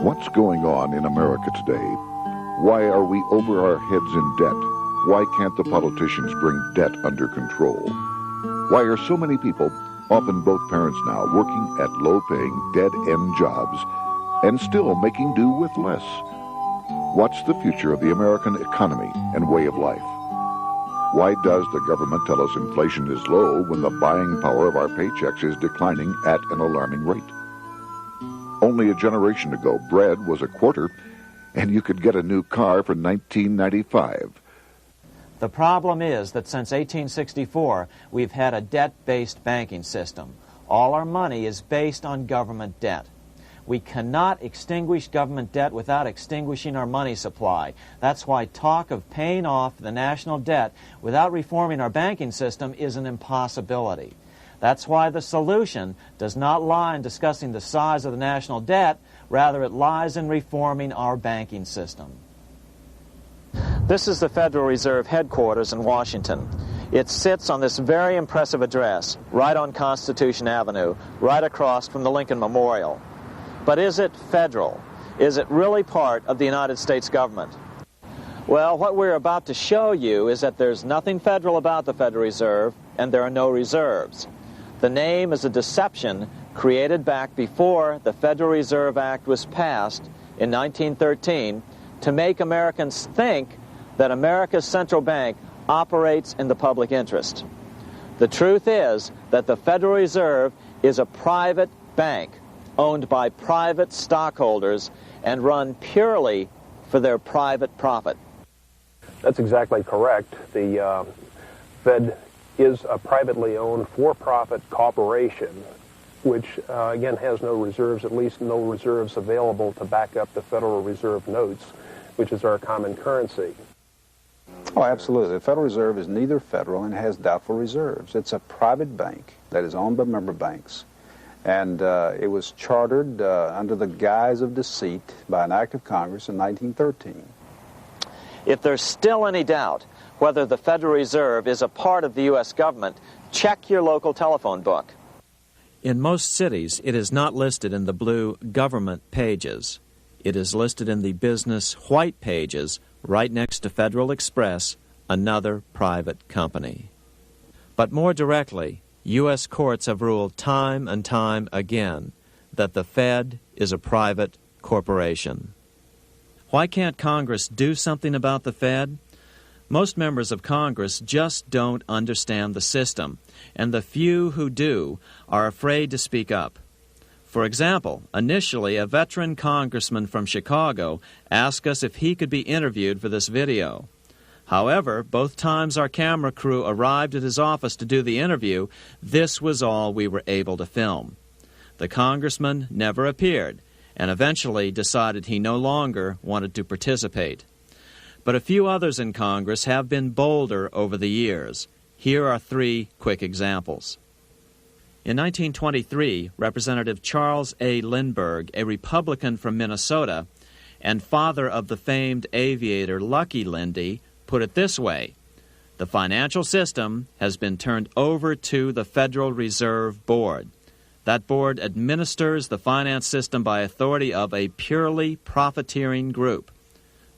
What's going on in America today? Why are we over our heads in debt? Why can't the politicians bring debt under control? Why are so many people, often both parents now, working at low-paying, dead-end jobs and still making do with less? What's the future of the American economy and way of life? Why does the government tell us inflation is low when the buying power of our paychecks is declining at an alarming rate? Only a generation ago, bread was a quarter, and you could get a new car for $19.95. The problem is that since 1864, we've had a debt-based banking system. All our money is based on government debt. We cannot extinguish government debt without extinguishing our money supply. That's why talk of paying off the national debt without reforming our banking system is an impossibility. That's why the solution does not lie in discussing the size of the national debt, rather it lies in reforming our banking system. This is the Federal Reserve headquarters in Washington. It sits on this very impressive address, right on Constitution Avenue, right across from the Lincoln Memorial. But is it federal? Is it really part of the United States government? Well, what we're about to show you is that there's nothing federal about the Federal Reserve, and there are no reserves. The name is a deception created back before the Federal Reserve Act was passed in 1913 to make Americans think that America's central bank operates in the public interest. The truth is that the Federal Reserve is a private bank owned by private stockholders and run purely for their private profit. That's exactly correct. The Fed is a privately owned for-profit corporation, which again has no reserves, at least no reserves available to back up the Federal Reserve notes, which is our common currency. Oh, absolutely. The Federal Reserve is neither federal and has doubtful reserves. It's a private bank that is owned by member banks. And it was chartered under the guise of deceit by an act of Congress in 1913. If there's still any doubt whether the Federal Reserve is a part of the U.S. government, check your local telephone book. In most cities, it is not listed in the blue government pages. It is listed in the business white pages right next to Federal Express, another private company. But more directly, U.S. courts have ruled time and time again that the Fed is a private corporation. Why can't Congress do something about the Fed? Most members of Congress just don't understand the system, and the few who do are afraid to speak up. For example, initially a veteran congressman from Chicago asked us if he could be interviewed for this video. However, both times our camera crew arrived at his office to do the interview, this was all we were able to film. The congressman never appeared, and eventually decided he no longer wanted to participate. But a few others in Congress have been bolder over the years. Here are 3 quick examples. In 1923, Representative Charles A. Lindbergh, a Republican from Minnesota, and father of the famed aviator Lucky Lindy, put it this way: the financial system has been turned over to the Federal Reserve Board. That board administers the finance system by authority of a purely profiteering group.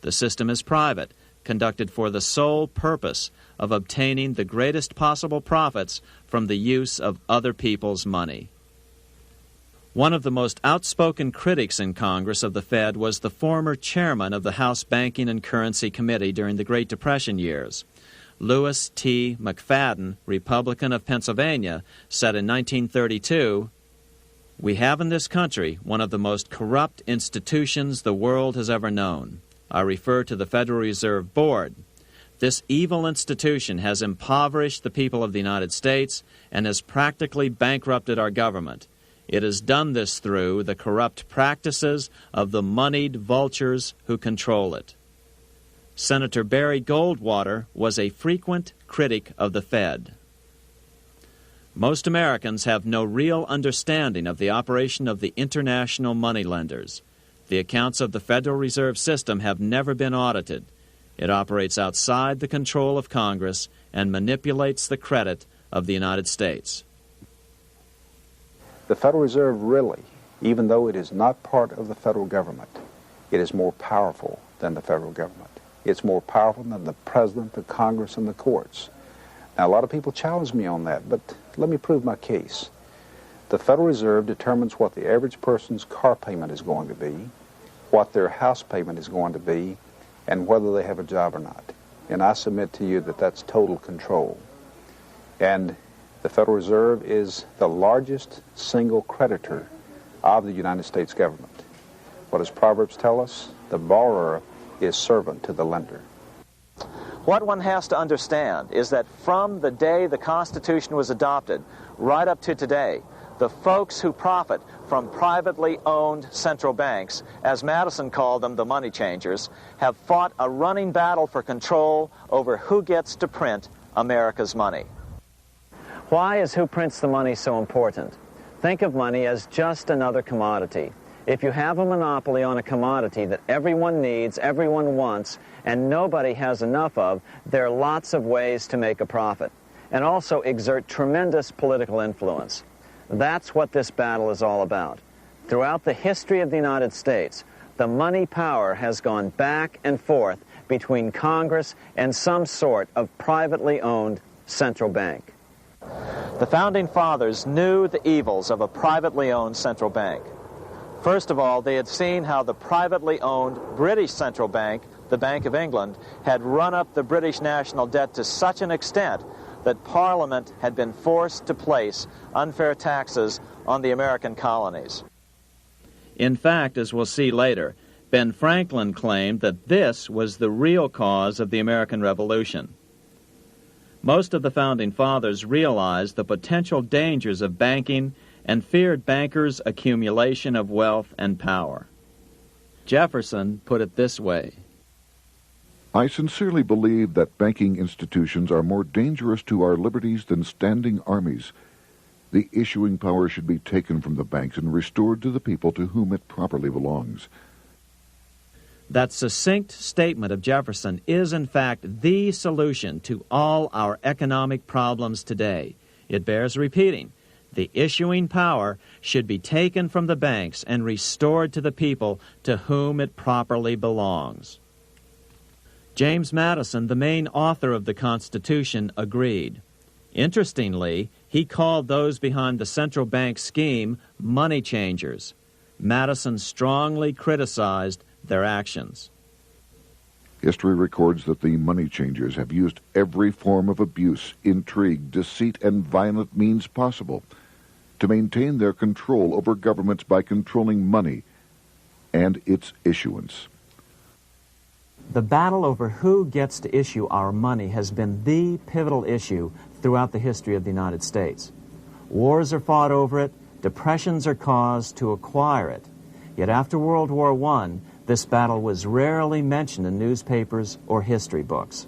The system is private, conducted for the sole purpose of obtaining the greatest possible profits from the use of other people's money. One of the most outspoken critics in Congress of the Fed was the former chairman of the House Banking and Currency Committee during the Great Depression years. Lewis T. McFadden, Republican of Pennsylvania, said in 1932, "We have in this country one of the most corrupt institutions the world has ever known. I refer to the Federal Reserve Board. This evil institution has impoverished the people of the United States and has practically bankrupted our government. It has done this through the corrupt practices of the moneyed vultures who control it." Senator Barry Goldwater was a frequent critic of the Fed. Most Americans have no real understanding of the operation of the international moneylenders. The accounts of the Federal Reserve System have never been audited. It operates outside the control of Congress and manipulates the credit of the United States. The Federal Reserve really even though it is not part of the federal government, it is more powerful than the federal government. It's more powerful than the president, the Congress, and the courts. Now, a lot of people challenge me on that, but let me prove my case. The Federal Reserve determines what the average person's car payment is going to be, what their house payment is going to be, and whether they have a job or not. And I submit to you that that's total control. And the Federal Reserve is the largest single creditor of the United States government. What does Proverbs tell us? The borrower is servant to the lender. What one has to understand is that from the day the Constitution was adopted right up to today, the folks who profit from privately owned central banks, as Madison called them, the money changers, have fought a running battle for control over who gets to print America's money. Why is who prints the money so important? Think of money as just another commodity. If you have a monopoly on a commodity that everyone needs, everyone wants, and nobody has enough of, there are lots of ways to make a profit, and also exert tremendous political influence. That's what this battle is all about. Throughout the history of the United States, the money power has gone back and forth between Congress and some sort of privately owned central bank. The Founding Fathers knew the evils of a privately owned central bank. First of all, they had seen how the privately owned British central bank, the Bank of England, had run up the British national debt to such an extent that Parliament had been forced to place unfair taxes on the American colonies. In fact, as we'll see later, Ben Franklin claimed that this was the real cause of the American Revolution. Most of the Founding Fathers realized the potential dangers of banking and feared bankers' accumulation of wealth and power. Jefferson put it this way: I sincerely believe that banking institutions are more dangerous to our liberties than standing armies. The issuing power should be taken from the banks and restored to the people to whom it properly belongs. That succinct statement of Jefferson is, in fact, the solution to all our economic problems today. It bears repeating. The issuing power should be taken from the banks and restored to the people to whom it properly belongs. James Madison, the main author of the Constitution, agreed. Interestingly, he called those behind the central bank scheme money changers. Madison strongly criticized their actions. History records that the money changers have used every form of abuse, intrigue, deceit, and violent means possible to maintain their control over governments by controlling money and its issuance. The battle over who gets to issue our money has been the pivotal issue throughout the history of the United States. Wars are fought over it, depressions are caused to acquire it. Yet after World War I, this battle was rarely mentioned in newspapers or history books.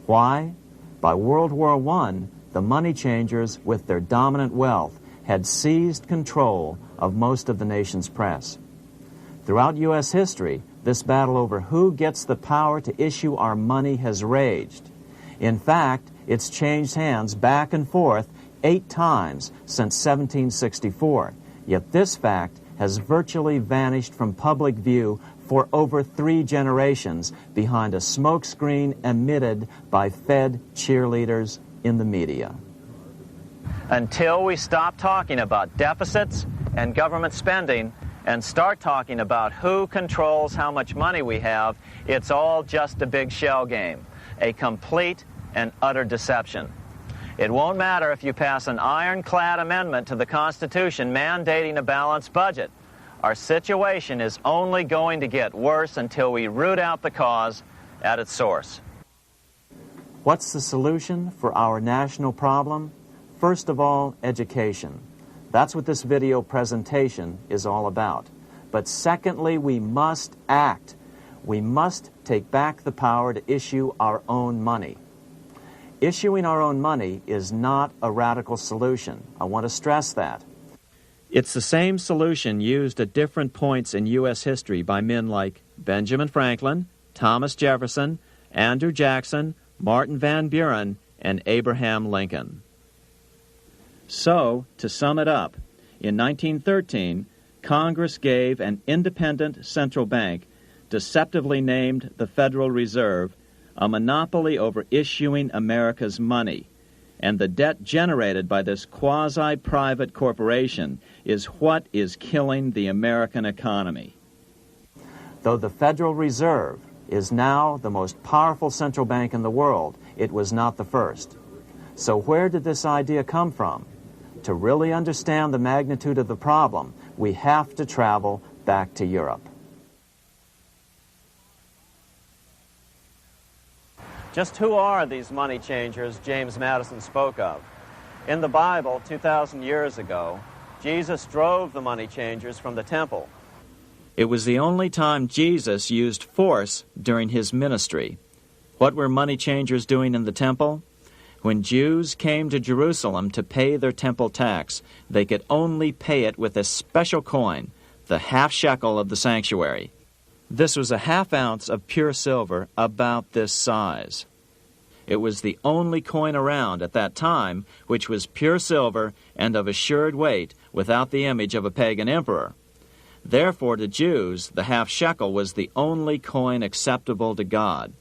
Why? By World War I, the money changers, with their dominant wealth, had seized control of most of the nation's press. Throughout U.S. history, this battle over who gets the power to issue our money has raged. In fact, it's changed hands back and forth 8 times since 1764, yet this fact has virtually vanished from public view for over 3 generations behind a smokescreen emitted by Fed cheerleaders in the media. Until we stop talking about deficits and government spending and start talking about who controls how much money we have, it's all just a big shell game, a complete and utter deception. It won't matter if you pass an ironclad amendment to the Constitution mandating a balanced budget. Our situation is only going to get worse until we root out the cause at its source. What's the solution for our national problem? First of all, education. That's what this video presentation is all about. But secondly, we must act. We must take back the power to issue our own money. Issuing our own money is not a radical solution. I want to stress that. It's the same solution used at different points in U.S. history by men like Benjamin Franklin, Thomas Jefferson, Andrew Jackson, Martin Van Buren, and Abraham Lincoln. So, to sum it up, in 1913, Congress gave an independent central bank, deceptively named the Federal Reserve, a monopoly over issuing America's money, and the debt generated by this quasi-private corporation is what is killing the American economy. Though the Federal Reserve is now the most powerful central bank in the world, it was not the first. So where did this idea come from? To really understand the magnitude of the problem, we have to travel back to Europe. Just who are these money changers James Madison spoke of? In the Bible, 2,000 years ago, Jesus drove the money changers from the temple. It was the only time Jesus used force during his ministry. What were money changers doing in the temple? When Jews came to Jerusalem to pay their temple tax, they could only pay it with a special coin, the half shekel of the sanctuary. This was a half ounce of pure silver about this size. It was the only coin around at that time which was pure silver and of assured weight without the image of a pagan emperor. Therefore, to Jews, the half shekel was the only coin acceptable to God.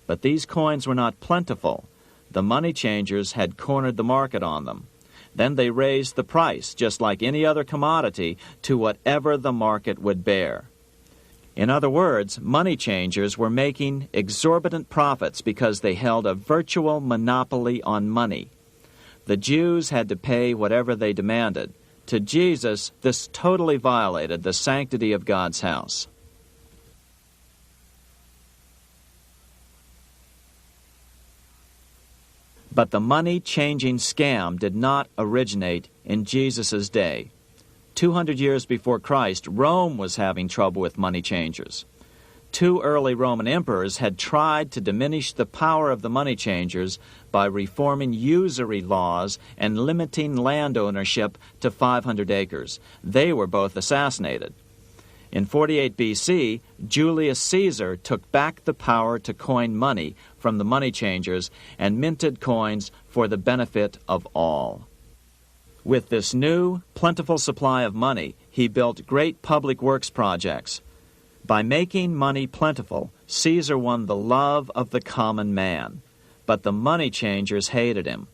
But these coins were not plentiful. The money changers had cornered the market on them. Then they raised the price, just like any other commodity, to whatever the market would bear. In other words, money changers were making exorbitant profits because they held a virtual monopoly on money. The Jews had to pay whatever they demanded. To Jesus, this totally violated the sanctity of God's house. But the money-changing scam did not originate in Jesus' day. 200 years before Christ, Rome was having trouble with money changers. 2 early Roman emperors had tried to diminish the power of the money changers by reforming usury laws and limiting land ownership to 500 acres. They were both assassinated. In 48 B.C., Julius Caesar took back the power to coin money from the money changers and minted coins for the benefit of all. With this new, plentiful supply of money, he built great public works projects. By making money plentiful, Caesar won the love of the common man. But the money changers hated him.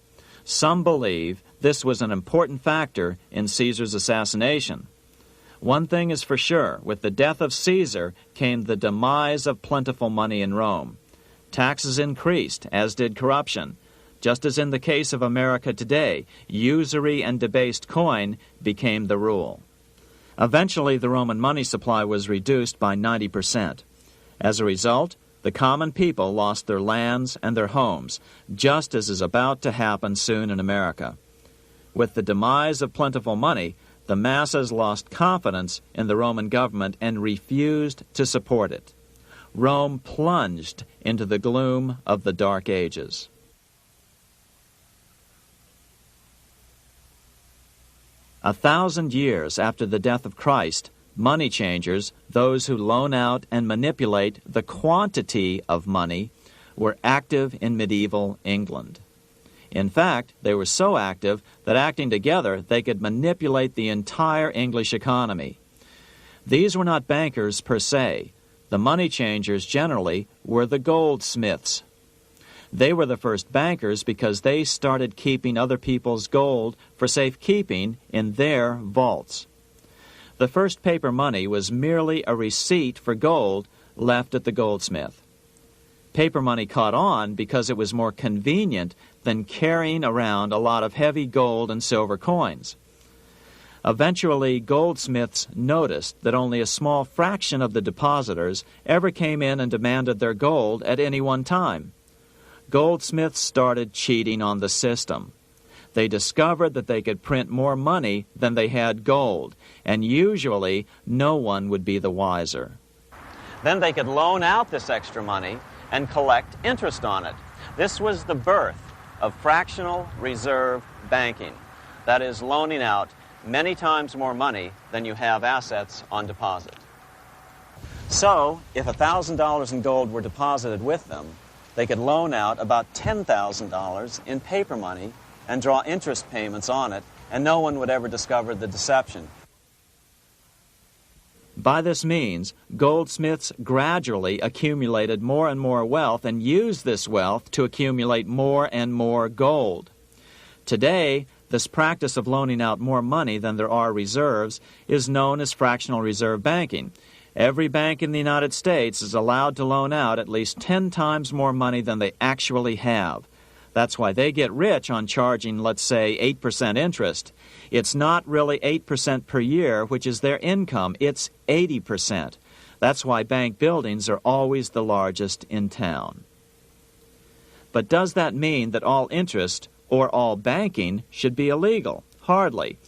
Some believe this was an important factor in Caesar's assassination. One thing is for sure, with the death of Caesar came the demise of plentiful money in Rome. Taxes increased, as did corruption. Just as in the case of America today, usury and debased coin became the rule. Eventually, the Roman money supply was reduced by 90%. As a result, the common people lost their lands and their homes, just as is about to happen soon in America. With the demise of plentiful money, the masses lost confidence in the Roman government and refused to support it. Rome plunged into the gloom of the Dark Ages. A 1,000 years after the death of Christ, money changers, those who loan out and manipulate the quantity of money, were active in medieval England. In fact, they were so active that acting together, they could manipulate the entire English economy. These were not bankers per se. The money changers generally were the goldsmiths. They were the first bankers because they started keeping other people's gold for safekeeping in their vaults. The first paper money was merely a receipt for gold left at the goldsmith. Paper money caught on because it was more convenient than carrying around a lot of heavy gold and silver coins. Eventually, goldsmiths noticed that only a small fraction of the depositors ever came in and demanded their gold at any one time. Goldsmiths started cheating on the system. They discovered that they could print more money than they had gold, and usually no one would be the wiser. Then they could loan out this extra money and collect interest on it. This was the birth of fractional reserve banking. That is, loaning out many times more money than you have assets on deposit. So, if $1,000 in gold were deposited with them, they could loan out about $10,000 in paper money and draw interest payments on it, and no one would ever discover the deception. By this means, goldsmiths gradually accumulated more and more wealth and used this wealth to accumulate more and more gold. Today, this practice of loaning out more money than there are reserves is known as fractional reserve banking. Every bank in the United States is allowed to loan out at least 10 times more money than they actually have. That's why they get rich on charging, let's say, 8% interest. It's not really 8% per year, which is their income. It's 80%. That's why bank buildings are always the largest in town. But does that mean that all interest or all banking should be illegal? Hardly.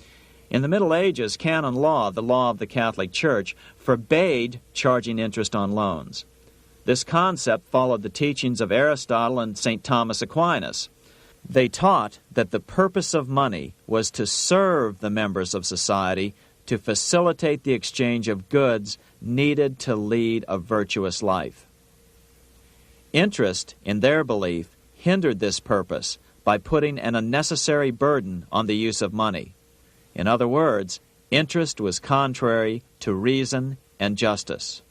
In the Middle Ages, canon law, the law of the Catholic Church, forbade charging interest on loans. This concept followed the teachings of Aristotle and St. Thomas Aquinas. They taught that the purpose of money was to serve the members of society, to facilitate the exchange of goods needed to lead a virtuous life. Interest, in their belief, hindered this purpose by putting an unnecessary burden on the use of money. In other words, interest was contrary to reason and justice.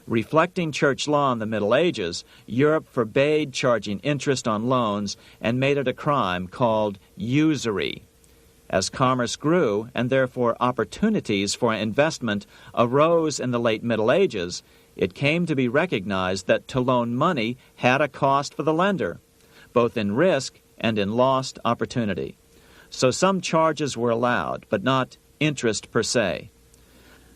Reflecting church law in the Middle Ages, Europe forbade charging interest on loans and made it a crime called usury. As commerce grew, and therefore opportunities for investment arose in the late Middle Ages, it came to be recognized that to loan money had a cost for the lender, both in risk and in lost opportunity. So some charges were allowed, but not interest per se.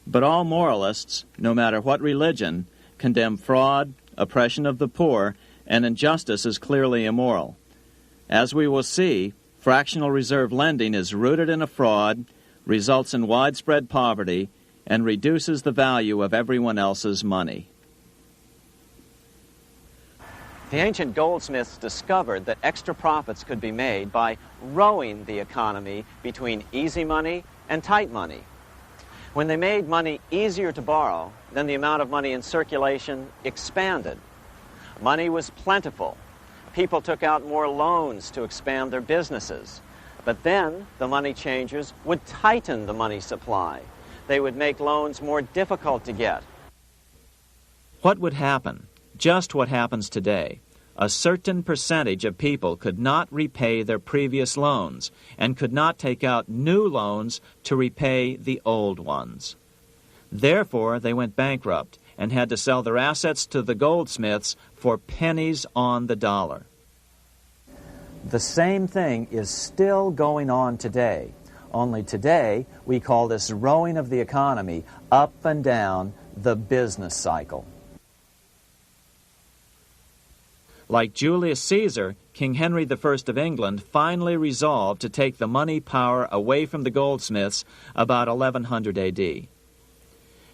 But all moralists, no matter what religion, condemn fraud, oppression of the poor, and injustice as clearly immoral. As we will see, fractional reserve lending is rooted in a fraud, results in widespread poverty, and reduces the value of everyone else's money. The ancient goldsmiths discovered that extra profits could be made by rowing the economy between easy money and tight money. When they made money easier to borrow, then the amount of money in circulation expanded. Money was plentiful. People took out more loans to expand their businesses. But then the money changers would tighten the money supply. They would make loans more difficult to get. What would happen? Just what happens today. A certain percentage of people could not repay their previous loans and could not take out new loans to repay the old ones. Therefore, they went bankrupt and had to sell their assets to the goldsmiths for pennies on the dollar. The same thing is still going on today. Only today, we call this rowing of the economy up and down the business cycle. Like Julius Caesar, King Henry I of England finally resolved to take the money power away from the goldsmiths about 1100 A.D.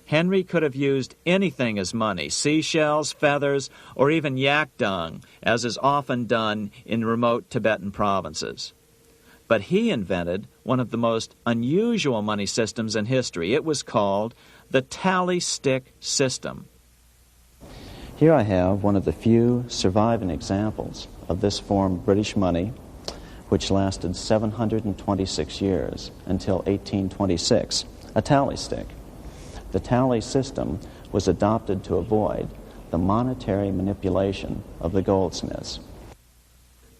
Henry could have used anything as money, seashells, feathers, or even yak dung, as is often done in remote Tibetan provinces. But he invented one of the most unusual money systems in history. It was called the tally stick system. Here I have one of the few surviving examples of this form of British money, which lasted 726 years until 1826, a tally stick. The tally system was adopted to avoid the monetary manipulation of the goldsmiths.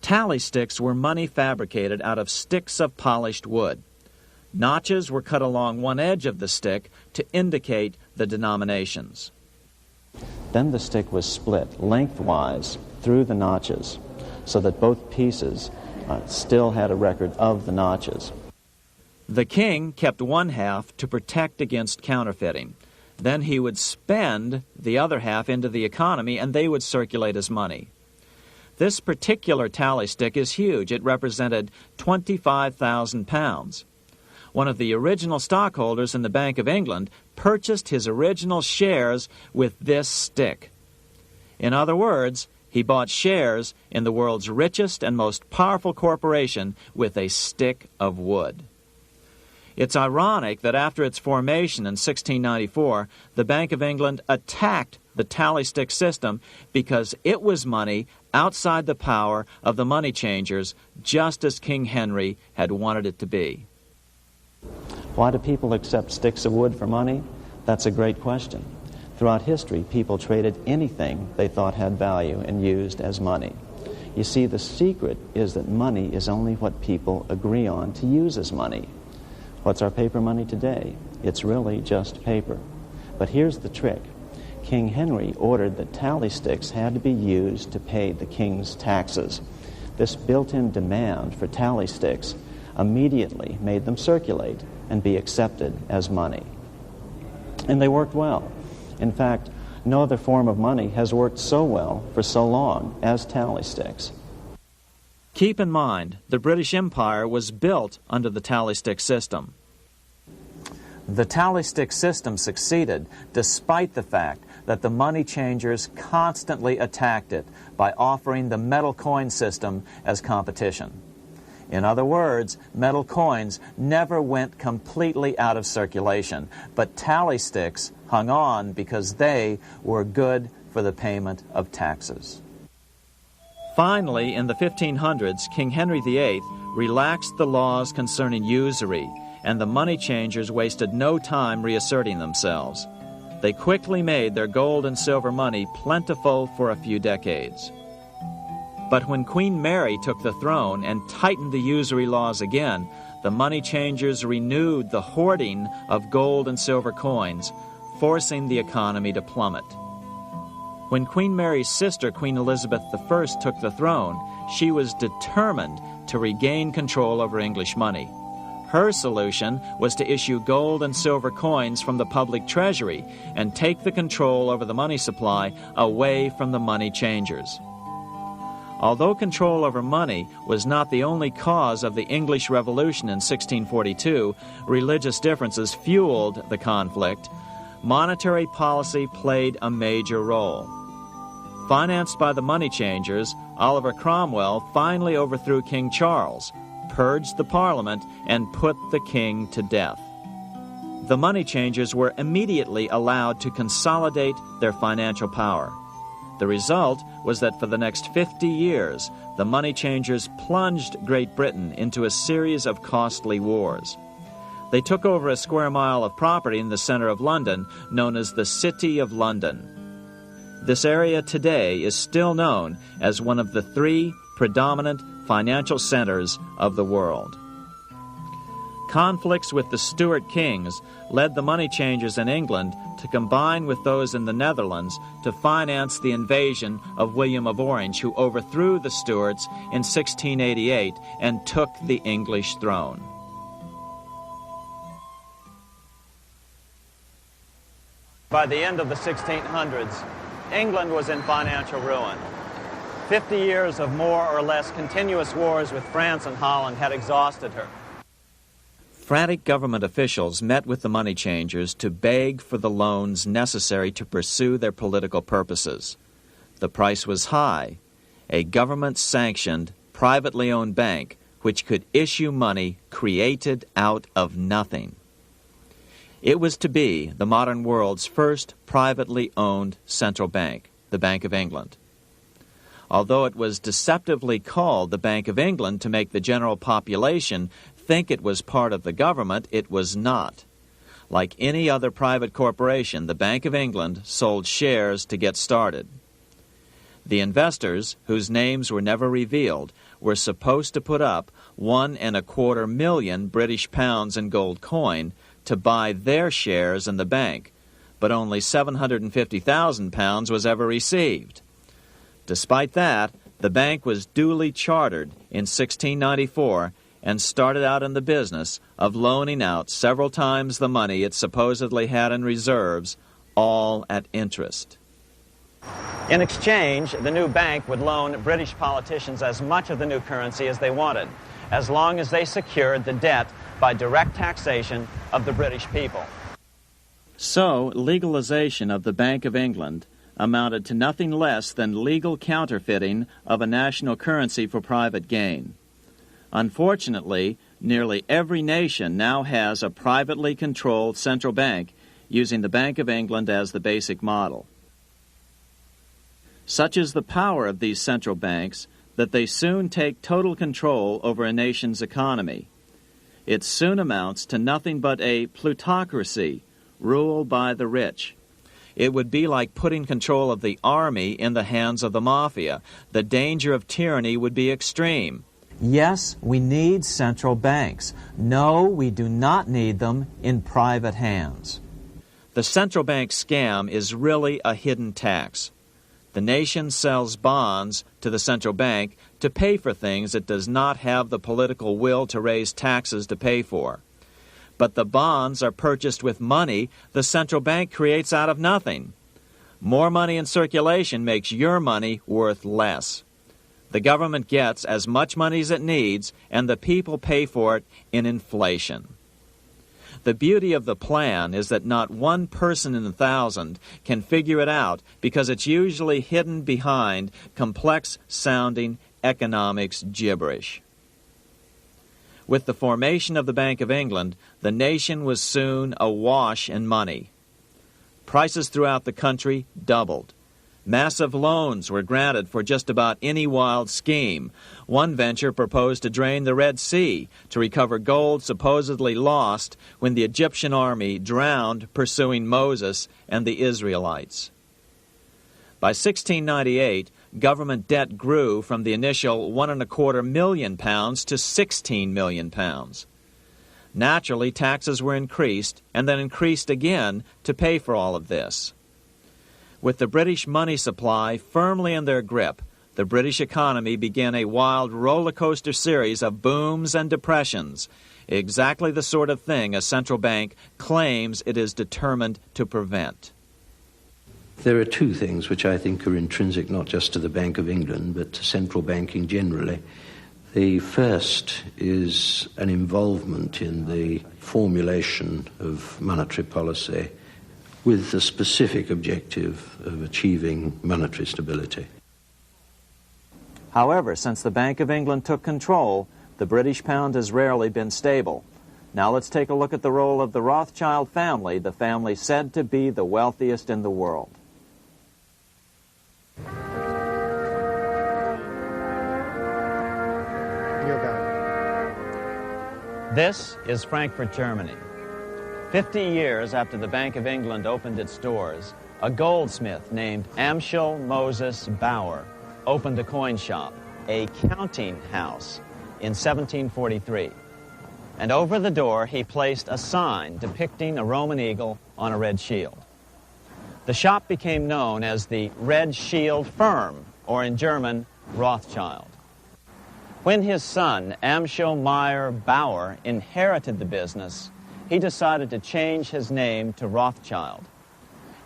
Tally sticks were money fabricated out of sticks of polished wood. Notches were cut along one edge of the stick to indicate the denominations. Then the stick was split lengthwise through the notches so that both pieces still had a record of the notches. The king kept one half to protect against counterfeiting. Then he would spend the other half into the economy and they would circulate as money. This particular tally stick is huge. It represented 25,000 pounds. One of the original stockholders in the Bank of England purchased his original shares with this stick. In other words, he bought shares in the world's richest and most powerful corporation with a stick of wood. It's ironic that after its formation in 1694, the Bank of England attacked the tally stick system because it was money outside the power of the money changers, just as King Henry had wanted it to be. Why do people accept sticks of wood for money? That's a great question. Throughout history, people traded anything they thought had value and used as money. You see, the secret is that money is only what people agree on to use as money. What's our paper money today? It's really just paper. But here's the trick. King Henry ordered that tally sticks had to be used to pay the king's taxes. This built-in demand for tally sticks immediately made them circulate and be accepted as money. And they worked well. In fact, no other form of money has worked so well for so long as tally sticks. Keep in mind, the British Empire was built under the tally stick system. The tally stick system succeeded despite the fact that the money changers constantly attacked it by offering the metal coin system as competition. In other words, metal coins never went completely out of circulation, but tally sticks hung on because they were good for the payment of taxes. Finally, in the 1500s, King Henry VIII relaxed the laws concerning usury, and the money changers wasted no time reasserting themselves. They quickly made their gold and silver money plentiful for a few decades. But when Queen Mary took the throne and tightened the usury laws again, the money changers renewed the hoarding of gold and silver coins, forcing the economy to plummet. When Queen Mary's sister, Queen Elizabeth I, took the throne, she was determined to regain control over English money. Her solution was to issue gold and silver coins from the public treasury and take the control over the money supply away from the money changers. Although control over money was not the only cause of the English Revolution in 1642, religious differences fueled the conflict. Monetary policy played a major role. Financed by the money changers, Oliver Cromwell finally overthrew King Charles, purged the Parliament, and put the king to death. The money changers were immediately allowed to consolidate their financial power. The result was that for the next 50 years, the money changers plunged Great Britain into a series of costly wars. They took over a square mile of property in the center of London, known as the City of London. This area today is still known as one of the 3 predominant financial centers of the world. Conflicts with the Stuart kings led the money changers in England to combine with those in the Netherlands to finance the invasion of William of Orange, who overthrew the Stuarts in 1688 and took the English throne. By the end of the 1600s, England was in financial ruin. 50 years of more or less continuous wars with France and Holland had exhausted her. Frantic government officials met with the money changers to beg for the loans necessary to pursue their political purposes. The price was high: a government-sanctioned, privately owned bank which could issue money created out of nothing. It was to be the modern world's first privately owned central bank, the Bank of England. Although it was deceptively called the Bank of England to make the general population think it was part of the government, it was not. Like any other private corporation, the Bank of England sold shares to get started. The investors, whose names were never revealed, were supposed to put up £1.25 million British pounds in gold coin to buy their shares in the bank, but only £750,000 was ever received. Despite that, the bank was duly chartered in 1694 and started out in the business of loaning out several times the money it supposedly had in reserves, all at interest. In exchange, the new bank would loan British politicians as much of the new currency as they wanted, as long as they secured the debt by direct taxation of the British people. So, legalization of the Bank of England amounted to nothing less than legal counterfeiting of a national currency for private gain. Unfortunately, nearly every nation now has a privately controlled central bank using the Bank of England as the basic model. Such is the power of these central banks that they soon take total control over a nation's economy. It soon amounts to nothing but a plutocracy, rule by the rich. It would be like putting control of the army in the hands of the mafia. The danger of tyranny would be extreme. Yes, we need central banks. No, we do not need them in private hands. The central bank scam is really a hidden tax. The nation sells bonds to the central bank to pay for things it does not have the political will to raise taxes to pay for. But the bonds are purchased with money the central bank creates out of nothing. More money in circulation makes your money worth less. The government gets as much money as it needs, and the people pay for it in inflation. The beauty of the plan is that not one person in 1,000 can figure it out because it's usually hidden behind complex-sounding economics gibberish. With the formation of the Bank of England, the nation was soon awash in money. Prices throughout the country doubled. Massive loans were granted for just about any wild scheme. One venture proposed to drain the Red Sea to recover gold supposedly lost when the Egyptian army drowned pursuing Moses and the Israelites. By 1698, government debt grew from the initial £1.25 million to £16 million. Naturally, taxes were increased and then increased again to pay for all of this. With the British money supply firmly in their grip, the British economy began a wild roller coaster series of booms and depressions, exactly the sort of thing a central bank claims it is determined to prevent. There are two things which I think are intrinsic not just to the Bank of England but to central banking generally. The first is an involvement in the formulation of monetary policy with the specific objective of achieving monetary stability. However, since the Bank of England took control, the British pound has rarely been stable. Now let's take a look at the role of the Rothschild family, the family said to be the wealthiest in the world. This is Frankfurt, Germany. 50 years after the Bank of England opened its doors, a goldsmith named Amschel Moses Bauer opened a coin shop, a counting house, in 1743. And over the door he placed a sign depicting a Roman eagle on a red shield. The shop became known as the Red Shield Firm, or in German, Rothschild. When his son, Amschel Meyer Bauer, inherited the business, he decided to change his name to Rothschild.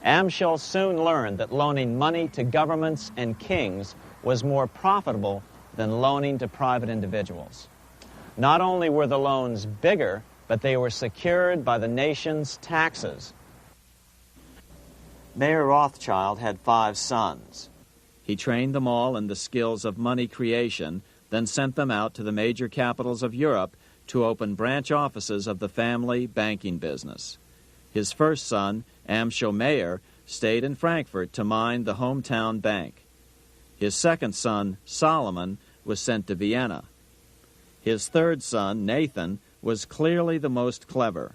Amschel soon learned that loaning money to governments and kings was more profitable than loaning to private individuals. Not only were the loans bigger, but they were secured by the nation's taxes. Mayer Rothschild had 5 sons. He trained them all in the skills of money creation, then sent them out to the major capitals of Europe to open branch offices of the family banking business. His first son, Amschel Meyer, stayed in Frankfurt to mind the hometown bank. His second son, Solomon, was sent to Vienna. His third son, Nathan, was clearly the most clever.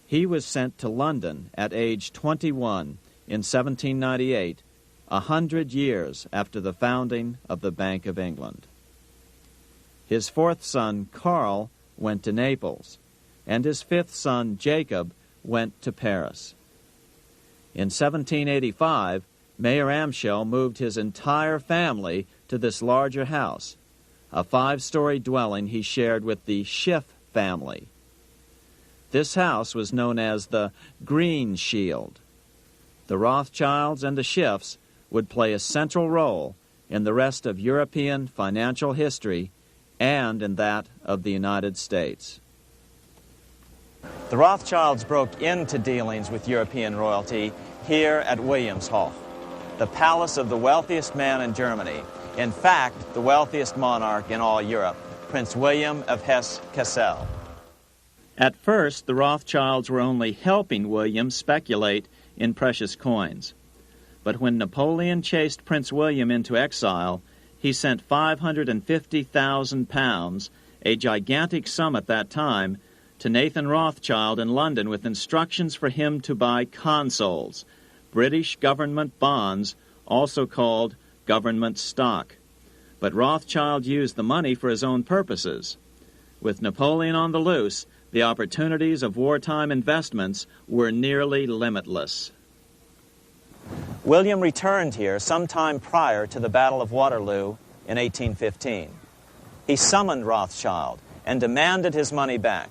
He was sent to London at age 21 in 1798, 100 years after the founding of the Bank of England. His fourth son, Karl, went to Naples, and his fifth son, Jacob, went to Paris. In 1785, Mayer Amschel moved his entire family to this larger house, a 5-story dwelling he shared with the Schiff family. This house was known as the Green Shield. The Rothschilds and the Schiffs would play a central role in the rest of European financial history and in that of the United States. The Rothschilds broke into dealings with European royalty here at Wilhelmshof, the palace of the wealthiest man in Germany. In fact, the wealthiest monarch in all Europe, Prince William of Hesse-Kassel. At first, the Rothschilds were only helping William speculate in precious coins. But when Napoleon chased Prince William into exile, he sent £550,000, a gigantic sum at that time, to Nathan Rothschild in London with instructions for him to buy consols, British government bonds, also called government stock. But Rothschild used the money for his own purposes. With Napoleon on the loose, the opportunities of wartime investments were nearly limitless. William returned here sometime prior to the Battle of Waterloo in 1815. He summoned Rothschild and demanded his money back.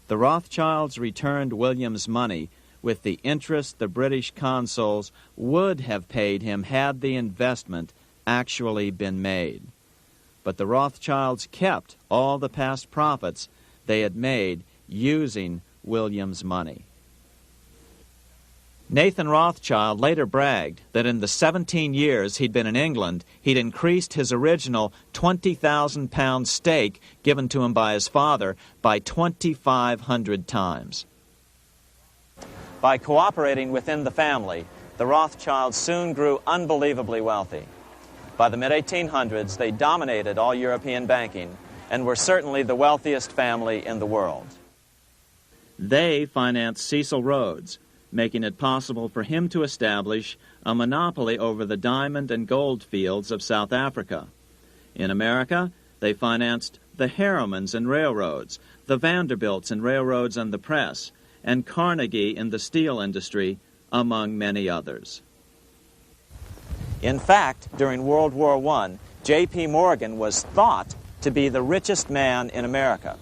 The Rothschilds returned William's money with the interest the British consuls would have paid him had the investment actually been made. But the Rothschilds kept all the past profits they had made using William's money. Nathan Rothschild later bragged that in the 17 years he'd been in England, he'd increased his original £20,000 stake given to him by his father by 2,500 times. By cooperating within the family, the Rothschilds soon grew unbelievably wealthy. By the mid-1800s, they dominated all European banking and were certainly the wealthiest family in the world. They financed Cecil Rhodes, making it possible for him to establish a monopoly over the diamond and gold fields of South Africa. In America, they financed the Harrimans and railroads, the Vanderbilts and railroads and the press, and Carnegie in the steel industry, among many others. In fact, during World War I, J.P. Morgan was thought to be the richest man in America.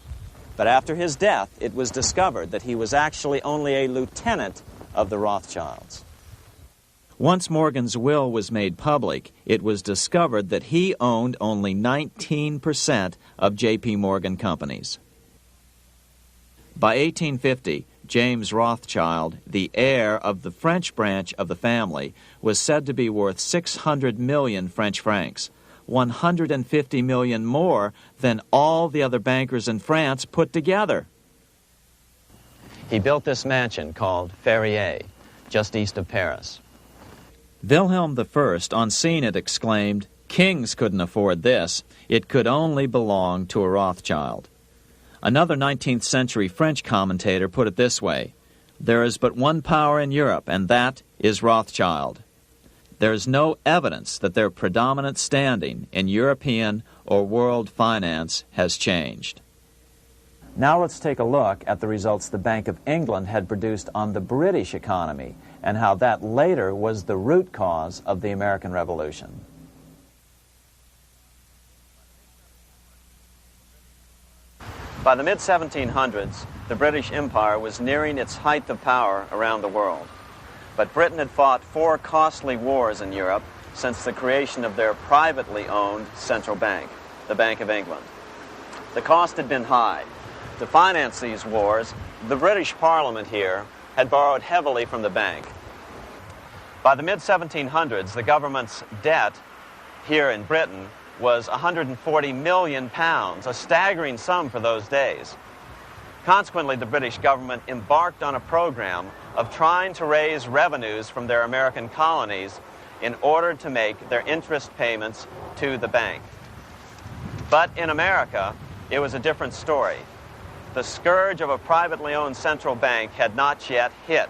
But after his death, it was discovered that he was actually only a lieutenant of the Rothschilds. Once Morgan's will was made public, it was discovered that he owned only 19% of J.P. Morgan companies. By 1850, James Rothschild, the heir of the French branch of the family, was said to be worth 600 million French francs, 150 million more than all the other bankers in France put together. He built this mansion called Ferrier, just east of Paris. Wilhelm I, on seeing it, exclaimed, "Kings couldn't afford this. It could only belong to a Rothschild." Another 19th century French commentator put it this way: "There is but one power in Europe, and that is Rothschild." There is no evidence that their predominant standing in European or world finance has changed. Now let's take a look at the results the Bank of England had produced on the British economy and how that later was the root cause of the American Revolution. By the mid-1700s, the British Empire was nearing its height of power around the world. But Britain had fought 4 costly wars in Europe since the creation of their privately owned central bank, the Bank of England. The cost had been high. To finance these wars, the British Parliament here had borrowed heavily from the bank. By the mid-1700s, the government's debt here in Britain was £140 million, a staggering sum for those days. Consequently, the British government embarked on a program of trying to raise revenues from their American colonies in order to make their interest payments to the bank. But in America, it was a different story. The scourge of a privately owned central bank had not yet hit.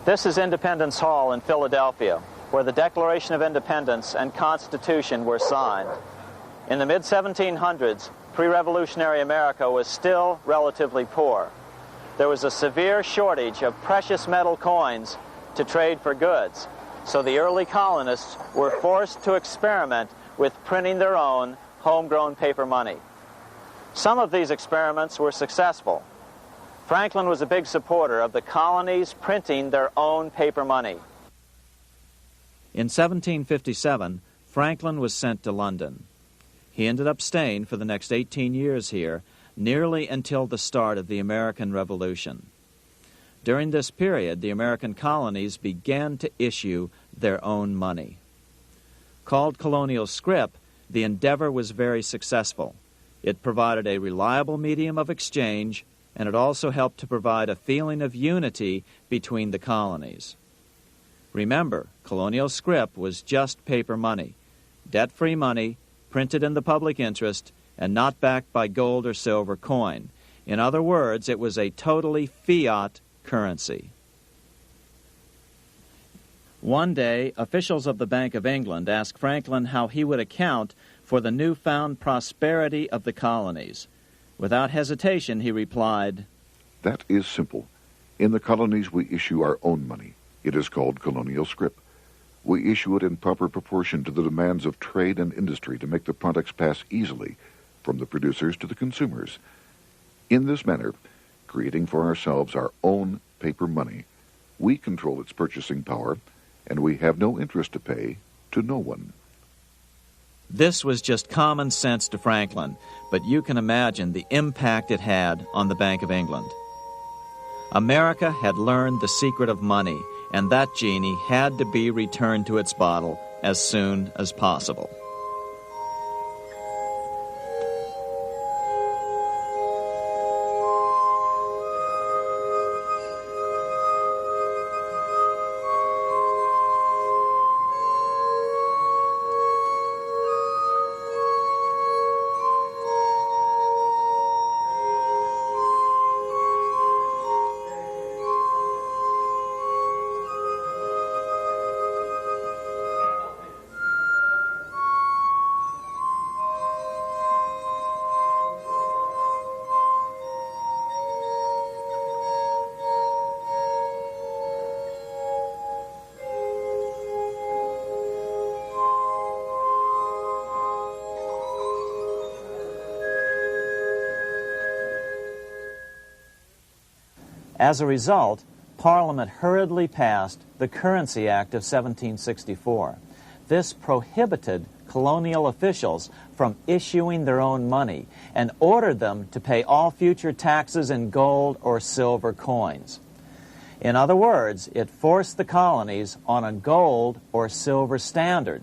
This is Independence Hall in Philadelphia, where the Declaration of Independence and Constitution were signed. In the mid-1700s, pre-revolutionary America was still relatively poor. There was a severe shortage of precious metal coins to trade for goods, so the early colonists were forced to experiment with printing their own homegrown paper money. Some of these experiments were successful. Franklin was a big supporter of the colonies printing their own paper money. In 1757, Franklin was sent to London. He ended up staying for the next 18 years here, nearly until the start of the American Revolution. During this period, the American colonies began to issue their own money. Called colonial scrip, the endeavor was very successful. It provided a reliable medium of exchange, and it also helped to provide a feeling of unity between the colonies. Remember, colonial scrip was just paper money, debt-free money, printed in the public interest, and not backed by gold or silver coin. In other words, it was a totally fiat currency. One day, officials of the Bank of England asked Franklin how he would account for the newfound prosperity of the colonies. Without hesitation, he replied, "That is simple. In the colonies, we issue our own money. It is called colonial scrip. We issue it in proper proportion to the demands of trade and industry to make the products pass easily from the producers to the consumers. In this manner, creating for ourselves our own paper money, we control its purchasing power, and we have no interest to pay to no one." This was just common sense to Franklin, but you can imagine the impact it had on the Bank of England. America had learned the secret of money, and that genie had to be returned to its bottle as soon as possible. As a result, Parliament hurriedly passed the Currency Act of 1764. This prohibited colonial officials from issuing their own money and ordered them to pay all future taxes in gold or silver coins. In other words, it forced the colonies on a gold or silver standard.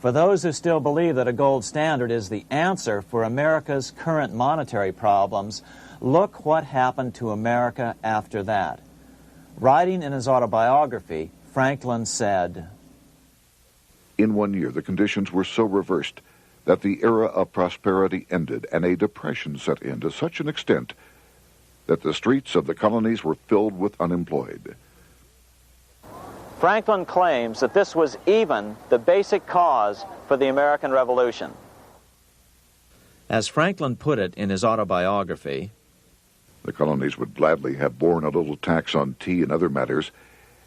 For those who still believe that a gold standard is the answer for America's current monetary problems, look what happened to America after that. Writing in his autobiography, Franklin said, "In 1 year, the conditions were so reversed that the era of prosperity ended and a depression set in to such an extent that the streets of the colonies were filled with unemployed." Franklin claims that this was even the basic cause for the American Revolution. As Franklin put it in his autobiography, The colonies would gladly have borne a little tax on tea and other matters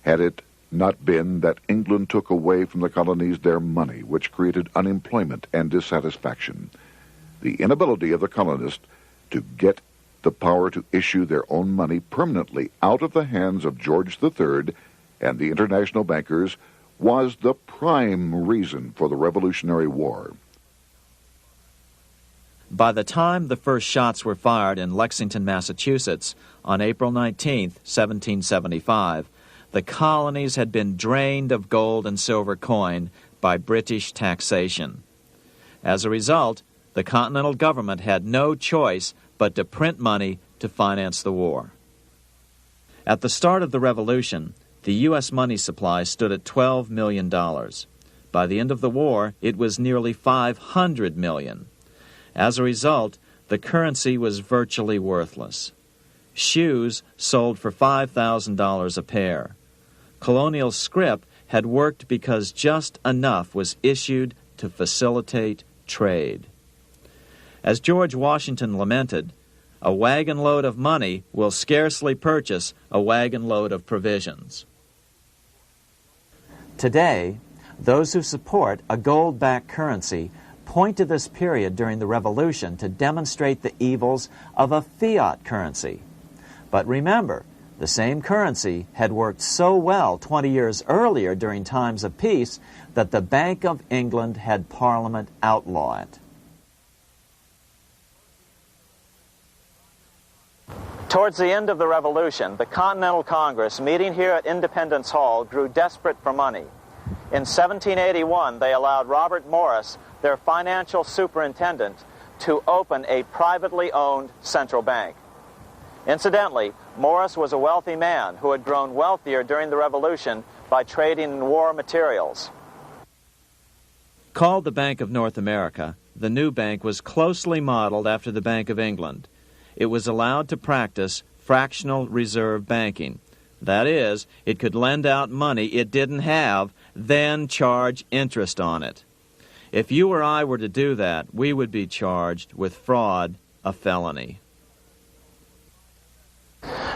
had it not been that England took away from the colonies their money, which created unemployment and dissatisfaction. The inability of the colonists to get the power to issue their own money permanently out of the hands of George III and the international bankers was the prime reason for the Revolutionary War. By the time the first shots were fired in Lexington, Massachusetts, on April 19, 1775, the colonies had been drained of gold and silver coin by British taxation. As a result, the Continental government had no choice but to print money to finance the war. At the start of the Revolution, the U.S. money supply stood at $12 million. By the end of the war, it was nearly $500 million. As a result, the currency was virtually worthless. Shoes sold for $5,000 a pair. Colonial scrip had worked because just enough was issued to facilitate trade. As George Washington lamented, "A wagon load of money will scarcely purchase a wagon load of provisions." Today, those who support a gold-backed currency point to this period during the Revolution to demonstrate the evils of a fiat currency. But remember, the same currency had worked so well 20 years earlier during times of peace that the Bank of England had Parliament outlaw it. Towards the end of the Revolution, the Continental Congress, meeting here at Independence Hall, grew desperate for money. In 1781, they allowed Robert Morris, their financial superintendent, to open a privately owned central bank. Incidentally, Morris was a wealthy man who had grown wealthier during the Revolution by trading in war materials. Called the Bank of North America, the new bank was closely modeled after the Bank of England. It was allowed to practice fractional reserve banking. That is, it could lend out money it didn't have, then charge interest on it. If you or I were to do that, we would be charged with fraud, a felony.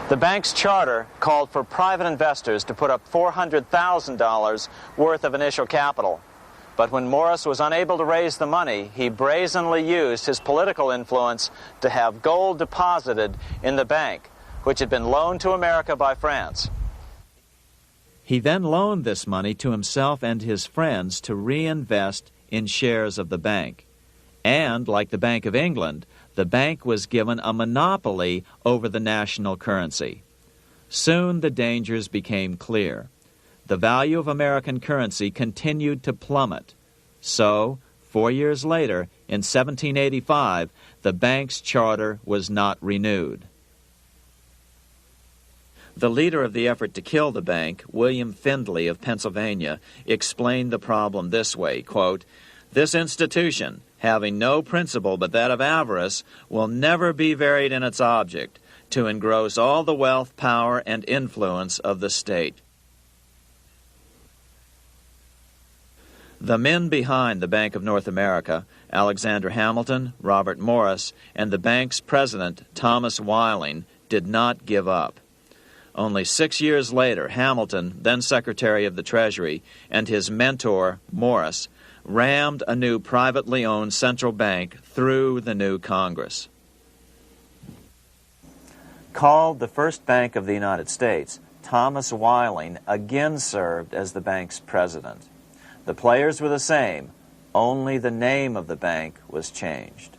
The bank's charter called for private investors to put up $400,000 worth of initial capital. But when Morris was unable to raise the money, he brazenly used his political influence to have gold deposited in the bank, which had been loaned to America by France. He then loaned this money to himself and his friends to reinvest in shares of the bank. And, like the Bank of England, the bank was given a monopoly over the national currency. Soon the dangers became clear. The value of American currency continued to plummet. So, 4 years later, in 1785, the bank's charter was not renewed. The leader of the effort to kill the bank, William Findley of Pennsylvania, explained the problem this way, quote, "This institution, having no principle but that of avarice, will never be varied in its object, to engross all the wealth, power, and influence of the state." The men behind the Bank of North America, Alexander Hamilton, Robert Morris, and the bank's president, Thomas Weiling, did not give up. Only 6 years later, Hamilton, then Secretary of the Treasury, and his mentor, Morris, rammed a new privately owned central bank through the new Congress. Called the first bank of the United States, Thomas Weiling again served as the bank's president. The players were the same, only the name of the bank was changed.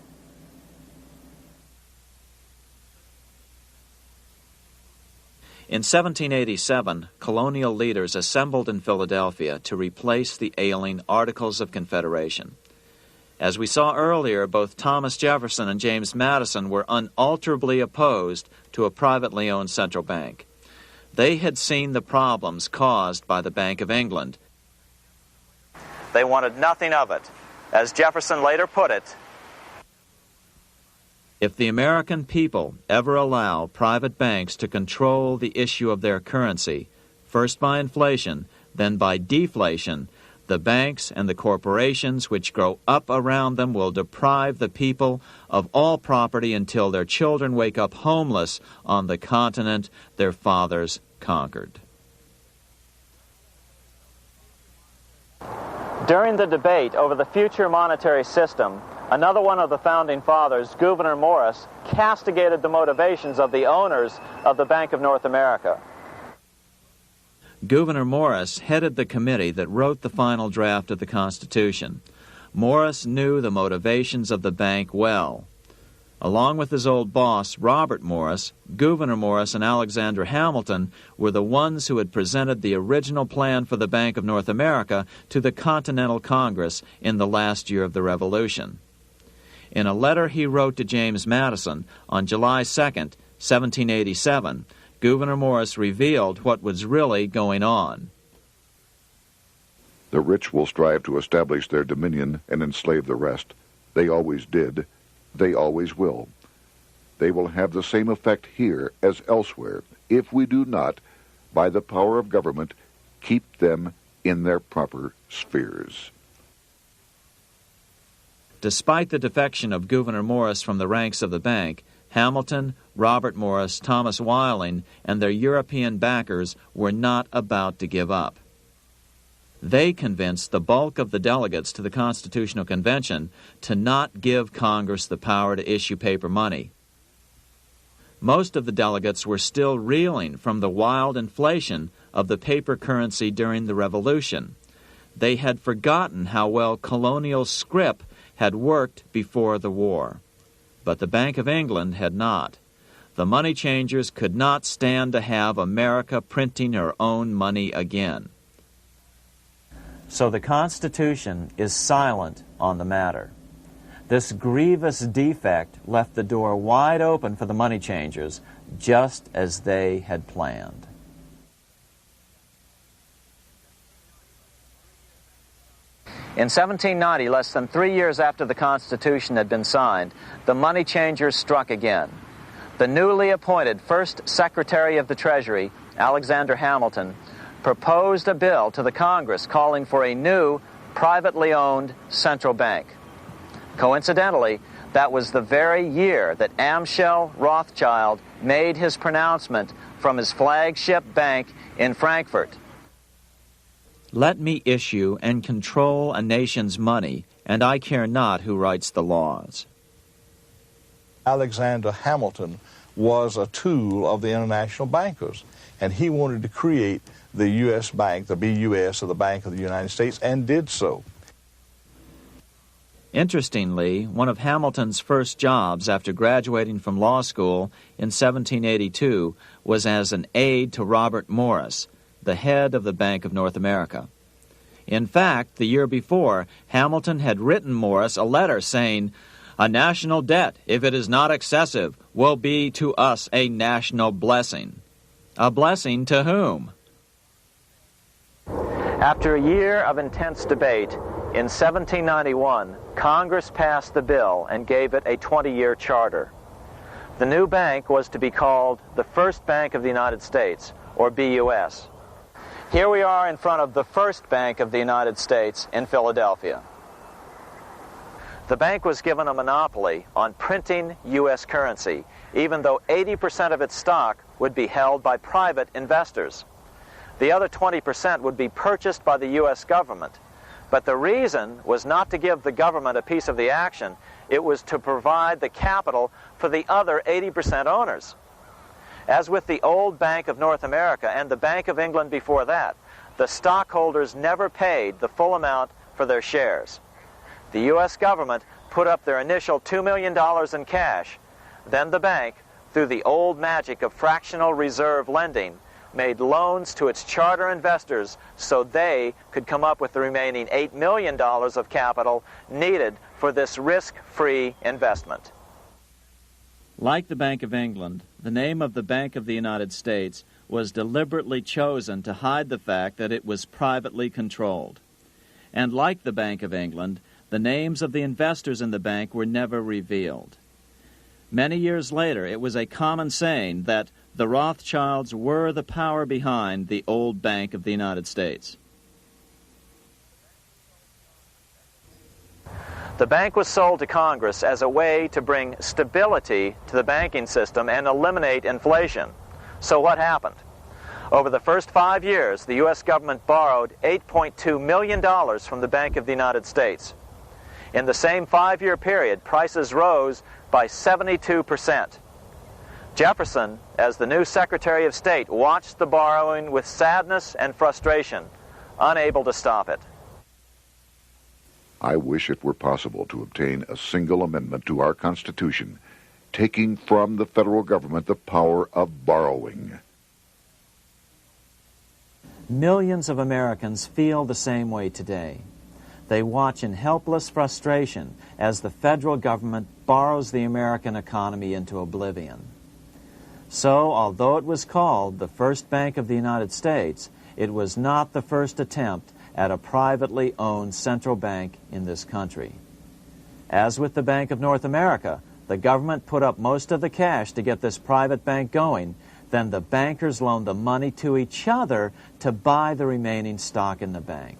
In 1787, colonial leaders assembled in Philadelphia to replace the ailing Articles of Confederation. As we saw earlier, both Thomas Jefferson and James Madison were unalterably opposed to a privately owned central bank. They had seen the problems caused by the Bank of England. They wanted nothing of it. As Jefferson later put it, "If the American people ever allow private banks to control the issue of their currency, first by inflation, then by deflation, the banks and the corporations which grow up around them will deprive the people of all property until their children wake up homeless on the continent their fathers conquered." During the debate over the future monetary system, another one of the founding fathers, Gouverneur Morris, castigated the motivations of the owners of the Bank of North America. Gouverneur Morris headed the committee that wrote the final draft of the Constitution. Morris knew the motivations of the bank well. Along with his old boss, Robert Morris, Gouverneur Morris and Alexander Hamilton were the ones who had presented the original plan for the Bank of North America to the Continental Congress in the last year of the Revolution. In a letter he wrote to James Madison on July 2nd, 1787, Gouverneur Morris revealed what was really going on. "The rich will strive to establish their dominion and enslave the rest. They always did. They always will. They will have the same effect here as elsewhere if we do not, by the power of government, keep them in their proper spheres." Despite the defection of Gouverneur Morris from the ranks of the bank, Hamilton, Robert Morris, Thomas Weiling, and their European backers were not about to give up. They convinced the bulk of the delegates to the Constitutional Convention to not give Congress the power to issue paper money. Most of the delegates were still reeling from the wild inflation of the paper currency during the Revolution. They had forgotten how well colonial scrip had worked before the war. But the Bank of England had not. The money changers could not stand to have America printing her own money again. So the Constitution is silent on the matter. This grievous defect left the door wide open for the money changers, just as they had planned. In 1790, less than 3 years after the Constitution had been signed, the money changers struck again. The newly appointed first Secretary of the Treasury, Alexander Hamilton, proposed a bill to the Congress calling for a new, privately owned central bank. Coincidentally, that was the very year that Amschel Rothschild made his pronouncement from his flagship bank in Frankfurt. Let me issue and control a nation's money, and I care not who writes the laws. Alexander Hamilton was a tool of the international bankers, and he wanted to create the U.S. Bank, the BUS, or the Bank of the United States, and did so. Interestingly, one of Hamilton's first jobs after graduating from law school in 1782 was as an aide to Robert Morris, the head of the Bank of North America. In fact, the year before, Hamilton had written Morris a letter saying, "A national debt, if it is not excessive, will be to us a national blessing." A blessing to whom? After a year of intense debate, in 1791, Congress passed the bill and gave it a 20-year charter. The new bank was to be called the First Bank of the United States, or BUS. Here we are in front of the First Bank of the United States in Philadelphia. The bank was given a monopoly on printing U.S. currency, even though 80% of its stock would be held by private investors. The other 20% would be purchased by the U.S. government. But the reason was not to give the government a piece of the action. It was to provide the capital for the other 80% owners. As with the old Bank of North America and the Bank of England before that, the stockholders never paid the full amount for their shares. The U.S. government put up their initial $2 million in cash. Then the bank, through the old magic of fractional reserve lending, made loans to its charter investors so they could come up with the remaining $8 million of capital needed for this risk-free investment. Like the Bank of England, the name of the Bank of the United States was deliberately chosen to hide the fact that it was privately controlled. And like the Bank of England, the names of the investors in the bank were never revealed. Many years later, it was a common saying that the Rothschilds were the power behind the old Bank of the United States. The bank was sold to Congress as a way to bring stability to the banking system and eliminate inflation. So what happened? Over the first 5 years, the U.S. government borrowed $8.2 million from the Bank of the United States. In the same 5-year period, prices rose by 72%. Jefferson, as the new Secretary of State, watched the borrowing with sadness and frustration, unable to stop it. I wish it were possible to obtain a single amendment to our Constitution, taking from the federal government the power of borrowing. Millions of Americans feel the same way today. They watch in helpless frustration as the federal government borrows the American economy into oblivion. So, although it was called the First Bank of the United States, it was not the first attempt at a privately owned central bank in this country. As with the Bank of North America, the government put up most of the cash to get this private bank going, then the bankers loaned the money to each other to buy the remaining stock in the bank.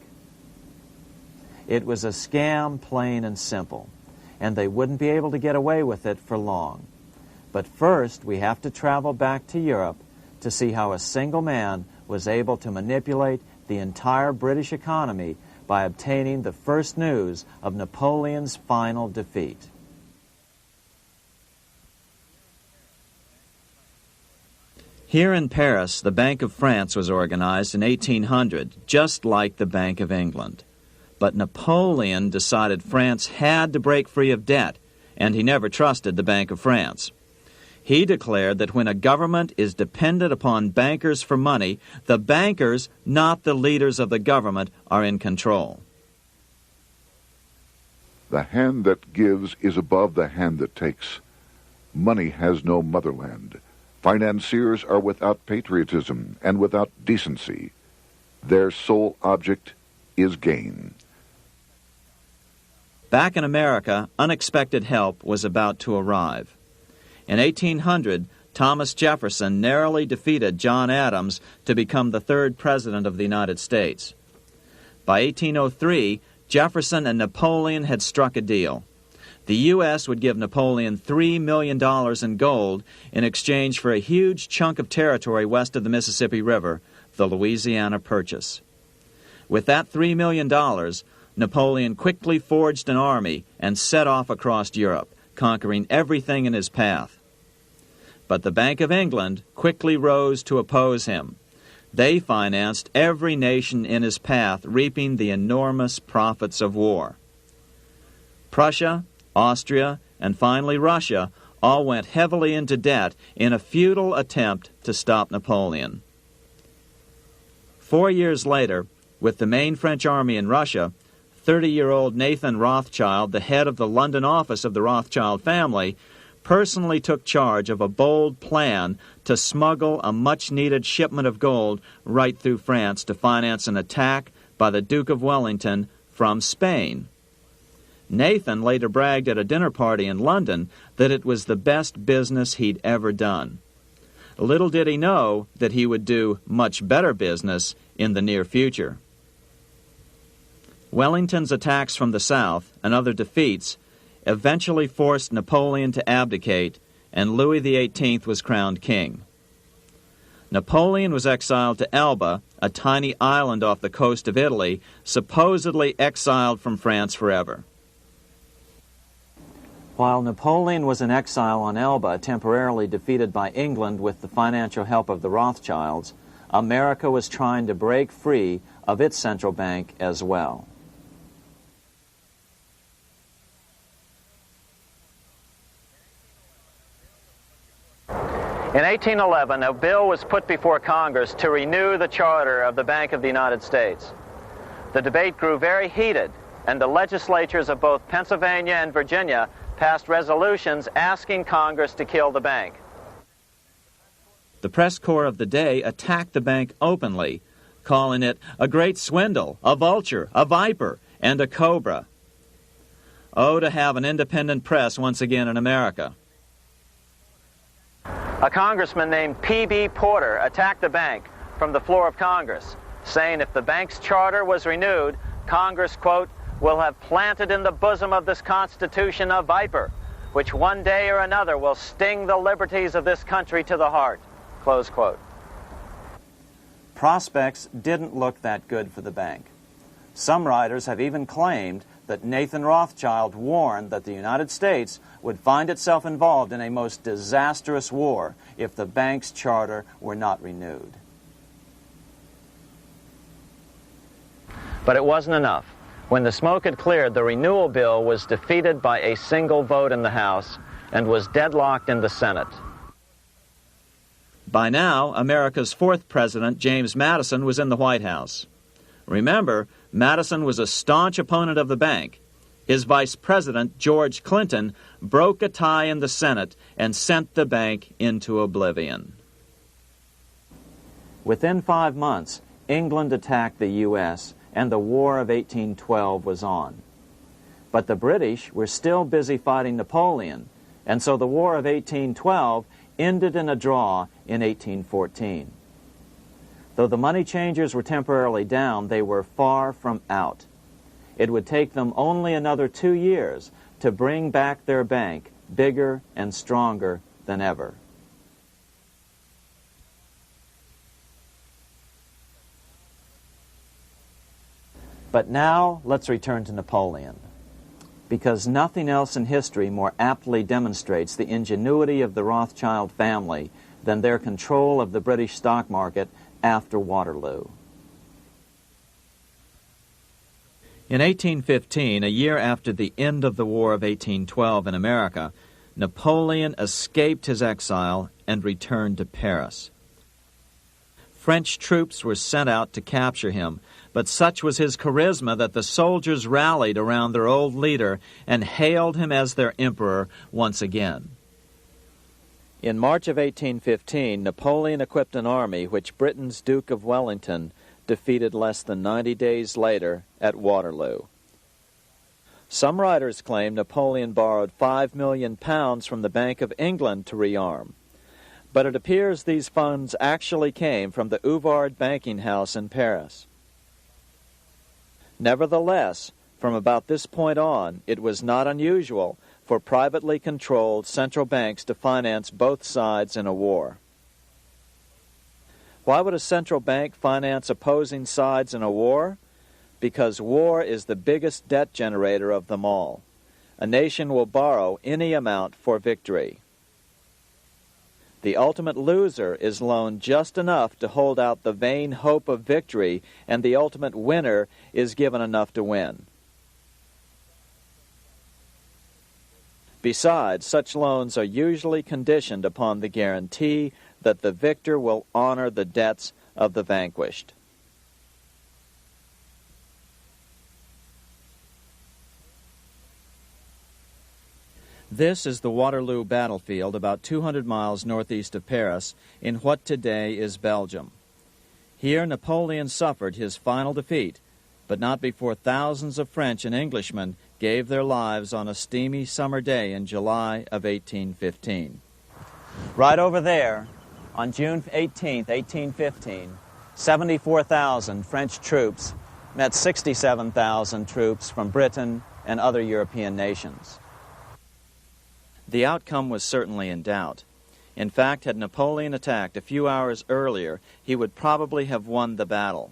It was a scam, plain and simple, and they wouldn't be able to get away with it for long. But first, we have to travel back to Europe to see how a single man was able to manipulate the entire British economy by obtaining the first news of Napoleon's final defeat. Here in Paris, the Bank of France was organized in 1800, just like the Bank of England. But Napoleon decided France had to break free of debt, and he never trusted the Bank of France. He declared that when a government is dependent upon bankers for money, the bankers, not the leaders of the government, are in control. The hand that gives is above the hand that takes. Money has no motherland. Financiers are without patriotism and without decency. Their sole object is gain. Back in America, unexpected help was about to arrive. In 1800, Thomas Jefferson narrowly defeated John Adams to become the third president of the United States. By 1803, Jefferson and Napoleon had struck a deal. The U.S. would give Napoleon $3 million in gold in exchange for a huge chunk of territory west of the Mississippi River, the Louisiana Purchase. With that $3 million, Napoleon quickly forged an army and set off across Europe, conquering everything in his path. But the Bank of England quickly rose to oppose him. They financed every nation in his path, reaping the enormous profits of war. Prussia, Austria, and finally Russia all went heavily into debt in a futile attempt to stop Napoleon. 4 years later, with the main French army in Russia, 30-year-old Nathan Rothschild, the head of the London office of the Rothschild family, personally took charge of a bold plan to smuggle a much-needed shipment of gold right through France to finance an attack by the Duke of Wellington from Spain. Nathan later bragged at a dinner party in London that it was the best business he'd ever done. Little did he know that he would do much better business in the near future. Wellington's attacks from the south and other defeats eventually forced Napoleon to abdicate, and Louis XVIII was crowned king. Napoleon was exiled to Elba, a tiny island off the coast of Italy, supposedly exiled from France forever. While Napoleon was in exile on Elba, temporarily defeated by England with the financial help of the Rothschilds, America was trying to break free of its central bank as well. In 1811, a bill was put before Congress to renew the charter of the Bank of the United States. The debate grew very heated, and the legislatures of both Pennsylvania and Virginia passed resolutions asking Congress to kill the bank. The press corps of the day attacked the bank openly, calling it a great swindle, a vulture, a viper, and a cobra. Oh, to have an independent press once again in America. A congressman named P.B. Porter attacked the bank from the floor of Congress, saying if the bank's charter was renewed, Congress, quote, will have planted in the bosom of this Constitution a viper, which one day or another will sting the liberties of this country to the heart, close quote. Prospects didn't look that good for the bank. Some writers have even claimed that Nathan Rothschild warned that the United States would find itself involved in a most disastrous war if the bank's charter were not renewed. But it wasn't enough. When the smoke had cleared, the renewal bill was defeated by a single vote in the House and was deadlocked in the Senate. By now, America's fourth president, James Madison, was in the White House. Remember, Madison was a staunch opponent of the bank. His vice president, George Clinton, broke a tie in the Senate and sent the bank into oblivion. Within 5 months, England attacked the U.S., and the War of 1812 was on. But the British were still busy fighting Napoleon, and so the War of 1812 ended in a draw in 1814. Though the money changers were temporarily down, they were far from out. It would take them only another 2 years to bring back their bank bigger and stronger than ever. But now let's return to Napoleon, because nothing else in history more aptly demonstrates the ingenuity of the Rothschild family than their control of the British stock market after Waterloo. In 1815, a year after the end of the War of 1812 in America, Napoleon escaped his exile and returned to Paris. French troops were sent out to capture him, but such was his charisma that the soldiers rallied around their old leader and hailed him as their emperor once again. In March of 1815, Napoleon equipped an army which Britain's Duke of Wellington defeated less than 90 days later at Waterloo. Some writers claim Napoleon borrowed £5 million from the Bank of England to rearm, but it appears these funds actually came from the Ouvard banking house in Paris. Nevertheless, from about this point on, it was not unusual for privately controlled central banks to finance both sides in a war. Why would a central bank finance opposing sides in a war? Because war is the biggest debt generator of them all. A nation will borrow any amount for victory. The ultimate loser is loaned just enough to hold out the vain hope of victory, and the ultimate winner is given enough to win. Besides, such loans are usually conditioned upon the guarantee that the victor will honor the debts of the vanquished. This is the Waterloo battlefield about 200 miles northeast of Paris in what today is Belgium. Here Napoleon suffered his final defeat, but not before thousands of French and Englishmen gave their lives on a steamy summer day in July of 1815. Right over there, on June 18, 1815, 74,000 French troops met 67,000 troops from Britain and other European nations. The outcome was certainly in doubt. In fact, had Napoleon attacked a few hours earlier, he would probably have won the battle.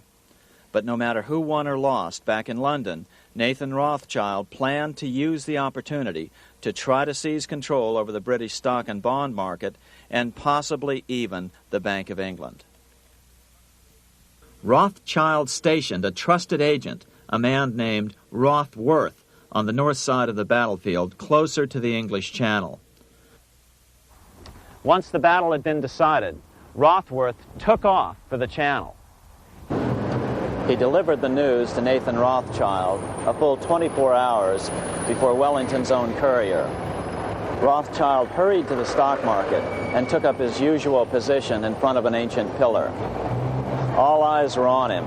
But no matter who won or lost, back in London, Nathan Rothschild planned to use the opportunity to try to seize control over the British stock and bond market and possibly even the Bank of England. Rothschild stationed a trusted agent, a man named Rothworth, on the north side of the battlefield, closer to the English Channel. Once the battle had been decided, Rothworth took off for the Channel. He delivered the news to Nathan Rothschild a full 24 hours before Wellington's own courier. Rothschild hurried to the stock market and took up his usual position in front of an ancient pillar. All eyes were on him.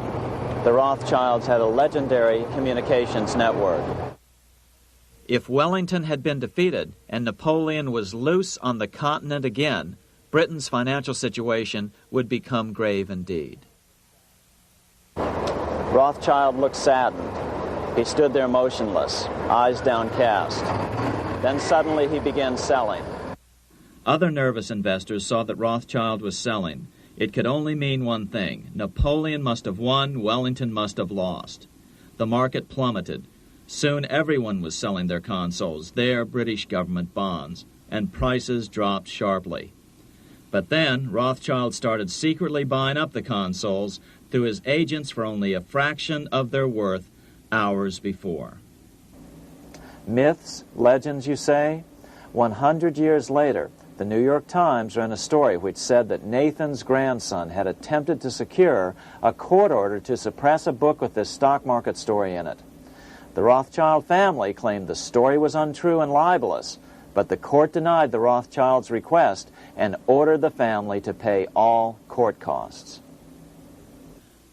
The Rothschilds had a legendary communications network. If Wellington had been defeated and Napoleon was loose on the continent again, Britain's financial situation would become grave indeed. Rothschild looked saddened. He stood there motionless, eyes downcast. Then suddenly he began selling. Other nervous investors saw that Rothschild was selling. It could only mean one thing. Napoleon must have won, Wellington must have lost. The market plummeted. Soon everyone was selling their consols, their British government bonds, and prices dropped sharply. But then Rothschild started secretly buying up the consols through his agents for only a fraction of their worth hours before. Myths, legends, you say? 100 years later, the New York Times ran a story which said that Nathan's grandson had attempted to secure a court order to suppress a book with this stock market story in it. The Rothschild family claimed the story was untrue and libelous, but the court denied the Rothschilds' request and ordered the family to pay all court costs.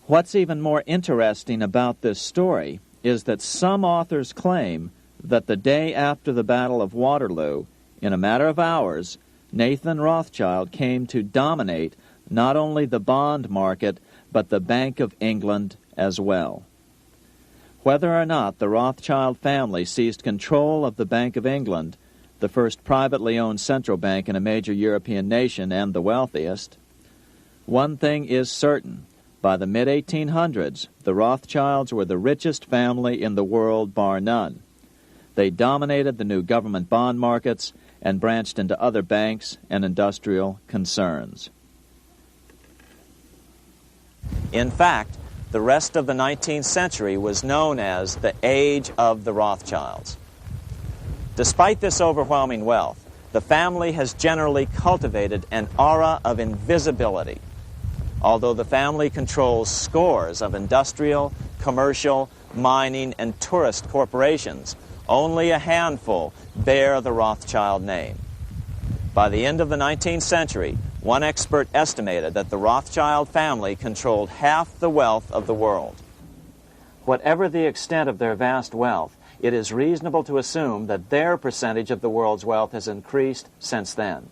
What's even more interesting about this story is that some authors claim that the day after the Battle of Waterloo, in a matter of hours, Nathan Rothschild came to dominate not only the bond market, but the Bank of England as well. Whether or not the Rothschild family seized control of the Bank of England, the first privately owned central bank in a major European nation and the wealthiest, one thing is certain. By the mid-1800s, the Rothschilds were the richest family in the world, bar none. They dominated the new government bond markets and branched into other banks and industrial concerns. In fact, the rest of the 19th century was known as the Age of the Rothschilds. Despite this overwhelming wealth, the family has generally cultivated an aura of invisibility. Although the family controls scores of industrial, commercial, mining, and tourist corporations, only a handful bear the Rothschild name. By the end of the 19th century, one expert estimated that the Rothschild family controlled half the wealth of the world. Whatever the extent of their vast wealth, it is reasonable to assume that their percentage of the world's wealth has increased since then.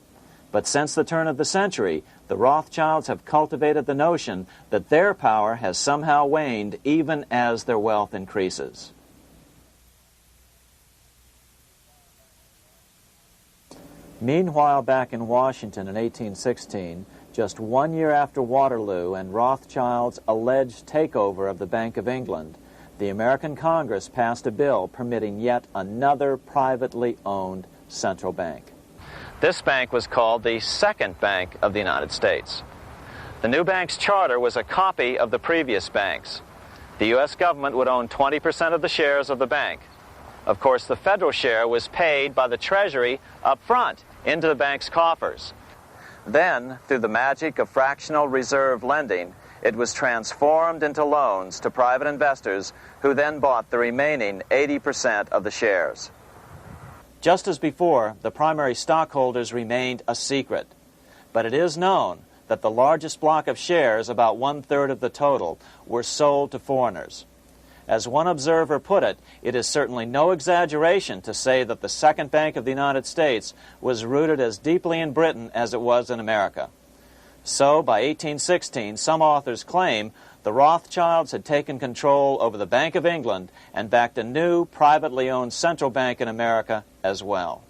But since the turn of the century, the Rothschilds have cultivated the notion that their power has somehow waned even as their wealth increases. Meanwhile, back in Washington in 1816, just 1 year after Waterloo and Rothschild's alleged takeover of the Bank of England, the American Congress passed a bill permitting yet another privately owned central bank. This bank was called the Second Bank of the United States. The new bank's charter was a copy of the previous bank's. The U.S. government would own 20% of the shares of the bank. Of course, the federal share was paid by the Treasury up front into the bank's coffers. Then, through the magic of fractional reserve lending, it was transformed into loans to private investors who then bought the remaining 80% of the shares. Just as before, the primary stockholders remained a secret. But it is known that the largest block of shares, about 1/3 of the total, were sold to foreigners. As one observer put it, it is certainly no exaggeration to say that the Second Bank of the United States was rooted as deeply in Britain as it was in America. So, by 1816, some authors claim the Rothschilds had taken control over the Bank of England and backed a new, privately owned central bank in America as well.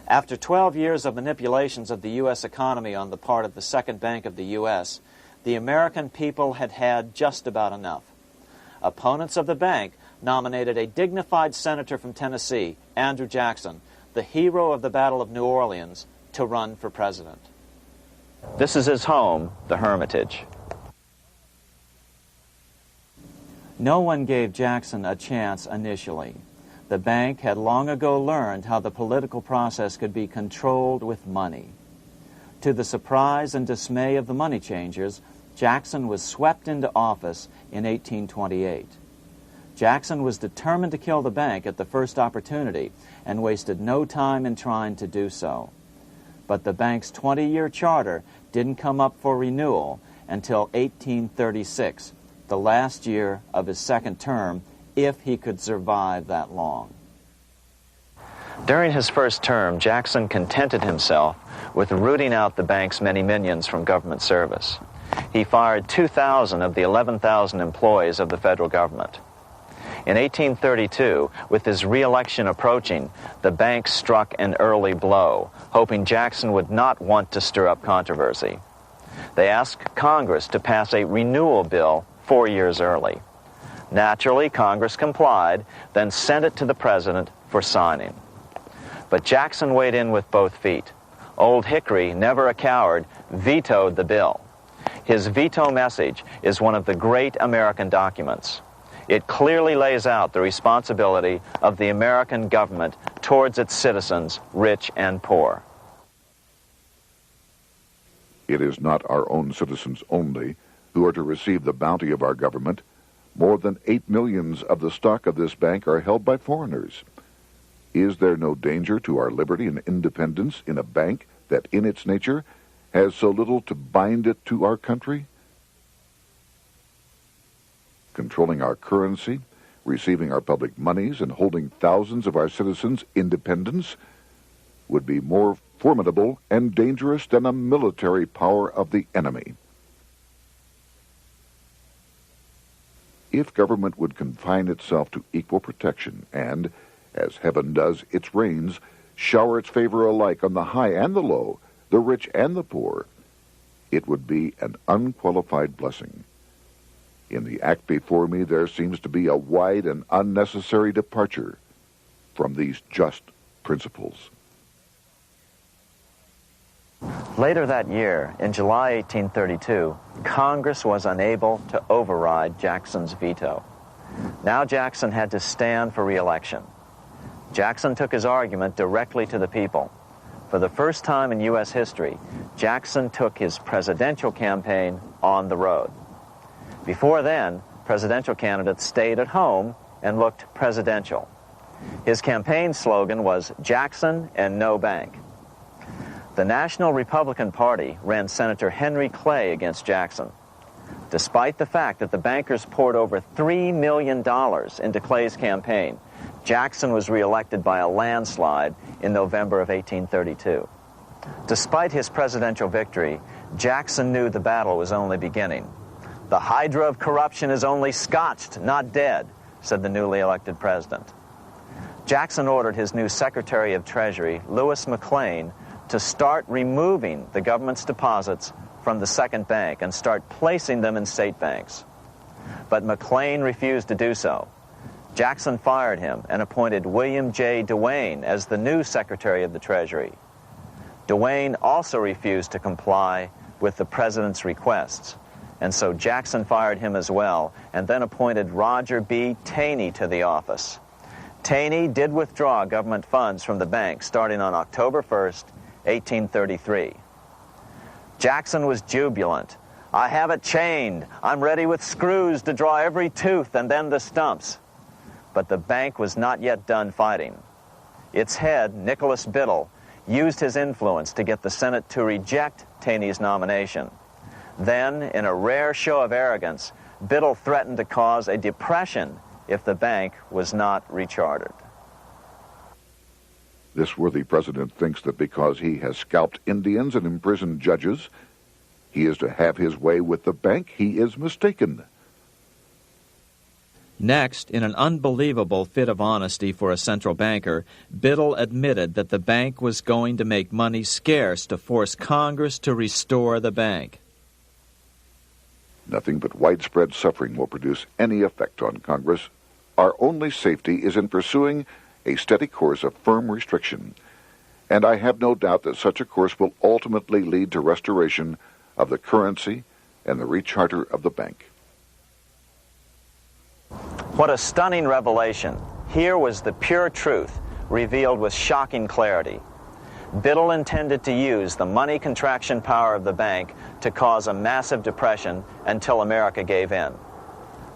After 12 years of manipulations of the U.S. economy on the part of the Second Bank of the U.S., the American people had had just about enough. Opponents of the bank nominated a dignified senator from Tennessee, Andrew Jackson, the hero of the Battle of New Orleans, to run for president. This is his home, the Hermitage. No one gave Jackson a chance initially. The bank had long ago learned how the political process could be controlled with money. To the surprise and dismay of the money changers, Jackson was swept into office in 1828. Jackson was determined to kill the bank at the first opportunity and wasted no time in trying to do so. But the bank's 20-year charter didn't come up for renewal until 1836, the last year of his second term, if he could survive that long. During his first term, Jackson contented himself with rooting out the bank's many minions from government service. He fired 2,000 of the 11,000 employees of the federal government. In 1832, with his re-election approaching, the bank struck an early blow, hoping Jackson would not want to stir up controversy. They asked Congress to pass a renewal bill 4 years early. Naturally, Congress complied, then sent it to the president for signing. But Jackson weighed in with both feet. Old Hickory, never a coward, vetoed the bill. His veto message is one of the great American documents. It clearly lays out the responsibility of the American government towards its citizens, rich and poor. It is not our own citizens only who are to receive the bounty of our government. More than 8 million of the stock of this bank are held by foreigners. Is there no danger to our liberty and independence in a bank that in its nature has so little to bind it to our country? Controlling our currency, receiving our public monies, and holding thousands of our citizens' independence would be more formidable and dangerous than a military power of the enemy. If government would confine itself to equal protection and, as heaven does its rains, shower its favor alike on the high and the low, the rich and the poor, it would be an unqualified blessing. In the act before me, there seems to be a wide and unnecessary departure from these just principles. Later that year, in July 1832, Congress was unable to override Jackson's veto. Now Jackson had to stand for re-election. Jackson took his argument directly to the people. For the first time in U.S. history, Jackson took his presidential campaign on the road. Before then, presidential candidates stayed at home and looked presidential. His campaign slogan was Jackson and no bank. The National Republican Party ran Senator Henry Clay against Jackson. Despite the fact that the bankers poured over $3 million into Clay's campaign, Jackson was reelected by a landslide in November of 1832. Despite his presidential victory, Jackson knew the battle was only beginning. "The hydra of corruption is only scotched, not dead," said the newly elected president. Jackson ordered his new Secretary of Treasury, Lewis McLean, to start removing the government's deposits from the second bank and start placing them in state banks. But McLean refused to do so. Jackson fired him and appointed William J. Duane as the new Secretary of the Treasury. Duane also refused to comply with the president's requests, and so Jackson fired him as well and then appointed Roger B. Taney to the office. Taney did withdraw government funds from the bank starting on October 1st, 1833. Jackson was jubilant. "I have it chained. I'm ready with screws to draw every tooth and then the stumps." But the bank was not yet done fighting. Its head, Nicholas Biddle, used his influence to get the Senate to reject Taney's nomination. Then, in a rare show of arrogance, Biddle threatened to cause a depression if the bank was not rechartered. This worthy president thinks that because he has scalped Indians and imprisoned judges, he is to have his way with the bank. He is mistaken. Next, in an unbelievable fit of honesty for a central banker, Biddle admitted that the bank was going to make money scarce to force Congress to restore the bank. Nothing but widespread suffering will produce any effect on Congress. Our only safety is in pursuing a steady course of firm restriction, and I have no doubt that such a course will ultimately lead to restoration of the currency and the recharter of the bank. What a stunning revelation. Here was the pure truth, revealed with shocking clarity. Biddle intended to use the money contraction power of the bank to cause a massive depression until America gave in.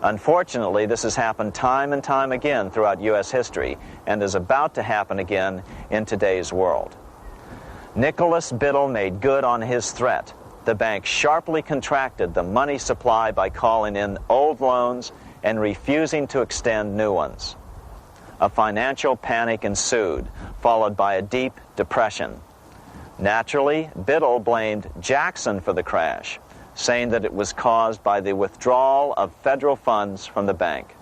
Unfortunately, this has happened time and time again throughout U.S. history and is about to happen again in today's world. Nicholas Biddle made good on his threat. The bank sharply contracted the money supply by calling in old loans and refusing to extend new ones. A financial panic ensued, followed by a deep depression. Naturally, Biddle blamed Jackson for the crash, saying that it was caused by the withdrawal of federal funds from the bank.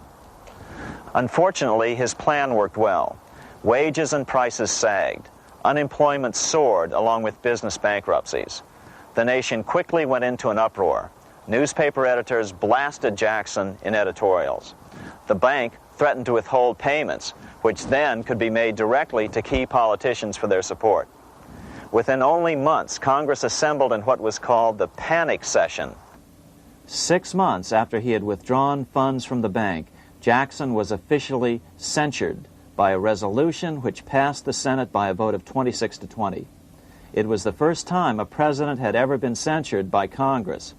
Unfortunately, his plan worked well. Wages and prices sagged. Unemployment soared along with business bankruptcies. The nation quickly went into an uproar. Newspaper editors blasted Jackson in editorials. The bank threatened to withhold payments, which then could be made directly to key politicians for their support. Within only months, Congress assembled in what was called the panic session. 6 months after he had withdrawn funds from the bank, Jackson was officially censured by a resolution which passed the Senate by a vote of 26 to 20. It was the first time a president had ever been censured by Congress.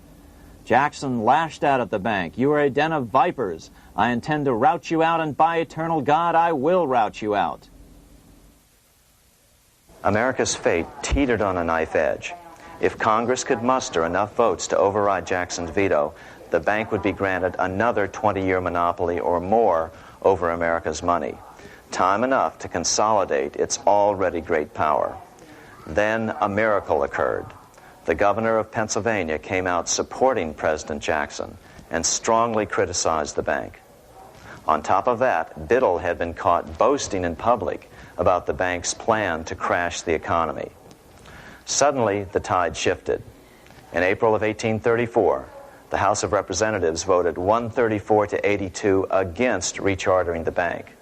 Jackson lashed out at the bank. "You are a den of vipers. I intend to rout you out, and by eternal God, I will rout you out." America's fate teetered on a knife edge. If Congress could muster enough votes to override Jackson's veto, the bank would be granted another 20-year monopoly or more over America's money, time enough to consolidate its already great power. Then a miracle occurred. The governor of Pennsylvania came out supporting President Jackson and strongly criticized the bank. On top of that, Biddle had been caught boasting in public about the bank's plan to crash the economy. Suddenly, the tide shifted. In April of 1834, the House of Representatives voted 134 to 82 against rechartering the bank.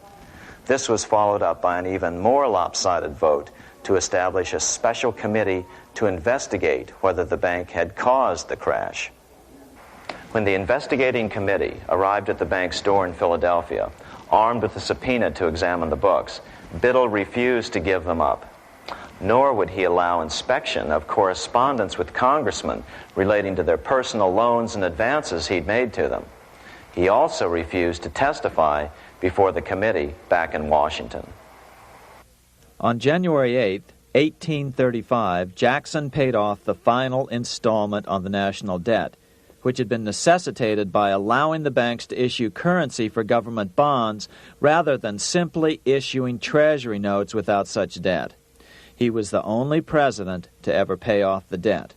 This was followed up by an even more lopsided vote to establish a special committee to investigate whether the bank had caused the crash. When the investigating committee arrived at the bank's door in Philadelphia, armed with a subpoena to examine the books, Biddle refused to give them up. Nor would he allow inspection of correspondence with congressmen relating to their personal loans and advances he'd made to them. He also refused to testify before the committee back in Washington. On January 8th, 1835, Jackson paid off the final installment on the national debt, which had been necessitated by allowing the banks to issue currency for government bonds rather than simply issuing treasury notes without such debt. He was the only president to ever pay off the debt.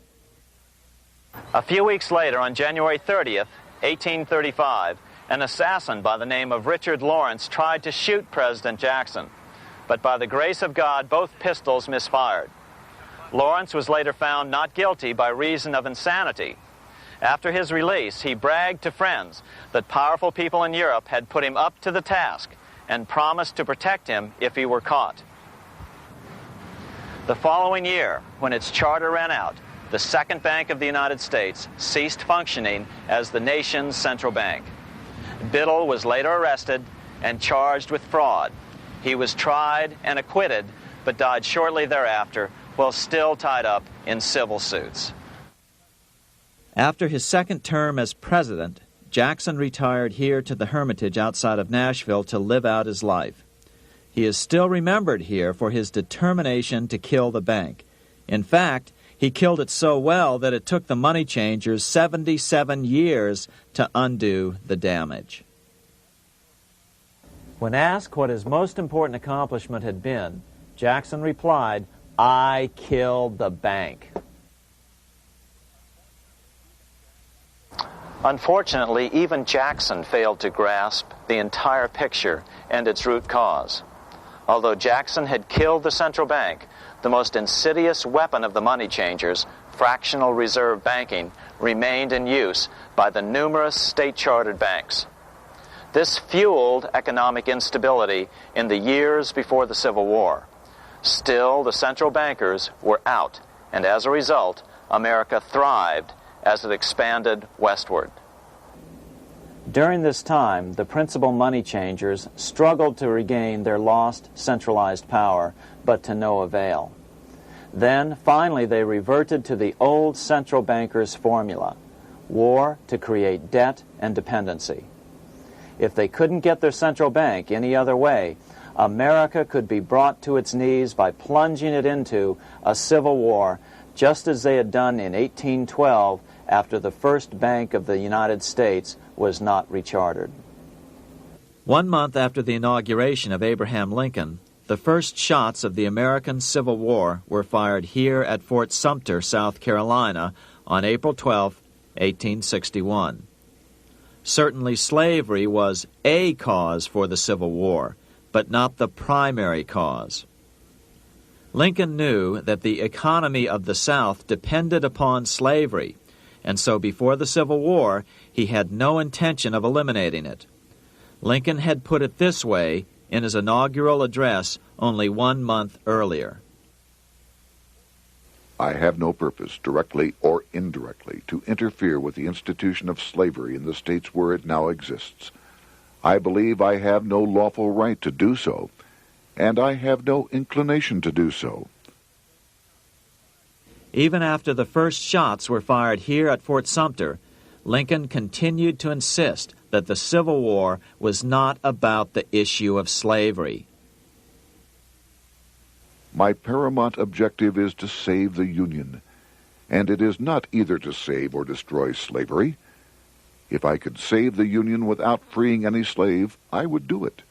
A few weeks later, on January 30th, 1835, an assassin by the name of Richard Lawrence tried to shoot President Jackson, but by the grace of God, both pistols misfired. Lawrence was later found not guilty by reason of insanity. After his release, he bragged to friends that powerful people in Europe had put him up to the task and promised to protect him if he were caught. The following year, when its charter ran out, the Second Bank of the United States ceased functioning as the nation's central bank. Biddle was later arrested and charged with fraud. He was tried and acquitted, but died shortly thereafter while still tied up in civil suits. After his second term as president, Jackson retired here to the Hermitage outside of Nashville to live out his life. He is still remembered here for his determination to kill the bank. In fact, he killed it so well that it took the money changers 77 years to undo the damage. When asked what his most important accomplishment had been, Jackson replied, "I killed the bank." Unfortunately, even Jackson failed to grasp the entire picture and its root cause. Although Jackson had killed the central bank, the most insidious weapon of the money changers, fractional reserve banking, remained in use by the numerous state-chartered banks. This fueled economic instability in the years before the Civil War. Still, the central bankers were out, and as a result, America thrived as it expanded westward. During this time, the principal money changers struggled to regain their lost centralized power, but to no avail. Then, finally, they reverted to the old central bankers' formula: war to create debt and dependency. If they couldn't get their central bank any other way, America could be brought to its knees by plunging it into a civil war, just as they had done in 1812 after the first Bank of the United States was not rechartered. 1 month after the inauguration of Abraham Lincoln, the first shots of the American Civil War were fired here at Fort Sumter, South Carolina, on April 12, 1861. Certainly slavery was a cause for the Civil War, but not the primary cause. Lincoln knew that the economy of the South depended upon slavery, and so before the Civil War, he had no intention of eliminating it. Lincoln had put it this way in his inaugural address only 1 month earlier. I have no purpose, directly or indirectly, to interfere with the institution of slavery in the states where it now exists. I believe I have no lawful right to do so, and I have no inclination to do so. Even after the first shots were fired here at Fort Sumter, Lincoln continued to insist that the Civil War was not about the issue of slavery. My paramount objective is to save the Union, and it is not either to save or destroy slavery. If I could save the Union without freeing any slave, I would do it.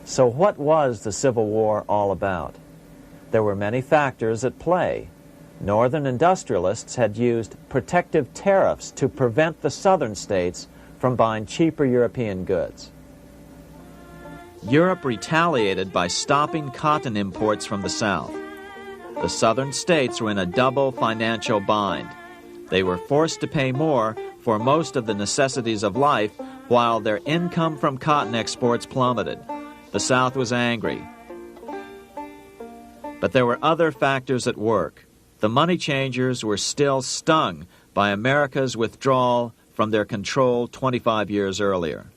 So what was the Civil War all about? There were many factors at play. Northern industrialists had used protective tariffs to prevent the southern states from buying cheaper European goods. Europe retaliated by stopping cotton imports from the South. The southern states were in a double financial bind. They were forced to pay more for most of the necessities of life, while their income from cotton exports plummeted. The South was angry. But there were other factors at work. The money changers were still stung by America's withdrawal from their control 25 years earlier.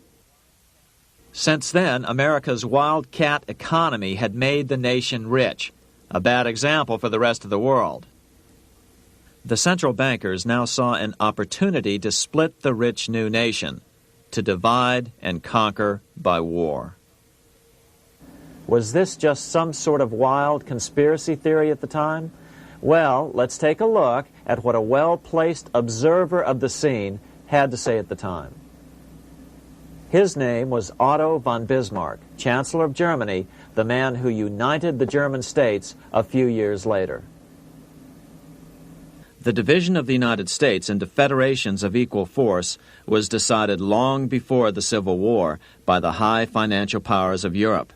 Since then, America's wildcat economy had made the nation rich, a bad example for the rest of the world. The central bankers now saw an opportunity to split the rich new nation, to divide and conquer by war. Was this just some sort of wild conspiracy theory at the time? Well, let's take a look at what a well-placed observer of the scene had to say at the time. His name was Otto von Bismarck, Chancellor of Germany, the man who united the German states a few years later. The division of the United States into federations of equal force was decided long before the Civil War by the high financial powers of Europe.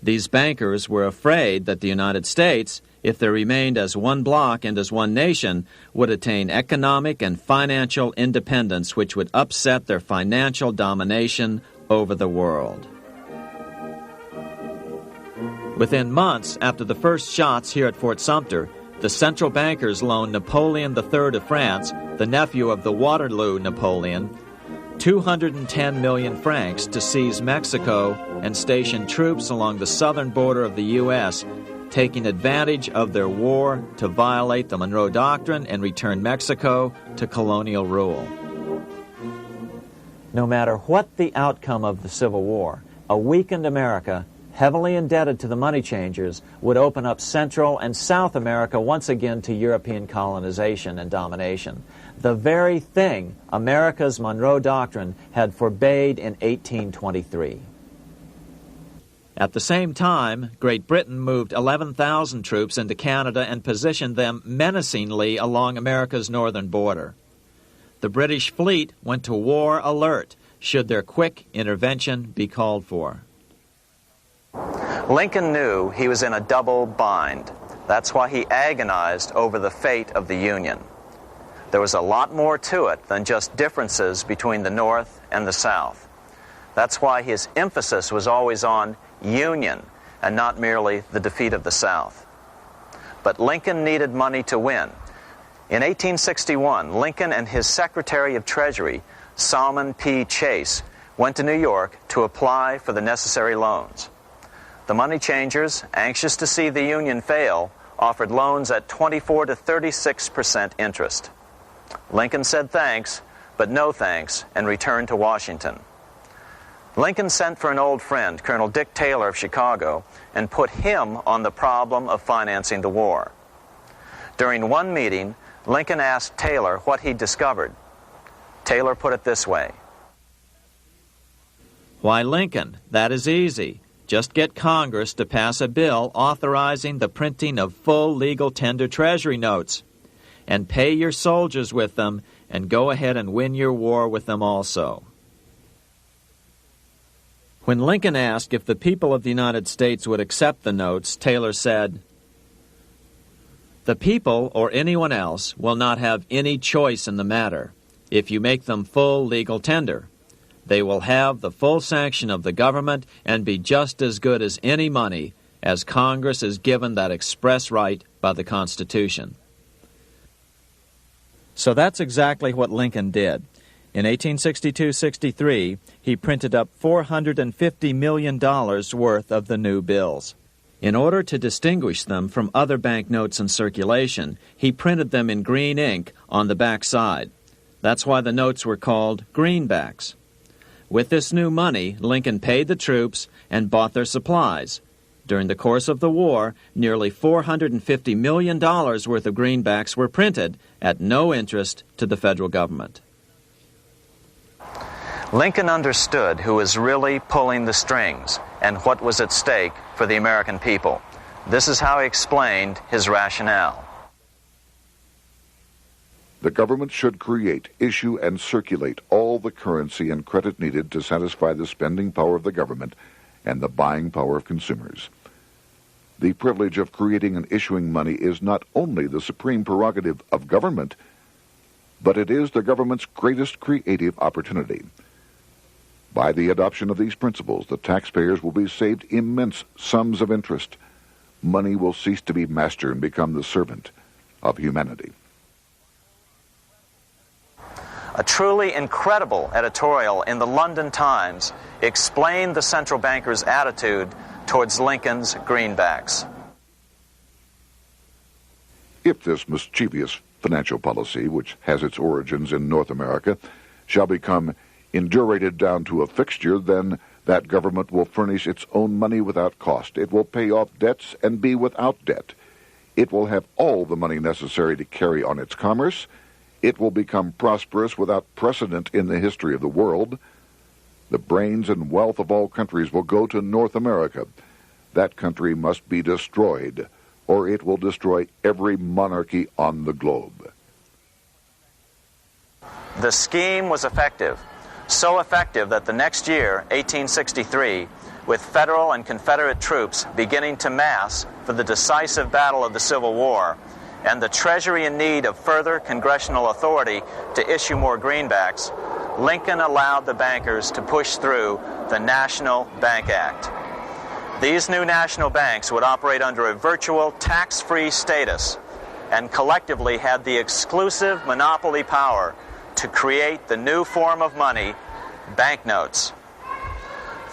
These bankers were afraid that the United States, if they remained as one bloc and as one nation, would attain economic and financial independence which would upset their financial domination over the world. Within months after the first shots here at Fort Sumter, the central bankers loaned Napoleon III of France, the nephew of the Waterloo Napoleon, 210 million francs to seize Mexico and station troops along the southern border of the U.S., taking advantage of their war to violate the Monroe Doctrine and return Mexico to colonial rule. No matter what the outcome of the Civil War, a weakened America, heavily indebted to the money changers, would open up Central and South America once again to European colonization and domination. The very thing America's Monroe Doctrine had forbade in 1823. At the same time, Great Britain moved 11,000 troops into Canada and positioned them menacingly along America's northern border. The British fleet went to war alert should their quick intervention be called for. Lincoln knew he was in a double bind. That's why he agonized over the fate of the Union. There was a lot more to it than just differences between the North and the South. That's why his emphasis was always on union and not merely the defeat of the South. But Lincoln needed money to win. In 1861, Lincoln and his Secretary of Treasury, Salmon P. Chase, went to New York to apply for the necessary loans. The money changers, anxious to see the Union fail, offered loans at 24 to 36% interest. Lincoln said thanks, but no thanks, and returned to Washington. Lincoln sent for an old friend, Colonel Dick Taylor of Chicago, and put him on the problem of financing the war. During one meeting, Lincoln asked Taylor what he'd discovered. Taylor put it this way: "Why, Lincoln, that is easy. Just get Congress to pass a bill authorizing the printing of full legal tender Treasury notes, and pay your soldiers with them, and go ahead and win your war with them also." When Lincoln asked if the people of the United States would accept the notes, Taylor said, "The people, or anyone else, will not have any choice in the matter if you make them full legal tender. They will have the full sanction of the government and be just as good as any money, as Congress is given that express right by the Constitution." So that's exactly what Lincoln did. In 1862-63, he printed up $450 million worth of the new bills. In order to distinguish them from other banknotes in circulation, he printed them in green ink on the back side. That's why the notes were called greenbacks. With this new money, Lincoln paid the troops and bought their supplies. During the course of the war, nearly $450 million worth of greenbacks were printed at no interest to the federal government. Lincoln understood who was really pulling the strings and what was at stake for the American people. This is how he explained his rationale. The government should create, issue, and circulate all the currency and credit needed to satisfy the spending power of the government and the buying power of consumers. The privilege of creating and issuing money is not only the supreme prerogative of government, but it is the government's greatest creative opportunity. By the adoption of these principles, the taxpayers will be saved immense sums of interest. Money will cease to be master and become the servant of humanity. A truly incredible editorial in the London Times explained the central bankers' attitude towards Lincoln's greenbacks. If this mischievous financial policy, which has its origins in North America, shall become indurated down to a fixture, then That government will furnish its own money without cost. It will pay off debts and be without debt. It will have all the money necessary to carry on its commerce. It will become prosperous without precedent in the history of the world. The brains and wealth of all countries will go to North America. That country must be destroyed, or it will destroy every monarchy on the globe. The scheme was effective, so effective that the next year, 1863, with Federal and Confederate troops beginning to mass for the decisive battle of the Civil War, and the Treasury in need of further congressional authority to issue more greenbacks, Lincoln allowed the bankers to push through the National Bank Act. These new national banks would operate under a virtual tax-free status and collectively had the exclusive monopoly power to create the new form of money, banknotes.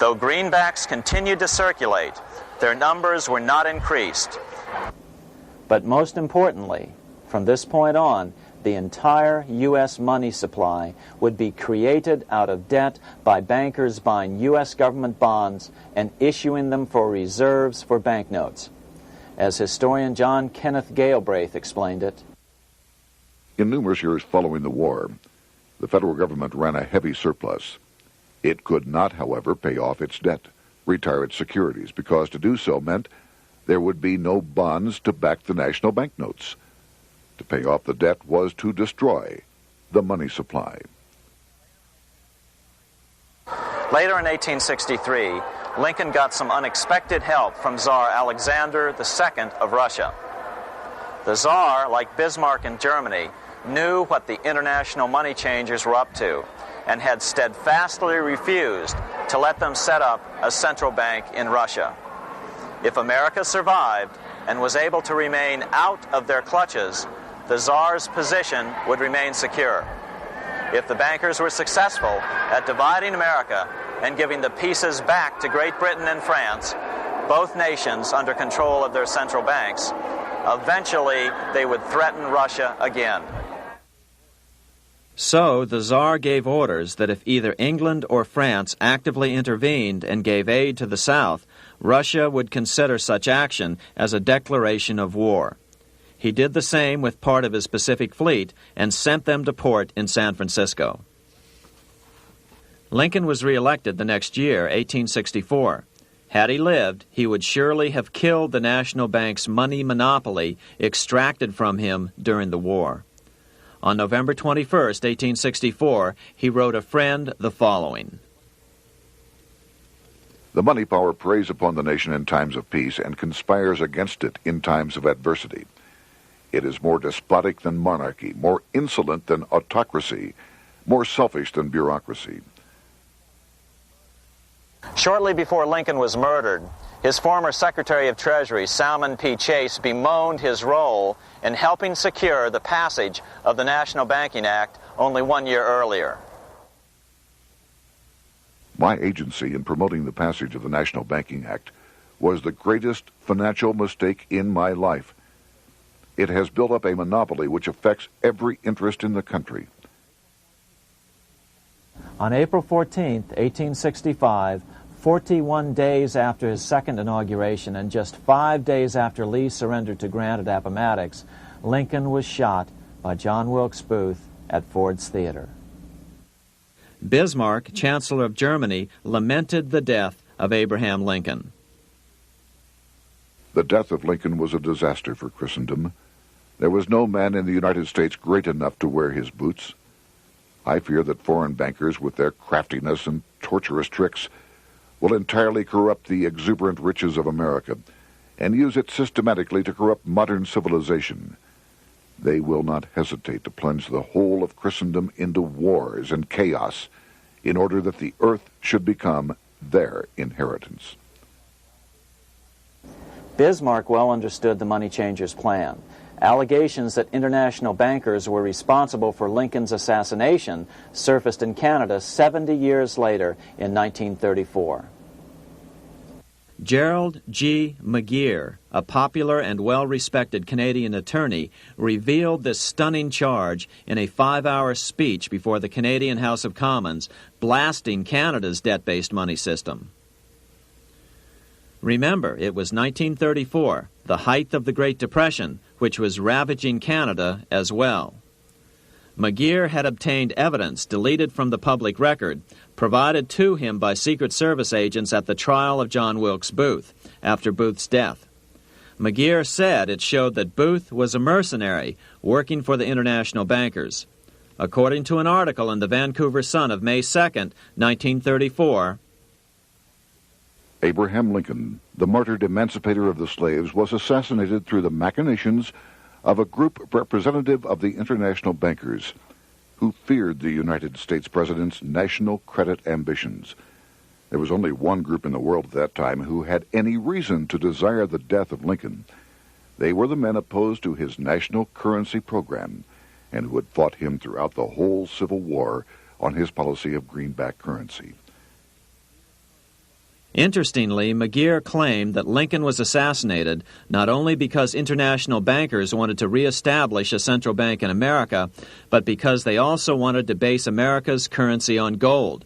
Though greenbacks continued to circulate, their numbers were not increased. But most importantly, from this point on, the entire U.S. money supply would be created out of debt by bankers buying U.S. government bonds and issuing them for reserves for banknotes. As historian John Kenneth Galbraith explained it, in numerous years following the war, the federal government ran a heavy surplus. It could not, however, pay off its debt, retire its securities, because to do so meant there would be no bonds to back the national banknotes. To pay off the debt was to destroy the money supply. Later in 1863, Lincoln got some unexpected help from Tsar Alexander II of Russia. The Tsar, like Bismarck in Germany, knew what the international money changers were up to and had steadfastly refused to let them set up a central bank in Russia. If America survived and was able to remain out of their clutches, the Tsar's position would remain secure. If the bankers were successful at dividing America and giving the pieces back to Great Britain and France, both nations under control of their central banks, eventually they would threaten Russia again. So the Tsar gave orders that if either England or France actively intervened and gave aid to the South, Russia would consider such action as a declaration of war. He did the same with part of his Pacific Fleet and sent them to port in San Francisco. Lincoln was reelected the next year, 1864. Had he lived, he would surely have killed the national bank's money monopoly extracted from him during the war. On November 21, 1864, he wrote a friend the following: The money power preys upon the nation in times of peace and conspires against it in times of adversity. It is more despotic than monarchy, more insolent than autocracy, more selfish than bureaucracy. Shortly before Lincoln was murdered, his former Secretary of Treasury, Salmon P. Chase, bemoaned his role in helping secure the passage of the National Banking Act only 1 year earlier. My agency in promoting the passage of the National Banking Act was the greatest financial mistake in my life. It has built up a monopoly which affects every interest in the country. On April 14, 1865, 41 days after his second inauguration and just 5 days after Lee surrendered to Grant at Appomattox, Lincoln was shot by John Wilkes Booth at Ford's Theater. Bismarck, Chancellor of Germany, lamented the death of Abraham Lincoln. The death of Lincoln was a disaster for Christendom. There was no man in the United States great enough to wear his boots. I fear that foreign bankers, with their craftiness and tortuous tricks, will entirely corrupt the exuberant riches of America and use it systematically to corrupt modern civilization. They will not hesitate to plunge the whole of Christendom into wars and chaos in order that the earth should become their inheritance. Bismarck well understood the money changers' plan. Allegations that international bankers were responsible for Lincoln's assassination surfaced in Canada 70 years later in 1934. Gerald G. McGeer, a popular and well-respected Canadian attorney, revealed this stunning charge in a 5-hour speech before the Canadian House of Commons, blasting Canada's debt-based money system. Remember, it was 1934, the height of the Great Depression, which was ravaging Canada as well. McGeer had obtained evidence deleted from the public record, provided to him by Secret Service agents at the trial of John Wilkes Booth after Booth's death. McGeer said it showed that Booth was a mercenary working for the international bankers. According to an article in the Vancouver Sun of May 2nd, 1934, Abraham Lincoln, the martyred emancipator of the slaves, was assassinated through the machinations of a group representative of the international bankers who feared the United States president's national credit ambitions. There was only one group in the world at that time who had any reason to desire the death of Lincoln. They were the men opposed to his national currency program and who had fought him throughout the whole Civil War on his policy of greenback currency. Interestingly, McGeer claimed that Lincoln was assassinated not only because international bankers wanted to reestablish a central bank in America, but because they also wanted to base America's currency on gold.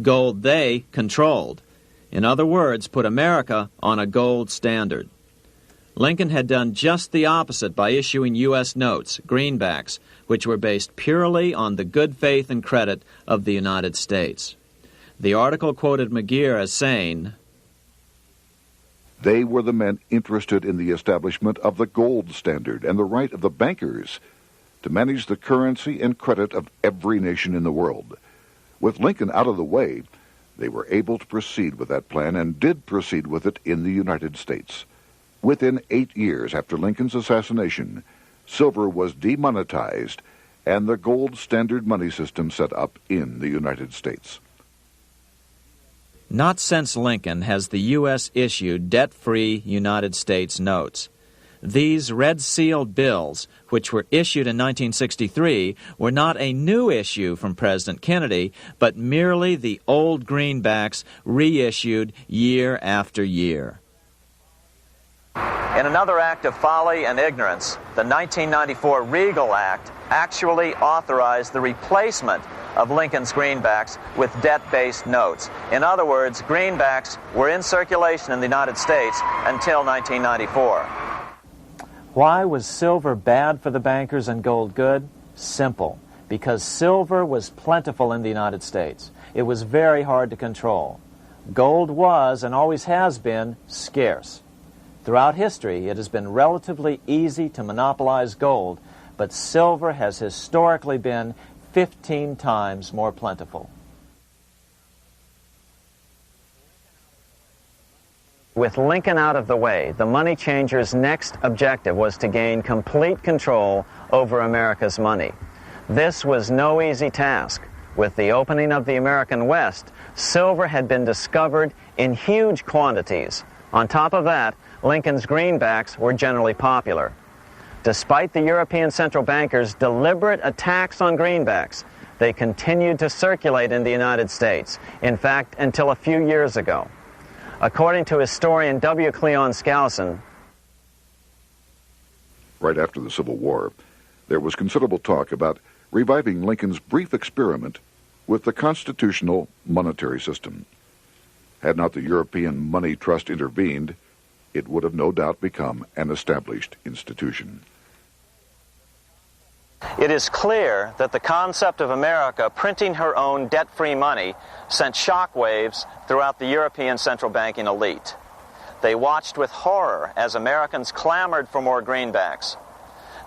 Gold they controlled. In other words, put America on a gold standard. Lincoln had done just the opposite by issuing U.S. notes, greenbacks, which were based purely on the good faith and credit of the United States. The article quoted McGeer as saying, "They were the men interested in the establishment of the gold standard and the right of the bankers to manage the currency and credit of every nation in the world. With Lincoln out of the way, they were able to proceed with that plan and did proceed with it in the United States. Within 8 years after Lincoln's assassination, silver was demonetized and the gold standard money system set up in the United States." Not since Lincoln has the U.S. issued debt-free United States notes. These red-sealed bills, which were issued in 1963, were not a new issue from President Kennedy, but merely the old greenbacks reissued year after year. In another act of folly and ignorance, the 1994 Regal Act actually authorized the replacement of Lincoln's greenbacks with debt-based notes. In other words, greenbacks were in circulation in the United States until 1994. Why was silver bad for the bankers and gold good? Simple. Because silver was plentiful in the United States. It was very hard to control. Gold was, and always has been, scarce. Throughout history, it has been relatively easy to monopolize gold, but silver has historically been 15 times more plentiful. With Lincoln out of the way, the money changers' next objective was to gain complete control over America's money. This was no easy task. With the opening of the American West, silver had been discovered in huge quantities. On top of that, Lincoln's greenbacks were generally popular. Despite the European central bankers' deliberate attacks on greenbacks, they continued to circulate in the United States, in fact, until a few years ago. According to historian W. Cleon Skousen, right after the Civil War, there was considerable talk about reviving Lincoln's brief experiment with the constitutional monetary system. Had not the European Money Trust intervened, it would have no doubt become an established institution. It is clear that the concept of America printing her own debt-free money sent shockwaves throughout the European central banking elite. They watched with horror as Americans clamored for more greenbacks.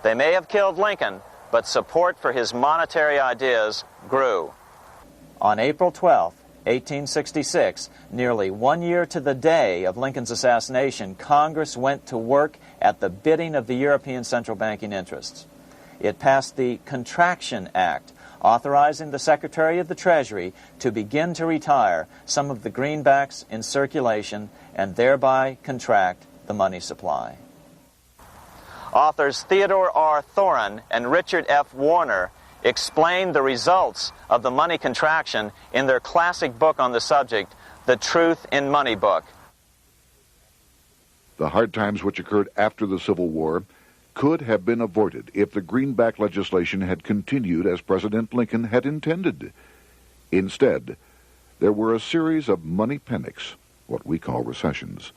They may have killed Lincoln, but support for his monetary ideas grew. On April 12, 1866, nearly 1 year to the day of Lincoln's assassination, Congress went to work at the bidding of the European central banking interests. It passed the Contraction Act, authorizing the Secretary of the Treasury to begin to retire some of the greenbacks in circulation and thereby contract the money supply. Authors Theodore R. Thorin and Richard F. Warner explained the results of the money contraction in their classic book on the subject, The Truth in Money Book. The hard times which occurred after the Civil War could have been avoided if the greenback legislation had continued as President Lincoln had intended. Instead, there were a series of money panics, what we call recessions,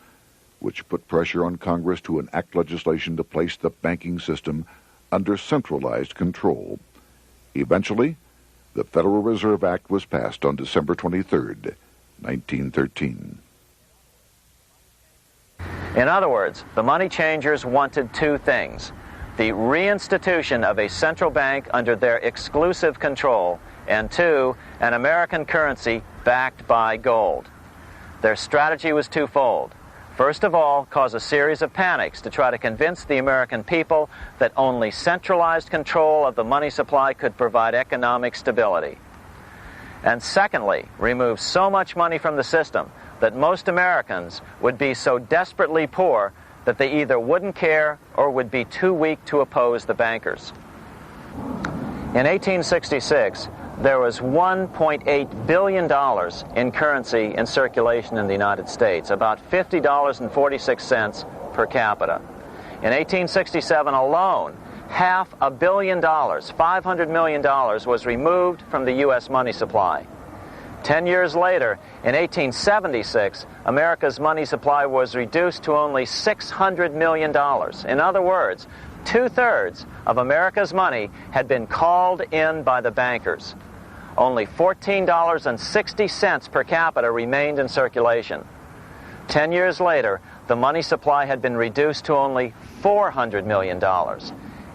which put pressure on Congress to enact legislation to place the banking system under centralized control. Eventually, the Federal Reserve Act was passed on December 23, 1913. In other words, the money changers wanted two things: the reinstitution of a central bank under their exclusive control, and two, an American currency backed by gold. Their strategy was twofold. First of all, cause a series of panics to try to convince the American people that only centralized control of the money supply could provide economic stability. And secondly, remove so much money from the system that most Americans would be so desperately poor that they either wouldn't care or would be too weak to oppose the bankers. In 1866, there was $1.8 billion in currency in circulation in the United States, about $50.46 per capita. In 1867 alone, $500 million, $500 million, was removed from the U.S. money supply. 10 years later, in 1876, America's money supply was reduced to only $600 million. In other words, 2/3 of America's money had been called in by the bankers. Only $14.60 per capita remained in circulation. 10 years later, the money supply had been reduced to only $400 million,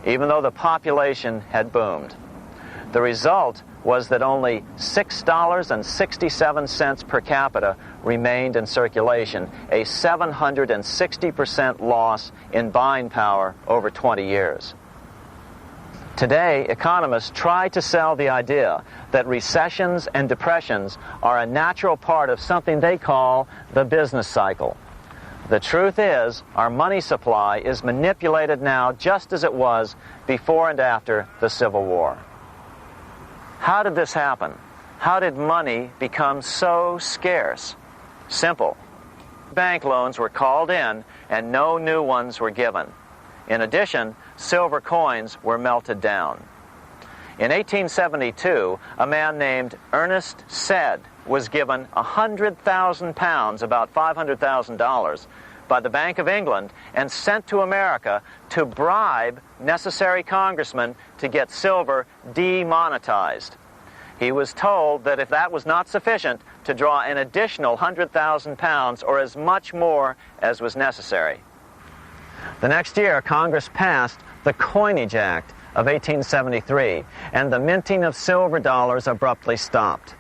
even though the population had boomed. The result was that only $6.67 per capita remained in circulation, a 760% loss in buying power over 20 years. Today, economists try to sell the idea that recessions and depressions are a natural part of something they call the business cycle. The truth is, our money supply is manipulated now just as it was before and after the Civil War. How did this happen? How did money become so scarce? Simple. Bank loans were called in and no new ones were given. In addition, silver coins were melted down. In 1872, a man named Ernest Sed was given 100,000 pounds, about $500,000, by the Bank of England and sent to America to bribe necessary congressmen to get silver demonetized. He was told that if that was not sufficient, to draw an additional 100,000 pounds or as much more as was necessary. The next year, Congress passed the Coinage Act of 1873, and the minting of silver dollars abruptly stopped.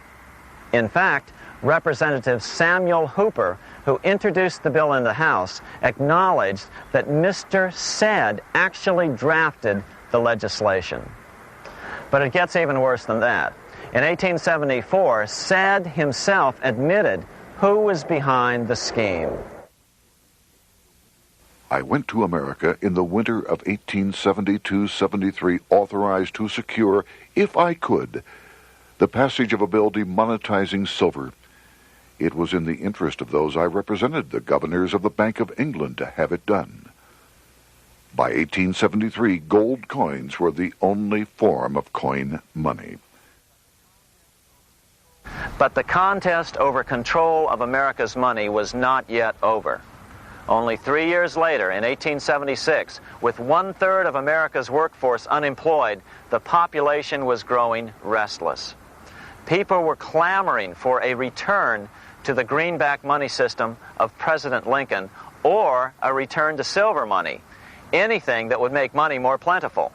In fact, Representative Samuel Hooper, who introduced the bill in the House, acknowledged that Mr. Sed actually drafted the legislation. But it gets even worse than that. In 1874, Sed himself admitted who was behind the scheme. I went to America in the winter of 1872-73, authorized to secure, if I could, the passage of a bill demonetizing silver. It was in the interest of those I represented, the governors of the Bank of England, to have it done. By 1873, gold coins were the only form of coin money. But the contest over control of America's money was not yet over. Only 3 years later, in 1876, with 1/3 of America's workforce unemployed, the population was growing restless. People were clamoring for a return to the greenback money system of President Lincoln or a return to silver money, anything that would make money more plentiful.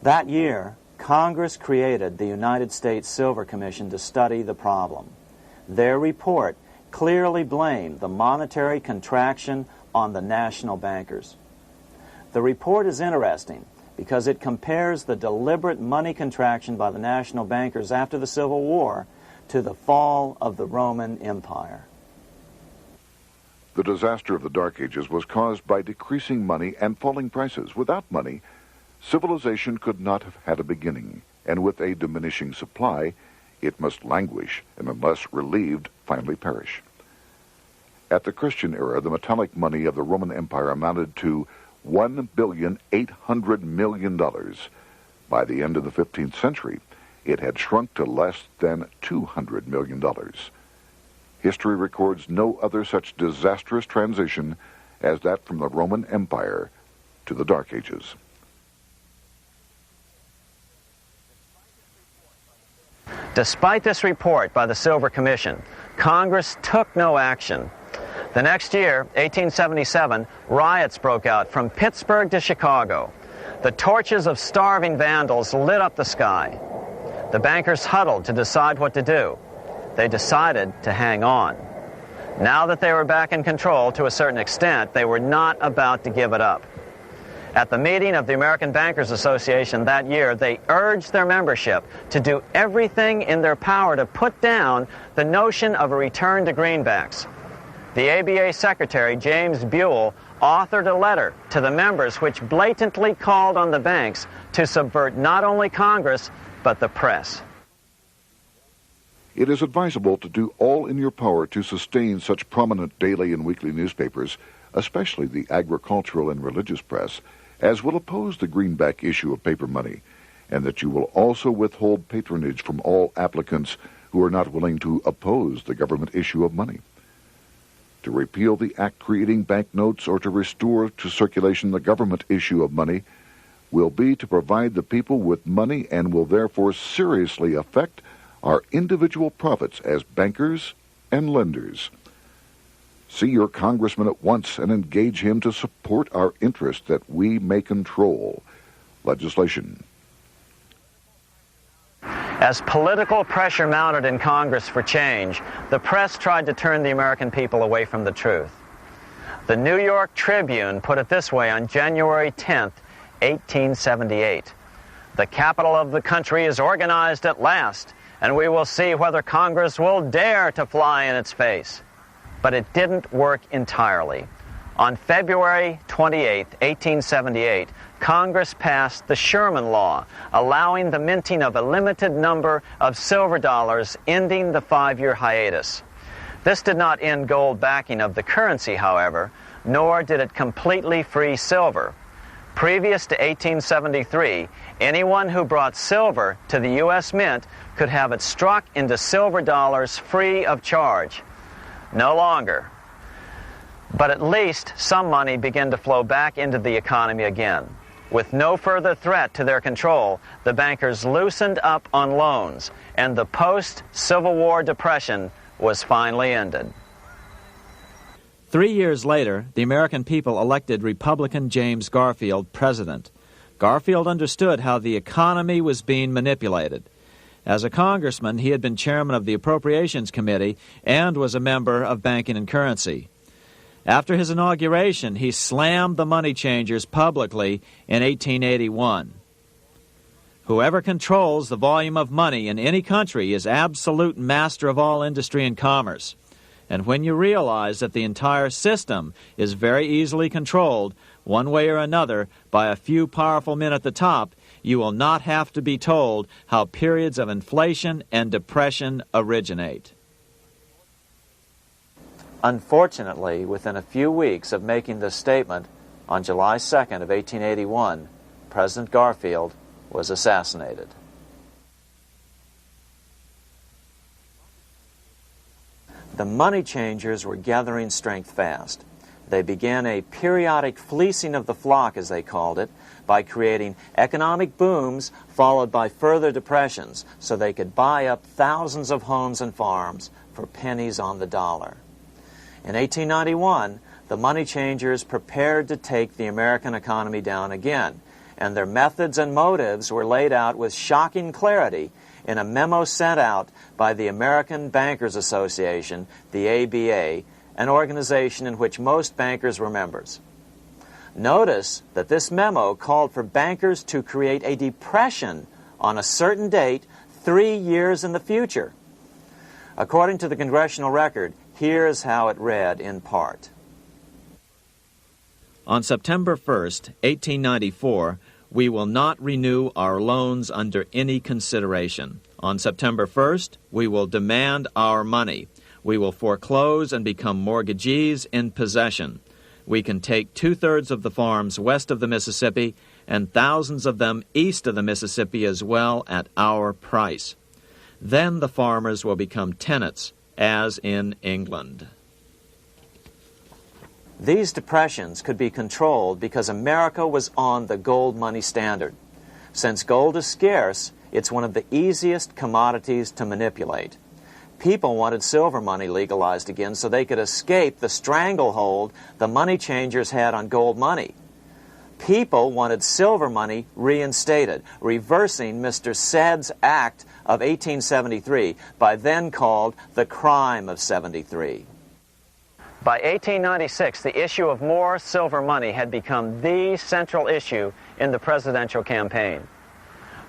That year, Congress created the United States Silver Commission to study the problem. Their report clearly blamed the monetary contraction on the national bankers. The report is interesting because it compares the deliberate money contraction by the national bankers after the Civil War to the fall of the Roman Empire. The disaster of the Dark Ages was caused by decreasing money and falling prices. Without money, civilization could not have had a beginning, and with a diminishing supply, it must languish, and unless relieved, finally perish. At the Christian era, the metallic money of the Roman Empire amounted to $1,800,000,000. By the end of the 15th century, it had shrunk to less than $200 million. History records no other such disastrous transition as that from the Roman Empire to the Dark Ages. Despite this report by the Silver Commission, Congress took no action. The next year, 1877, riots broke out from Pittsburgh to Chicago. The torches of starving vandals lit up the sky. The bankers huddled to decide what to do. They decided to hang on. Now that they were back in control to a certain extent, they were not about to give it up. At the meeting of the American Bankers Association that year, they urged their membership to do everything in their power to put down the notion of a return to greenbacks. The ABA Secretary, James Buell, authored a letter to the members which blatantly called on the banks to subvert not only Congress, but the press. It is advisable to do all in your power to sustain such prominent daily and weekly newspapers, especially the agricultural and religious press, as will oppose the greenback issue of paper money, and that you will also withhold patronage from all applicants who are not willing to oppose the government issue of money. To repeal the act creating banknotes or to restore to circulation the government issue of money will be to provide the people with money and will therefore seriously affect our individual profits as bankers and lenders. See your congressman at once and engage him to support our interest that we may control legislation. As political pressure mounted in Congress for change, the press tried to turn the American people away from the truth. The New York Tribune put it this way on January 10th, 1878. "The capital of the country is organized at last, and we will see whether Congress will dare to fly in its face." But it didn't work entirely. On February 28, 1878, Congress passed the Sherman Law, allowing the minting of a limited number of silver dollars, ending the 5-year hiatus. This did not end gold backing of the currency, however, nor did it completely free silver. Previous to 1873, anyone who brought silver to the U.S. Mint could have it struck into silver dollars free of charge. No longer. But at least some money began to flow back into the economy again. With no further threat to their control, the bankers loosened up on loans, and the post-Civil War depression was finally ended. 3 years later, the American people elected Republican James Garfield president. Garfield understood how the economy was being manipulated. As a congressman, he had been chairman of the Appropriations Committee and was a member of Banking and Currency. After his inauguration, he slammed the money changers publicly in 1881. Whoever controls the volume of money in any country is absolute master of all industry and commerce. And when you realize that the entire system is very easily controlled, one way or another, by a few powerful men at the top, you will not have to be told how periods of inflation and depression originate. Unfortunately, within a few weeks of making this statement, on July 2nd of 1881, President Garfield was assassinated. The money changers were gathering strength fast. They began a periodic fleecing of the flock, as they called it, by creating economic booms followed by further depressions so they could buy up thousands of homes and farms for pennies on the dollar. In 1891, the money changers prepared to take the American economy down again, and their methods and motives were laid out with shocking clarity in a memo sent out by the American Bankers Association, the ABA, an organization in which most bankers were members. Notice that this memo called for bankers to create a depression on a certain date 3 years in the future. According to the Congressional Record, here's how it read in part. On September 1st, 1894, we will not renew our loans under any consideration. On September 1st, we will demand our money. We will foreclose and become mortgagees in possession. We can take 2/3 of the farms west of the Mississippi and thousands of them east of the Mississippi as well at our price. Then the farmers will become tenants, as in England. These depressions could be controlled because America was on the gold money standard. Since gold is scarce, it's one of the easiest commodities to manipulate. People wanted silver money legalized again so they could escape the stranglehold the money changers had on gold money. People wanted silver money reinstated, reversing Mr. Said's Act of 1873, by then called the Crime of 73. By 1896, the issue of more silver money had become the central issue in the presidential campaign.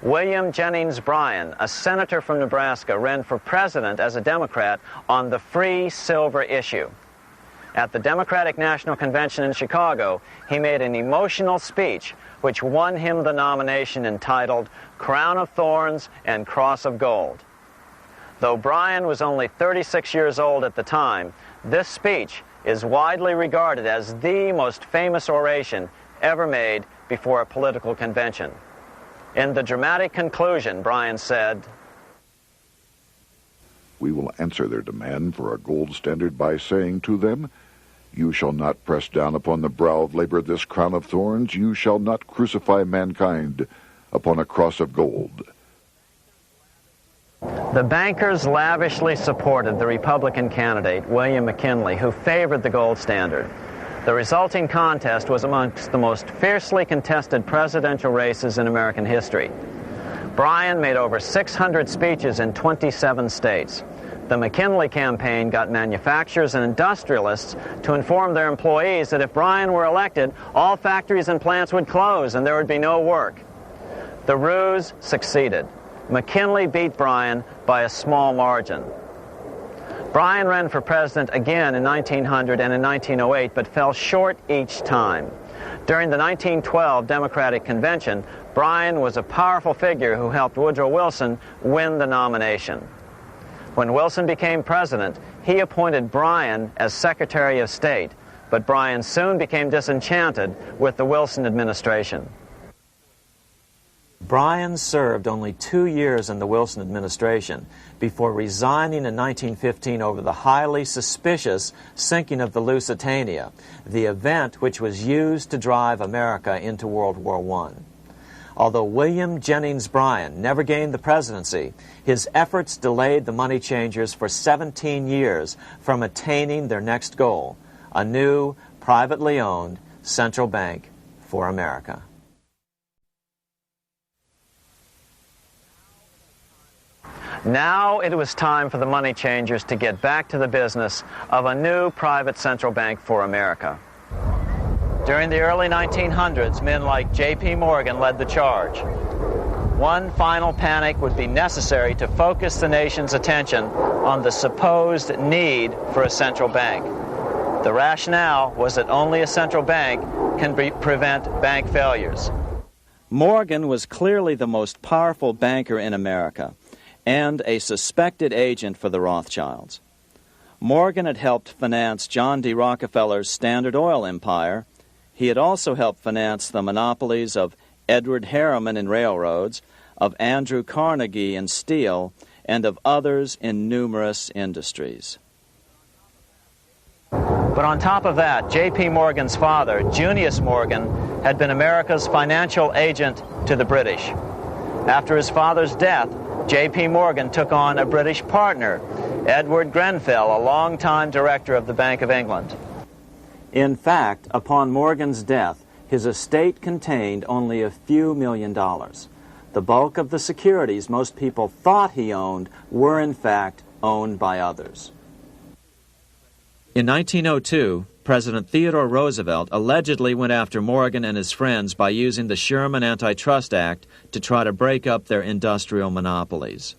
William Jennings Bryan, a senator from Nebraska, ran for president as a Democrat on the free silver issue. At the Democratic National Convention in Chicago, he made an emotional speech which won him the nomination entitled Crown of Thorns and Cross of Gold. Though Bryan was only 36 years old at the time, this speech is widely regarded as the most famous oration ever made before a political convention. In the dramatic conclusion, Bryan said, "We will answer their demand for a gold standard by saying to them, you shall not press down upon the brow of labor this crown of thorns. You shall not crucify mankind upon a cross of gold." The bankers lavishly supported the Republican candidate, William McKinley, who favored the gold standard. The resulting contest was amongst the most fiercely contested presidential races in American history. Bryan made over 600 speeches in 27 states. The McKinley campaign got manufacturers and industrialists to inform their employees that if Bryan were elected, all factories and plants would close and there would be no work. The ruse succeeded. McKinley beat Bryan by a small margin. Bryan ran for president again in 1900 and in 1908, but fell short each time. During the 1912 Democratic Convention, Bryan was a powerful figure who helped Woodrow Wilson win the nomination. When Wilson became president, he appointed Bryan as Secretary of State, but Bryan soon became disenchanted with the Wilson administration. Bryan served only 2 years in the Wilson administration before resigning in 1915 over the highly suspicious sinking of the Lusitania, the event which was used to drive America into World War I. Although William Jennings Bryan never gained the presidency, his efforts delayed the money changers for 17 years from attaining their next goal, a new, privately owned central bank for America. Now it was time for the money changers to get back to the business of a new private central bank for America. During the early 1900s, men like J.P. Morgan led the charge. One final panic would be necessary to focus the nation's attention on the supposed need for a central bank. The rationale was that only a central bank can prevent bank failures. Morgan was clearly the most powerful banker in America and a suspected agent for the Rothschilds. Morgan had helped finance John D. Rockefeller's Standard Oil empire. He had also helped finance the monopolies of Edward Harriman in railroads, of Andrew Carnegie in steel, and of others in numerous industries. But on top of that, J.P. Morgan's father, Junius Morgan, had been America's financial agent to the British. After his father's death, J.P. Morgan took on a British partner, Edward Grenfell, a longtime director of the Bank of England. In fact, upon Morgan's death, his estate contained only a few $1 million. The bulk of the securities most people thought he owned were in fact owned by others. In 1902, President Theodore Roosevelt allegedly went after Morgan and his friends by using the Sherman Antitrust Act to try to break up their industrial monopolies.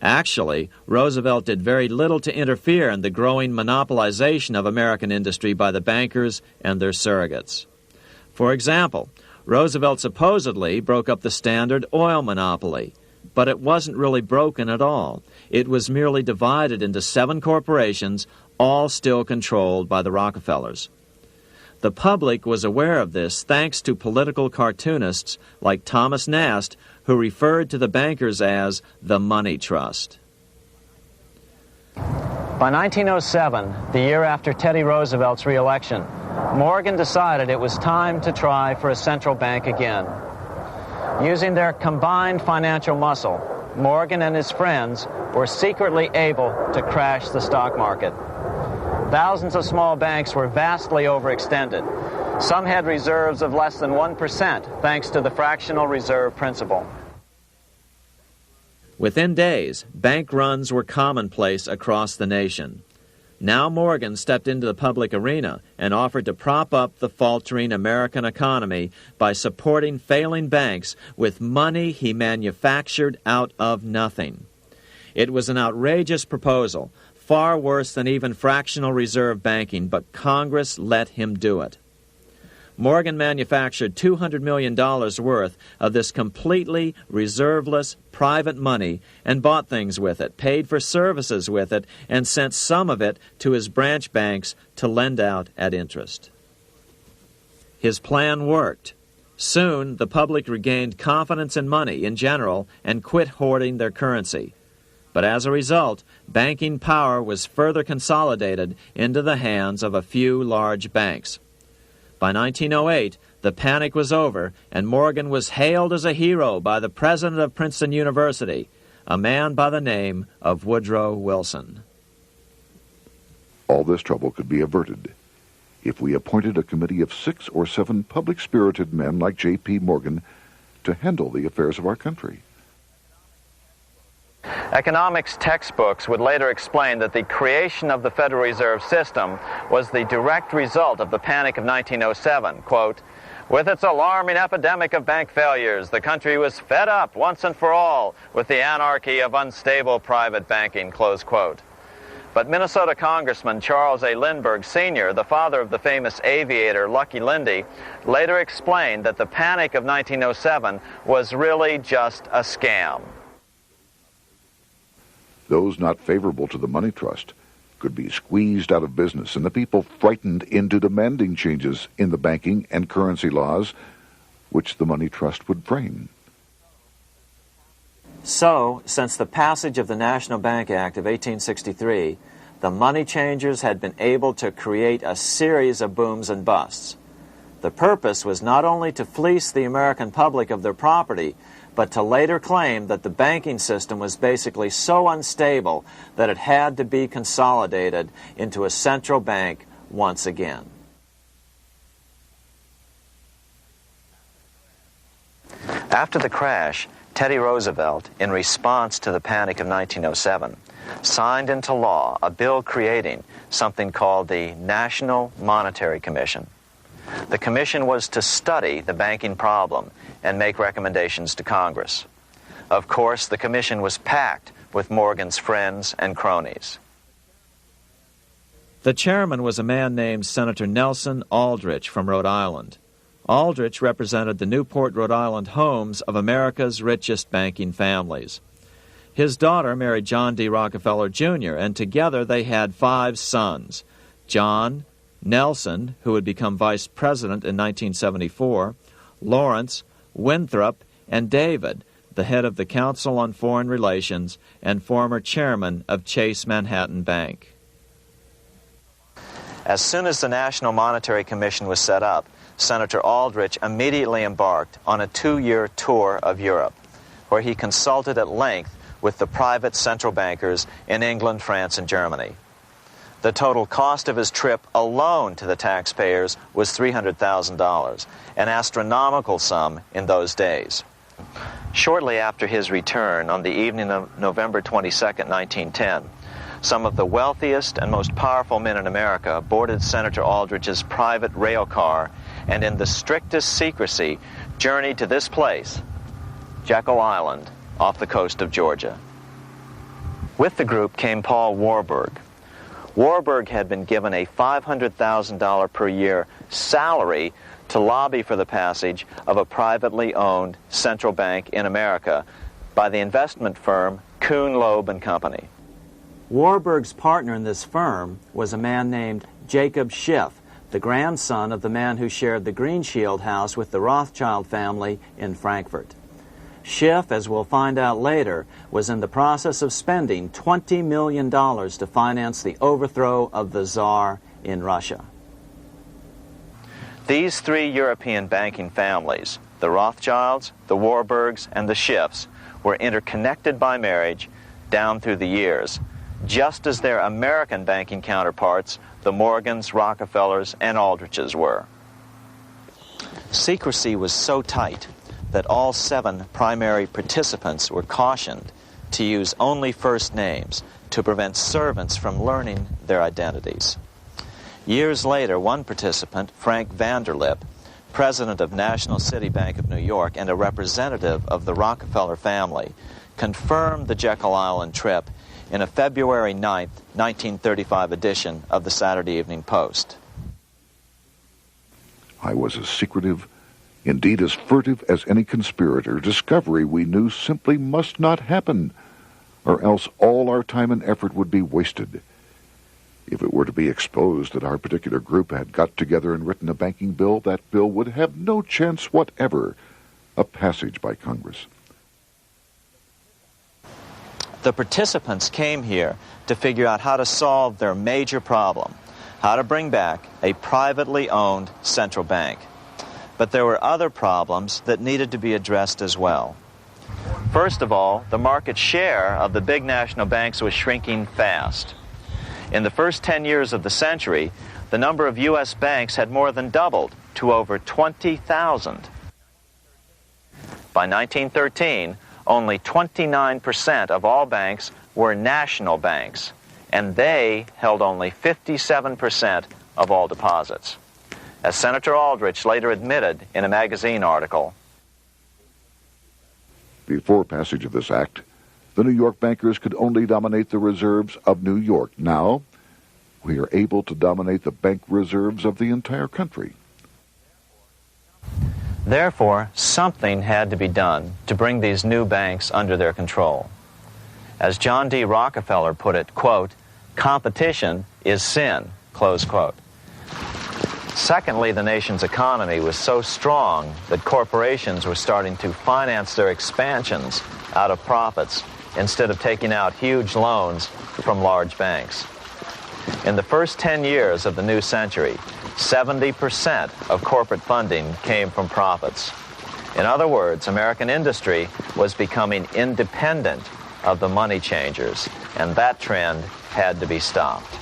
Actually, Roosevelt did very little to interfere in the growing monopolization of American industry by the bankers and their surrogates. For example, Roosevelt supposedly broke up the Standard Oil monopoly, but it wasn't really broken at all. It was merely divided into 7 corporations, all still controlled by the Rockefellers. The public was aware of this thanks to political cartoonists like Thomas Nast, who referred to the bankers as the money trust. By 1907, the year after Teddy Roosevelt's re-election, Morgan decided it was time to try for a central bank again. Using their combined financial muscle, Morgan and his friends were secretly able to crash the stock market. Thousands of small banks were vastly overextended. Some had reserves of less than 1% thanks to the fractional reserve principle. Within days, bank runs were commonplace across the nation. Now Morgan stepped into the public arena and offered to prop up the faltering American economy by supporting failing banks with money he manufactured out of nothing. It was an outrageous proposal, far worse than even fractional reserve banking, but Congress let him do it. Morgan manufactured $200 million worth of this completely reserveless private money and bought things with it, paid for services with it, and sent some of it to his branch banks to lend out at interest. His plan worked. Soon, the public regained confidence in money in general and quit hoarding their currency. But as a result, banking power was further consolidated into the hands of a few large banks. By 1908, the panic was over, and Morgan was hailed as a hero by the president of Princeton University, a man by the name of Woodrow Wilson. All this trouble could be averted if we appointed a committee of 6 or 7 public-spirited men like J.P. Morgan to handle the affairs of our country. Economics textbooks would later explain that the creation of the Federal Reserve System was the direct result of the Panic of 1907. Quote, "With its alarming epidemic of bank failures, the country was fed up once and for all with the anarchy of unstable private banking," close quote. But Minnesota Congressman Charles A. Lindbergh Sr., the father of the famous aviator Lucky Lindy, later explained that the Panic of 1907 was really just a scam. Those not favorable to the money trust could be squeezed out of business and the people frightened into demanding changes in the banking and currency laws which the money trust would frame. So, since the passage of the National Bank Act of 1863, the money changers had been able to create a series of booms and busts. The purpose was not only to fleece the American public of their property, but to later claim that the banking system was basically so unstable that it had to be consolidated into a central bank once again. After the crash, Teddy Roosevelt, in response to the Panic of 1907, signed into law a bill creating something called the National Monetary Commission. The commission was to study the banking problem and make recommendations to Congress. Of course, the commission was packed with Morgan's friends and cronies. The chairman was a man named Senator Nelson Aldrich from Rhode Island. Aldrich represented the Newport, Rhode Island homes of America's richest banking families. His daughter married John D. Rockefeller, Jr., and together they had 5 sons: John, Nelson, who would become vice president in 1974, Lawrence, Winthrop, and David, the head of the Council on Foreign Relations and former chairman of Chase Manhattan Bank. As soon as the National Monetary Commission was set up, Senator Aldrich immediately embarked on a 2-year tour of Europe, where he consulted at length with the private central bankers in England, France, and Germany. The total cost of his trip alone to the taxpayers was $300,000, an astronomical sum in those days. Shortly after his return, on the evening of November 22, 1910, some of the wealthiest and most powerful men in America boarded Senator Aldrich's private rail car and in the strictest secrecy journeyed to this place, Jekyll Island, off the coast of Georgia. With the group came Paul Warburg. Warburg had been given a $500,000 per year salary to lobby for the passage of a privately owned central bank in America by the investment firm Kuhn, Loeb and Company. Warburg's partner in this firm was a man named Jacob Schiff, the grandson of the man who shared the Greenshield house with the Rothschild family in Frankfurt. Schiff, as we'll find out later, was in the process of spending $20 million to finance the overthrow of the Tsar in Russia. These three European banking families, the Rothschilds, the Warburgs, and the Schiffs, were interconnected by marriage down through the years, just as their American banking counterparts, the Morgans, Rockefellers, and Aldriches were. Secrecy was so tight that all 7 primary participants were cautioned to use only first names to prevent servants from learning their identities. Years later, one participant, Frank Vanderlip, president of National City Bank of New York and a representative of the Rockefeller family, confirmed the Jekyll Island trip in a February 9, 1935 edition of the Saturday Evening Post. I was as secretive, indeed as furtive as any conspirator. Discovery, we knew, simply must not happen, or else all our time and effort would be wasted. If it were to be exposed that our particular group had got together and written a banking bill, that bill would have no chance whatever of passage by Congress. The participants came here to figure out how to solve their major problem, how to bring back a privately owned central bank. But there were other problems that needed to be addressed as well. First of all, the market share of the big national banks was shrinking fast. In the first 10 years of the century, the number of U.S. banks had more than doubled to over 20,000. By 1913, only 29% of all banks were national banks, and they held only 57% of all deposits. As Senator Aldrich later admitted in a magazine article, before passage of this act, the New York bankers could only dominate the reserves of New York. Now, we are able to dominate the bank reserves of the entire country. Therefore, something had to be done to bring these new banks under their control. As John D. Rockefeller put it, quote, "Competition is sin," close quote. Secondly, the nation's economy was so strong that corporations were starting to finance their expansions out of profits instead of taking out huge loans from large banks. In the first 10 years of the new century, 70% of corporate funding came from profits. In other words, American industry was becoming independent of the money changers, and that trend had to be stopped.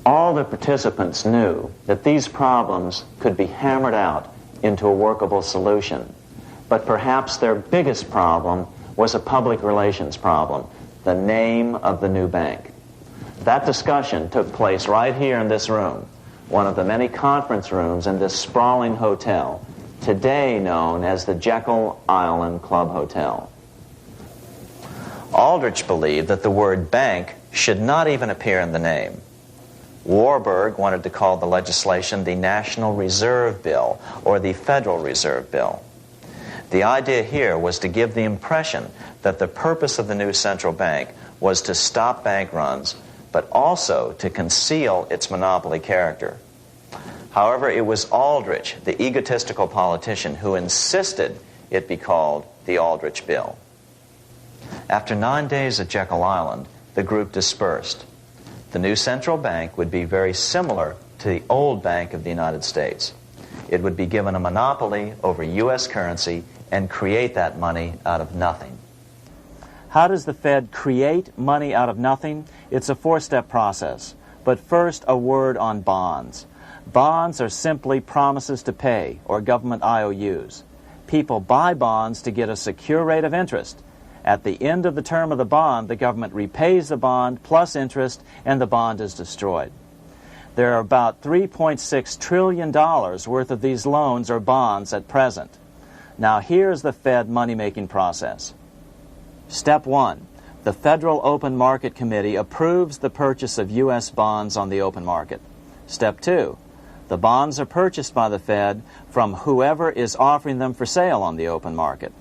All the participants knew that these problems could be hammered out into a workable solution, but perhaps their biggest problem was a public relations problem, the name of the new bank. That discussion took place right here in this room, one of the many conference rooms in this sprawling hotel, today known as the Jekyll Island Club Hotel. Aldrich believed that the word bank should not even appear in the name. Warburg wanted to call the legislation the National Reserve Bill or the Federal Reserve Bill. The idea here was to give the impression that the purpose of the new central bank was to stop bank runs, but also to conceal its monopoly character. However, it was Aldrich, the egotistical politician, who insisted it be called the Aldrich Bill. After 9 days at Jekyll Island, the group dispersed. The new central bank would be very similar to the old Bank of the United States. It would be given a monopoly over U.S. currency and create that money out of nothing. How does the Fed create money out of nothing? It's a 4-step process. But first, a word on bonds. Bonds are simply promises to pay, or government IOUs. People buy bonds to get a secure rate of interest. At the end of the term of the bond, the government repays the bond plus interest, and the bond is destroyed. There are about $3.6 trillion worth of these loans or bonds at present. Now here's the Fed money-making process. Step 1. The Federal Open Market Committee approves the purchase of U.S. bonds on the open market. Step 2. The bonds are purchased by the Fed from whoever is offering them for sale on the open market.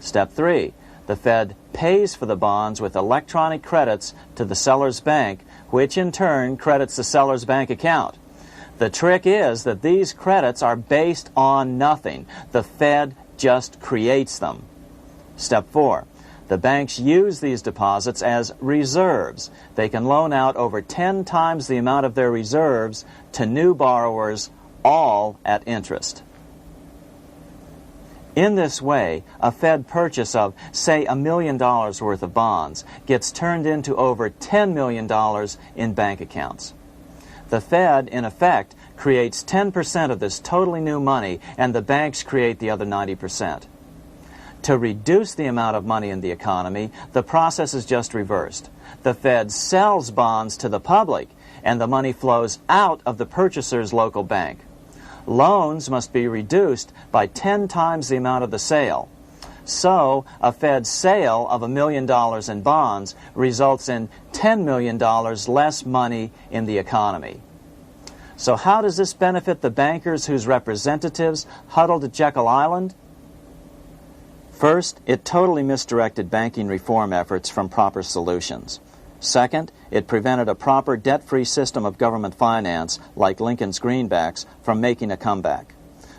Step 3. The Fed pays for the bonds with electronic credits to the seller's bank, which in turn credits the seller's bank account. The trick is that these credits are based on nothing. The Fed just creates them. Step 4. The banks use these deposits as reserves. They can loan out over 10 times the amount of their reserves to new borrowers, all at interest. In this way, a Fed purchase of, say, $1 million worth of bonds gets turned into over $10 million in bank accounts. The Fed, in effect, creates 10% of this totally new money, and the banks create the other 90%. To reduce the amount of money in the economy, the process is just reversed. The Fed sells bonds to the public, and the money flows out of the purchaser's local bank. Loans must be reduced by 10 times the amount of the sale. So, a Fed sale of $1 million in bonds results in $10 million less money in the economy. So how does this benefit the bankers whose representatives huddled at Jekyll Island? First, it totally misdirected banking reform efforts from proper solutions. Second, it prevented a proper debt-free system of government finance, like Lincoln's greenbacks, from making a comeback.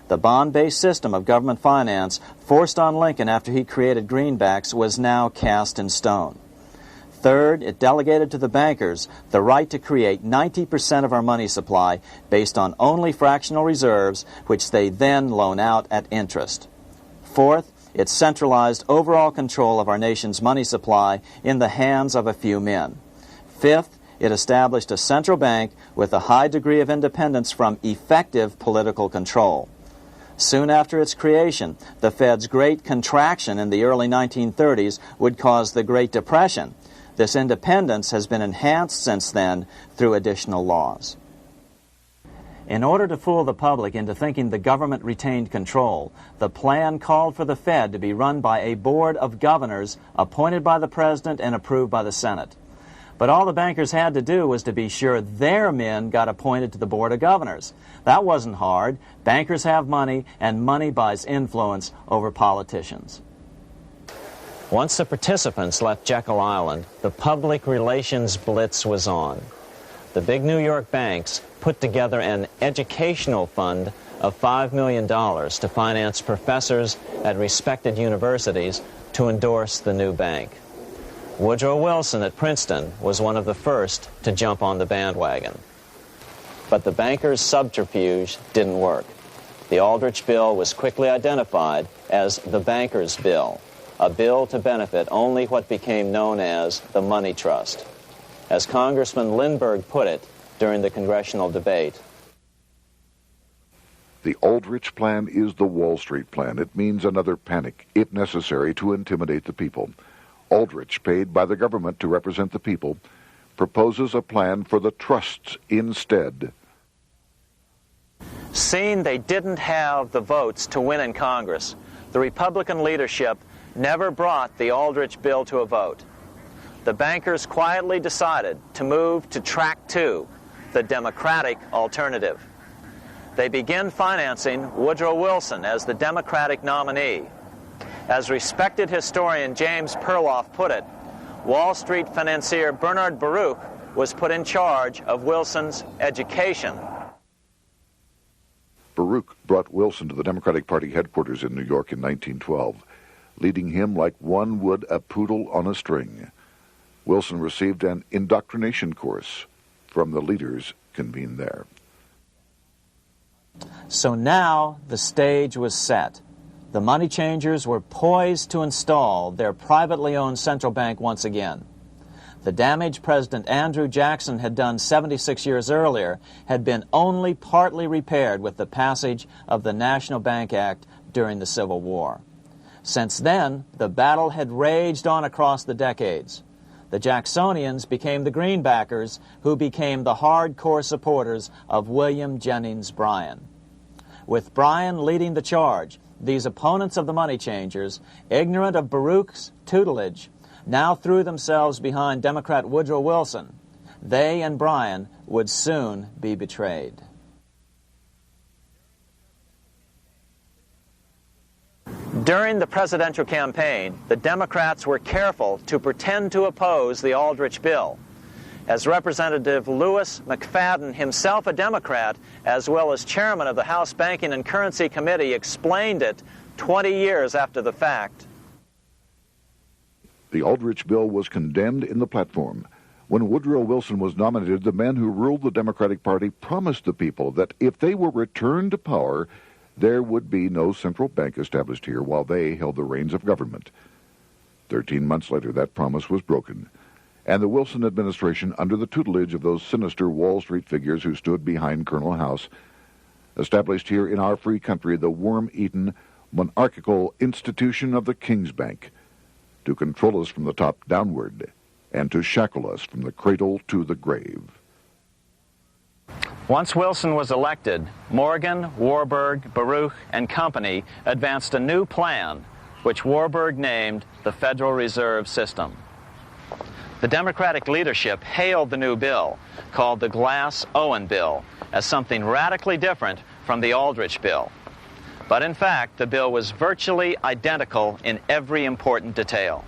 The bond-based system of government finance forced on Lincoln after he created greenbacks was now cast in stone. Third, it delegated to the bankers the right to create 90% of our money supply based on only fractional reserves, which they then loan out at interest. Fourth, it centralized overall control of our nation's money supply in the hands of a few men. Fifth, it established a central bank with a high degree of independence from effective political control. Soon after its creation, the Fed's great contraction in the early 1930s would cause the Great Depression. This independence has been enhanced since then through additional laws. In order to fool the public into thinking the government retained control, the plan called for the Fed to be run by a board of governors appointed by the President and approved by the Senate. But all the bankers had to do was to be sure their men got appointed to the board of governors. That wasn't hard. Bankers have money, and money buys influence over politicians. Once the participants left Jekyll Island, the public relations blitz was on. The big New York banks put together an educational fund of $5 million to finance professors at respected universities to endorse the new bank. Woodrow Wilson at Princeton was one of the first to jump on the bandwagon. But the bankers' subterfuge didn't work. The Aldrich Bill was quickly identified as the Bankers' Bill, a bill to benefit only what became known as the money trust. As Congressman Lindbergh put it during the congressional debate, the Aldrich Plan is the Wall Street Plan. It means another panic, if necessary, to intimidate the people. Aldrich, paid by the government to represent the people, proposes a plan for the trusts instead. Seeing they didn't have the votes to win in Congress, the Republican leadership never brought the Aldrich Bill to a vote. The bankers quietly decided to move to Track 2, the Democratic alternative. They began financing Woodrow Wilson as the Democratic nominee. As respected historian James Perloff put it, Wall Street financier Bernard Baruch was put in charge of Wilson's education. Baruch brought Wilson to the Democratic Party headquarters in New York in 1912, leading him like one would a poodle on a string. Wilson received an indoctrination course from the leaders convened there. So now the stage was set. The money changers were poised to install their privately owned central bank once again. The damage President Andrew Jackson had done 76 years earlier had been only partly repaired with the passage of the National Bank Act during the Civil War. Since then, the battle had raged on across the decades. The Jacksonians became the Greenbackers, who became the hardcore supporters of William Jennings Bryan. With Bryan leading the charge, these opponents of the money changers, ignorant of Baruch's tutelage, now threw themselves behind Democrat Woodrow Wilson. They and Bryan would soon be betrayed. During the presidential campaign, the Democrats were careful to pretend to oppose the Aldrich bill. As Representative Lewis McFadden, himself a Democrat, as well as chairman of the House Banking and Currency Committee, explained it 20 years after the fact. The Aldrich bill was condemned in the platform. When Woodrow Wilson was nominated, the man who ruled the Democratic Party promised the people that if they were returned to power, there would be no central bank established here while they held the reins of government. 13 months later, that promise was broken, and the Wilson administration, under the tutelage of those sinister Wall Street figures who stood behind Colonel House, established here in our free country the worm-eaten, monarchical institution of the King's Bank, to control us from the top downward and to shackle us from the cradle to the grave. Once Wilson was elected, Morgan, Warburg, Baruch, and company advanced a new plan, which Warburg named the Federal Reserve System. The Democratic leadership hailed the new bill, called the Glass-Owen Bill, as something radically different from the Aldrich Bill. But in fact, the bill was virtually identical in every important detail.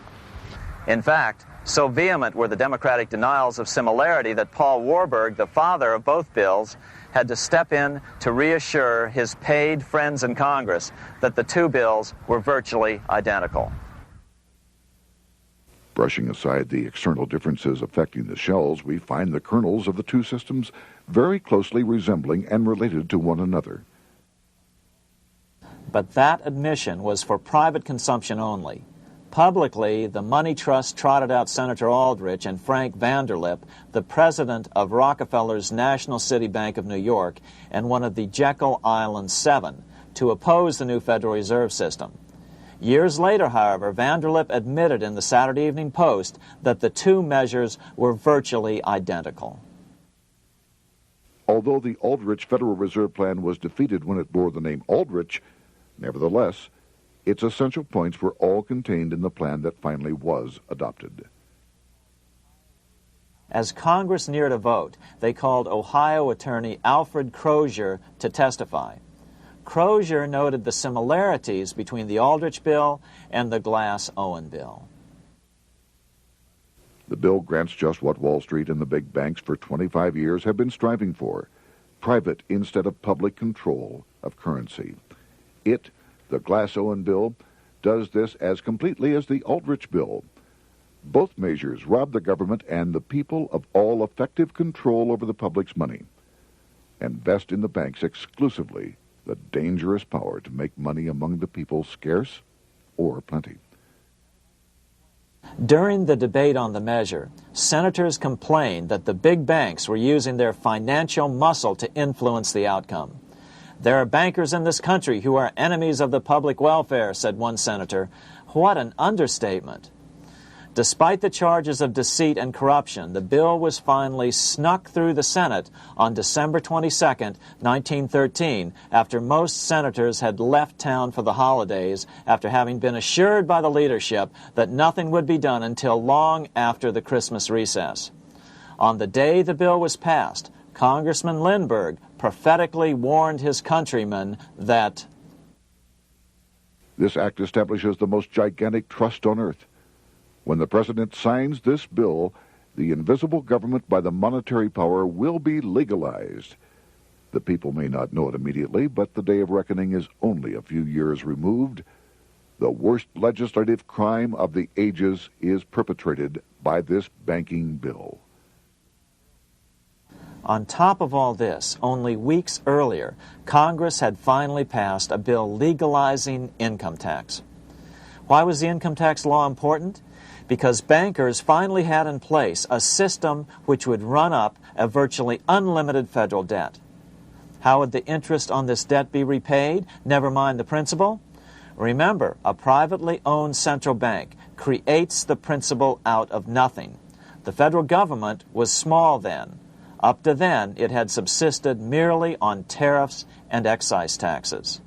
In fact, so vehement were the Democratic denials of similarity that Paul Warburg, the father of both bills, had to step in to reassure his paid friends in Congress that the two bills were virtually identical. Brushing aside the external differences affecting the shells, we find the kernels of the two systems very closely resembling and related to one another. But that admission was for private consumption only. Publicly, the money trust trotted out Senator Aldrich and Frank Vanderlip, the president of Rockefeller's National City Bank of New York and one of the Jekyll Island Seven, to oppose the new Federal Reserve System. Years later, however, Vanderlip admitted in the Saturday Evening Post that the two measures were virtually identical. Although the Aldrich Federal Reserve Plan was defeated when it bore the name Aldrich, nevertheless, its essential points were all contained in the plan that finally was adopted. As Congress neared a vote, they called Ohio attorney Alfred Crozier to testify. Crozier noted the similarities between the Aldrich bill and the Glass-Owen bill. The bill grants just what Wall Street and the big banks for 25 years have been striving for: private instead of public control of currency. It, the Glass-Owen bill, does this as completely as the Aldrich bill. Both measures rob the government and the people of all effective control over the public's money and vest in the banks exclusively the dangerous power to make money among the people scarce or plenty. During the debate on the measure, senators complained that the big banks were using their financial muscle to influence the outcome. "There are bankers in this country who are enemies of the public welfare," said one senator. What an understatement. Despite the charges of deceit and corruption, the bill was finally snuck through the Senate on December 22, 1913, after most senators had left town for the holidays, after having been assured by the leadership that nothing would be done until long after the Christmas recess. On the day the bill was passed, Congressman Lindbergh prophetically warned his countrymen that this act establishes the most gigantic trust on earth. When the president signs this bill, the invisible government by the monetary power will be legalized. The people may not know it immediately, but the day of reckoning is only a few years removed. The worst legislative crime of the ages is perpetrated by this banking bill. On top of all this, only weeks earlier, Congress had finally passed a bill legalizing income tax. Why was the income tax law important? Because bankers finally had in place a system which would run up a virtually unlimited federal debt. How would the interest on this debt be repaid? Never mind the principal. Remember, a privately owned central bank creates the principal out of nothing. The federal government was small then. Up to then, it had subsisted merely on tariffs and excise taxes.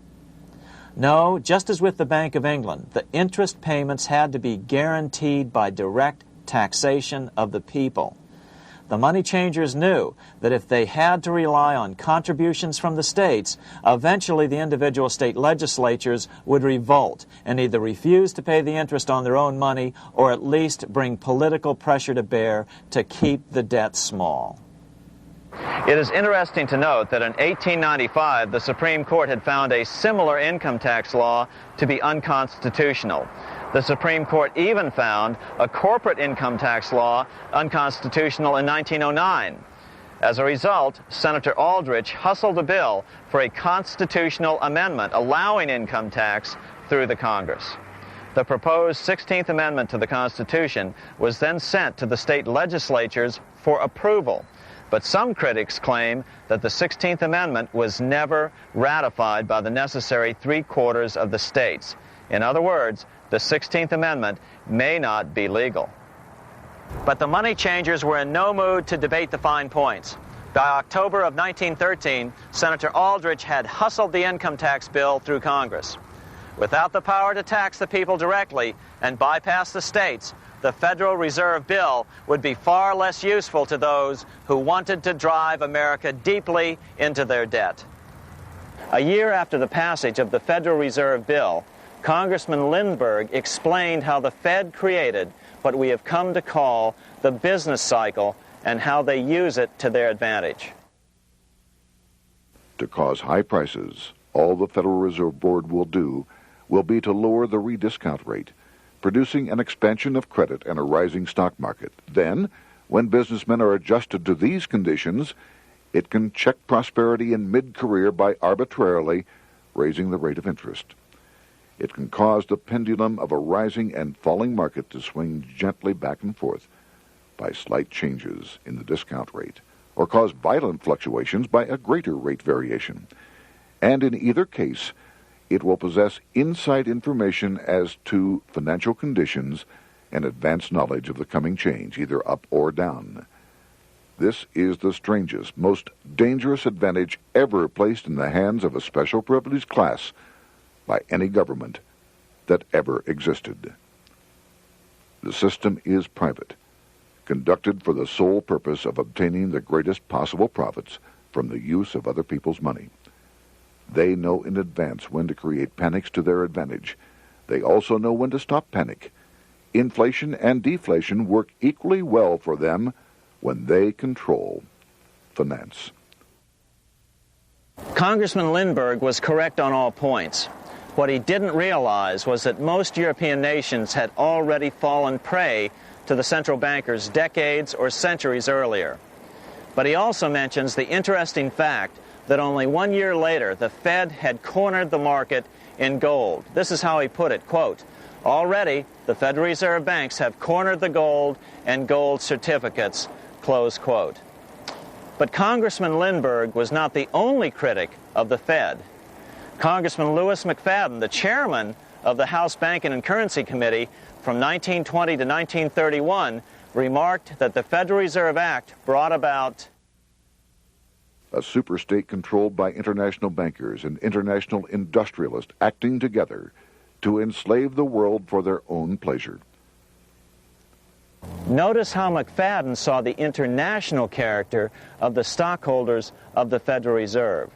No, just as with the Bank of England, the interest payments had to be guaranteed by direct taxation of the people. The money changers knew that if they had to rely on contributions from the states, eventually the individual state legislatures would revolt and either refuse to pay the interest on their own money or at least bring political pressure to bear to keep the debt small. It is interesting to note that in 1895, the Supreme Court had found a similar income tax law to be unconstitutional. The Supreme Court even found a corporate income tax law unconstitutional in 1909. As a result, Senator Aldrich hustled a bill for a constitutional amendment allowing income tax through the Congress. The proposed 16th Amendment to the Constitution was then sent to the state legislatures for approval. But some critics claim that the 16th Amendment was never ratified by the necessary 3/4 of the states. In other words, the 16th Amendment may not be legal. But the money changers were in no mood to debate the fine points. By October of 1913, Senator Aldrich had hustled the income tax bill through Congress. Without the power to tax the people directly and bypass the states, the Federal Reserve Bill would be far less useful to those who wanted to drive America deeply into their debt. A year after the passage of the Federal Reserve Bill, Congressman Lindbergh explained how the Fed created what we have come to call the business cycle and how they use it to their advantage. To cause high prices, all the Federal Reserve Board will do will be to lower the rediscount rate, producing an expansion of credit and a rising stock market. Then, when businessmen are adjusted to these conditions, it can check prosperity in mid-career by arbitrarily raising the rate of interest. It can cause the pendulum of a rising and falling market to swing gently back and forth by slight changes in the discount rate, or cause violent fluctuations by a greater rate variation. And in either case, it will possess inside information as to financial conditions and advanced knowledge of the coming change, either up or down. This is the strangest, most dangerous advantage ever placed in the hands of a special privileged class by any government that ever existed. The system is private, conducted for the sole purpose of obtaining the greatest possible profits from the use of other people's money. They know in advance when to create panics to their advantage. They also know when to stop panic. Inflation and deflation work equally well for them when they control finance. Congressman Lindbergh was correct on all points. What he didn't realize was that most European nations had already fallen prey to the central bankers decades or centuries earlier. But he also mentions the interesting fact that only 1 year later the Fed had cornered the market in gold. This is how he put it, quote, "Already the Federal Reserve banks have cornered the gold and gold certificates," close quote. But Congressman Lindbergh was not the only critic of the Fed. Congressman Lewis McFadden, the chairman of the House Banking and Currency Committee from 1920 to 1931, remarked that the Federal Reserve Act brought about a superstate controlled by international bankers and international industrialists acting together to enslave the world for their own pleasure. Notice how McFadden saw the international character of the stockholders of the Federal Reserve.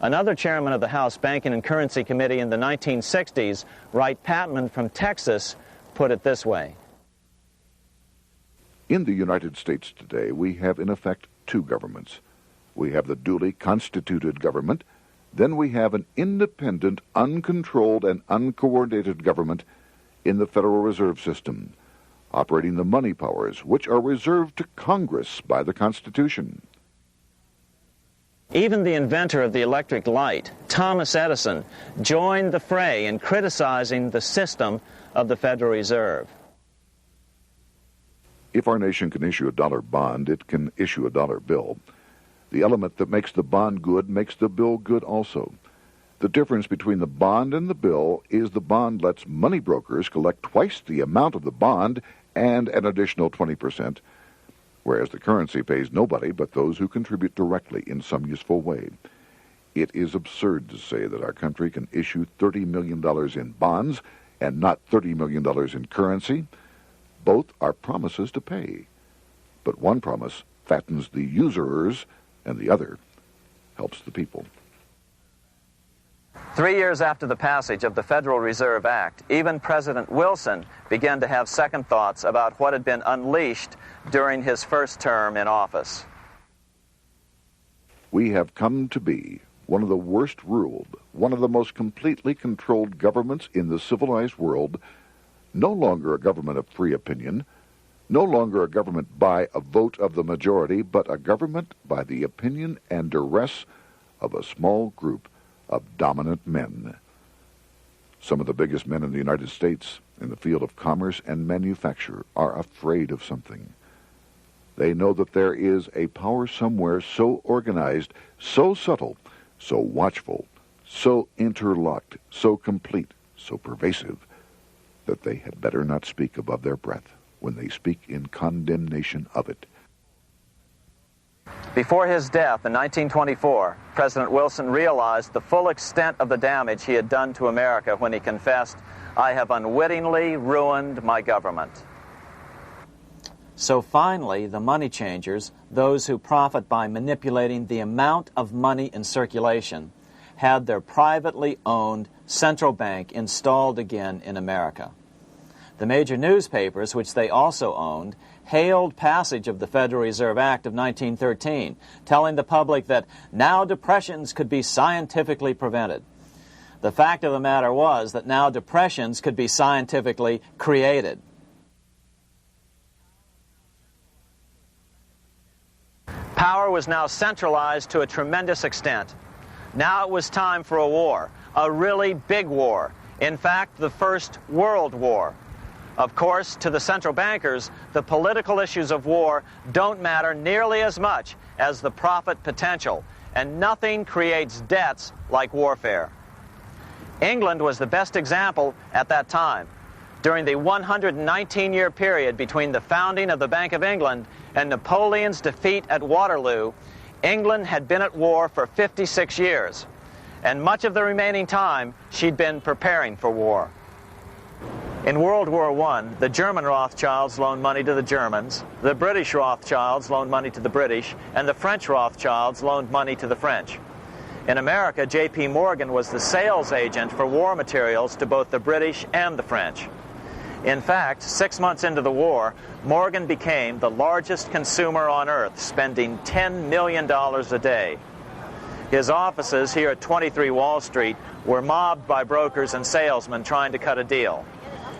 Another chairman of the House Banking and Currency Committee in the 1960s, Wright Patman from Texas, put it this way. In the United States today, we have in effect two governments. We have the duly constituted government, then we have an independent, uncontrolled, and uncoordinated government in the Federal Reserve System, operating the money powers which are reserved to Congress by the Constitution. Even the inventor of the electric light, Thomas Edison, joined the fray in criticizing the system of the Federal Reserve. If our nation can issue a dollar bond, it can issue a dollar bill. The element that makes the bond good makes the bill good also. The difference between the bond and the bill is the bond lets money brokers collect twice the amount of the bond and an additional 20%, whereas the currency pays nobody but those who contribute directly in some useful way. It is absurd to say that our country can issue $30 million in bonds and not $30 million in currency. Both are promises to pay, but one promise fattens the usurers, and the other helps the people. 3 years after the passage of the Federal Reserve Act, even President Wilson began to have second thoughts about what had been unleashed during his first term in office. We have come to be one of the worst ruled, one of the most completely controlled governments in the civilized world, no longer a government of free opinion, no longer a government by a vote of the majority, but a government by the opinion and duress of a small group of dominant men. Some of the biggest men in the United States in the field of commerce and manufacture are afraid of something. They know that there is a power somewhere so organized, so subtle, so watchful, so interlocked, so complete, so pervasive, that they had better not speak above their breath when they speak in condemnation of it. Before his death in 1924, President Wilson realized the full extent of the damage he had done to America when he confessed, "I have unwittingly ruined my government." So finally, the money changers, those who profit by manipulating the amount of money in circulation, had their privately owned central bank installed again in America. The major newspapers, which they also owned, hailed passage of the Federal Reserve Act of 1913, telling the public that now depressions could be scientifically prevented. The fact of the matter was that now depressions could be scientifically created. Power was now centralized to a tremendous extent. Now it was time for a war, a really big war. In fact, the First World War. Of course, to the central bankers, the political issues of war don't matter nearly as much as the profit potential, and nothing creates debts like warfare. England was the best example at that time. During the 119-year period between the founding of the Bank of England and Napoleon's defeat at Waterloo, England had been at war for 56 years, and much of the remaining time she'd been preparing for war. In World War I, the German Rothschilds loaned money to the Germans, the British Rothschilds loaned money to the British, and the French Rothschilds loaned money to the French. In America, J.P. Morgan was the sales agent for war materials to both the British and the French. In fact, 6 months into the war, Morgan became the largest consumer on earth, spending $10 million a day. His offices here at 23 Wall Street were mobbed by brokers and salesmen trying to cut a deal.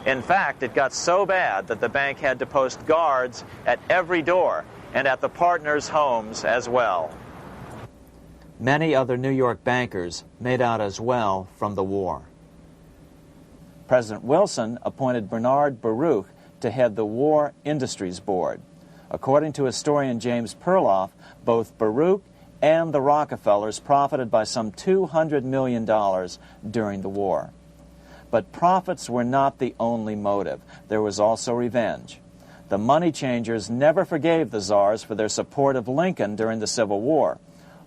In fact, it got so bad that the bank had to post guards at every door and at the partners' homes as well. Many other New York bankers made out as well from the war. President Wilson appointed Bernard Baruch to head the War Industries Board. According to historian James Perloff, both Baruch and the Rockefellers profited by some $200 million during the war. But profits were not the only motive. There was also revenge. The money changers never forgave the czars for their support of Lincoln during the Civil War.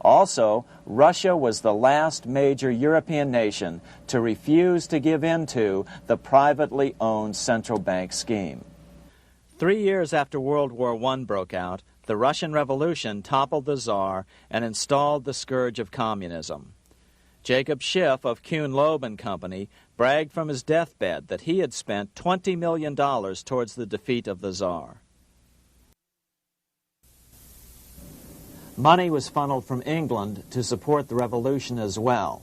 Also, Russia was the last major European nation to refuse to give in to the privately owned central bank scheme. 3 years after World War I broke out, the Russian Revolution toppled the Tsar and installed the scourge of communism. Jacob Schiff of Kuhn Loeb and Company bragged from his deathbed that he had spent $20 million towards the defeat of the Tsar. Money was funneled from England to support the revolution as well.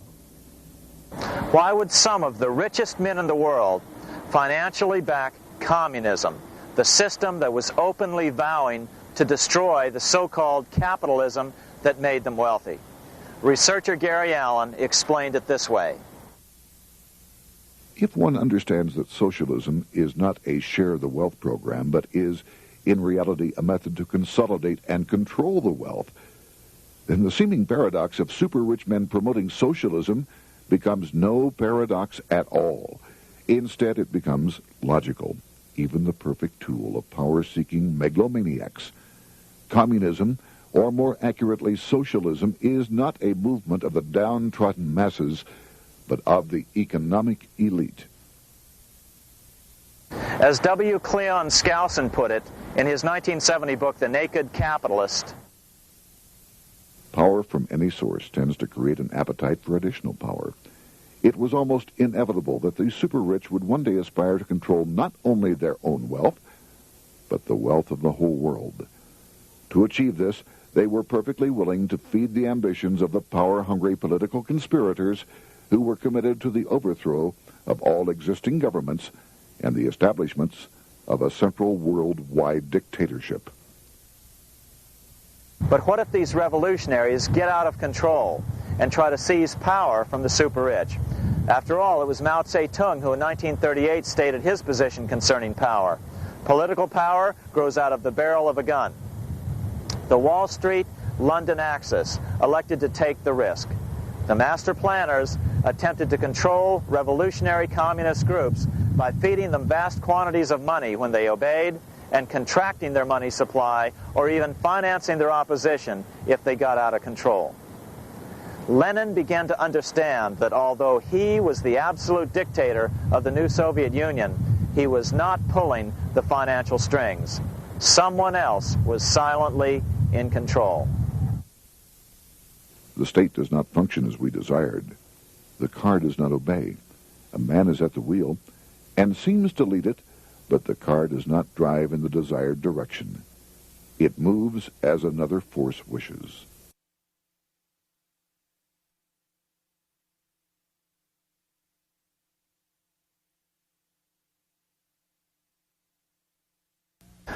Why would some of the richest men in the world financially back communism, the system that was openly vowing to destroy the so-called capitalism that made them wealthy? Researcher Gary Allen explained it this way. If one understands that socialism is not a share the wealth program, but is, in reality, a method to consolidate and control the wealth, then the seeming paradox of super-rich men promoting socialism becomes no paradox at all. Instead, it becomes logical, even the perfect tool of power-seeking megalomaniacs. Communism, or more accurately socialism, is not a movement of the downtrodden masses, but of the economic elite. As W. Cleon Skousen put it, In his 1970 book, The Naked Capitalist, Power from any source tends to create an appetite for additional power. It was almost inevitable that the super-rich would one day aspire to control not only their own wealth, but the wealth of the whole world. To achieve this, they were perfectly willing to feed the ambitions of the power-hungry political conspirators who were committed to the overthrow of all existing governments and the establishments of a central worldwide dictatorship. but what if these revolutionaries get out of control and try to seize power from the super-rich? After all, it was Mao Zedong who in 1938 stated his position concerning power. Political power grows out of the barrel of a gun. The Wall Street, London axis elected to take the risk. The master planners attempted to control revolutionary communist groups by feeding them vast quantities of money when they obeyed and contracting their money supply or even financing their opposition if they got out of control. Lenin began to understand that although he was the absolute dictator of the new Soviet Union, he was not pulling the financial strings. Someone else was silently in control. The state does not function as we desired. The car does not obey. A man is at the wheel and seems to lead it, but the car does not drive in the desired direction. It moves as another force wishes.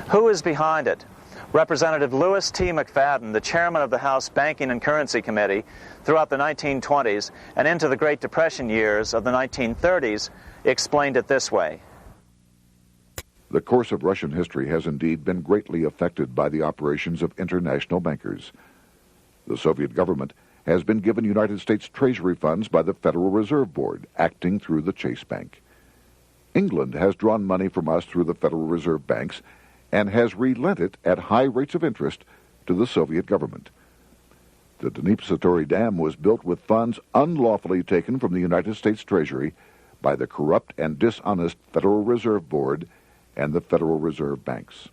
Who is behind it? Representative Louis T. McFadden, the chairman of the House Banking and Currency Committee throughout the 1920s and into the Great Depression years of the 1930s, explained it this way. The course of Russian history has indeed been greatly affected by the operations of international bankers. The Soviet government has been given United States Treasury funds by the Federal Reserve Board, acting through the Chase Bank. England has drawn money from us through the Federal Reserve banks and has relent it at high rates of interest to the Soviet government. The Dnipro Dam was built with funds unlawfully taken from the United States Treasury by the corrupt and dishonest Federal Reserve Board and the Federal Reserve banks.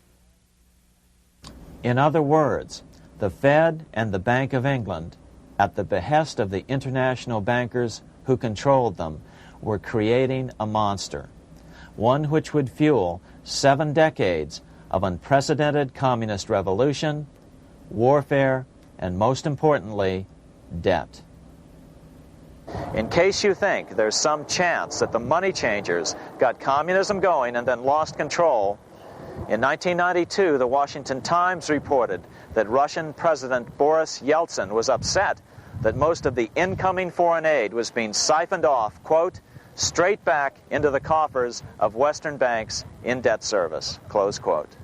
In other words, the Fed and the Bank of England, at the behest of the international bankers who controlled them, were creating a monster, one which would fuel 7 decades of unprecedented communist revolution, warfare, and most importantly, debt. In case you think there's some chance that the money changers got communism going and then lost control, in 1992, the Washington Times reported that Russian President Boris Yeltsin was upset that most of the incoming foreign aid was being siphoned off, quote, straight back into the coffers of Western banks in debt service, close quote.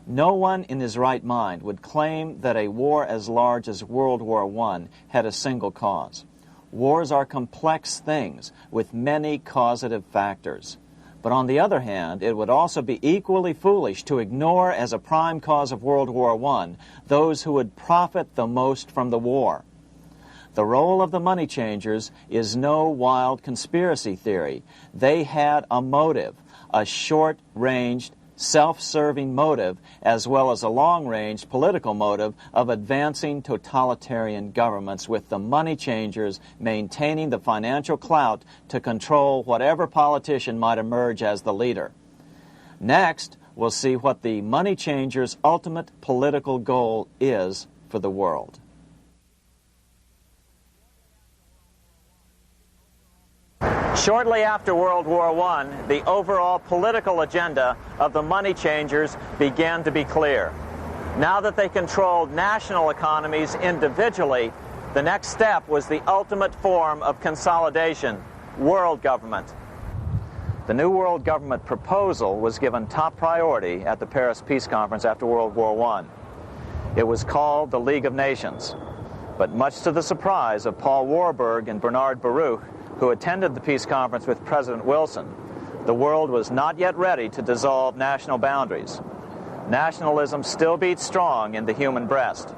No one in his right mind would claim that a war as large as World War I had a single cause. Wars are complex things with many causative factors. But on the other hand, it would also be equally foolish to ignore as a prime cause of World War I those who would profit the most from the war. The role of the money changers is no wild conspiracy theory. They had a motive, a short-ranged, self-serving motive, as well as a long-range political motive of advancing totalitarian governments, with the money changers maintaining the financial clout to control whatever politician might emerge as the leader. Next, we'll see what the money changers' ultimate political goal is for the world. Shortly after World War I, the overall political agenda of the money changers began to be clear. Now that they controlled national economies individually, the next step was the ultimate form of consolidation, world government. The new world government proposal was given top priority at the Paris Peace Conference after World War I. It was called the League of Nations, but much to the surprise of Paul Warburg and Bernard Baruch, who attended the peace conference with President Wilson, the world was not yet ready to dissolve national boundaries. Nationalism still beats strong in the human breast.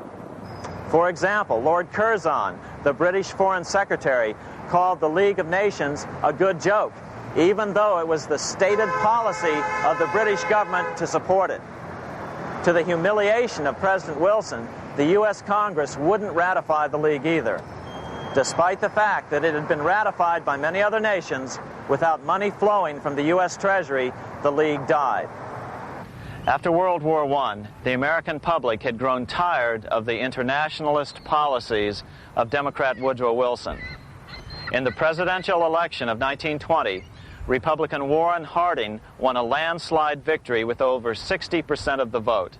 For example, Lord Curzon, the British Foreign Secretary, called the League of Nations a good joke, even though it was the stated policy of the British government to support it. To the humiliation of President Wilson, the U.S. Congress wouldn't ratify the League either, despite the fact that it had been ratified by many other nations. Without money flowing from the U.S. Treasury, the League died. After World War I, the American public had grown tired of the internationalist policies of Democrat Woodrow Wilson. In the presidential election of 1920, Republican Warren Harding won a landslide victory with over 60% of the vote.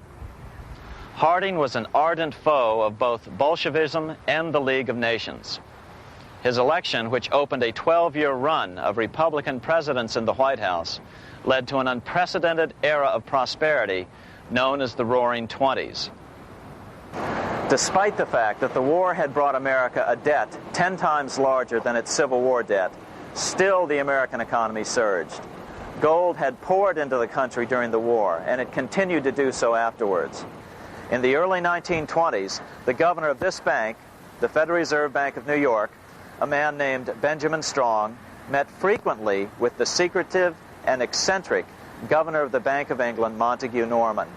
Harding was an ardent foe of both Bolshevism and the League of Nations. His election, which opened a 12-year run of Republican presidents in the White House, led to an unprecedented era of prosperity known as the Roaring Twenties. Despite the fact that the war had brought America a debt 10 times larger than its Civil War debt, still the American economy surged. Gold had poured into the country during the war, and it continued to do so afterwards. In the early 1920s, the governor of this bank, the Federal Reserve Bank of New York, a man named Benjamin Strong, met frequently with the secretive and eccentric governor of the Bank of England, Montague Norman.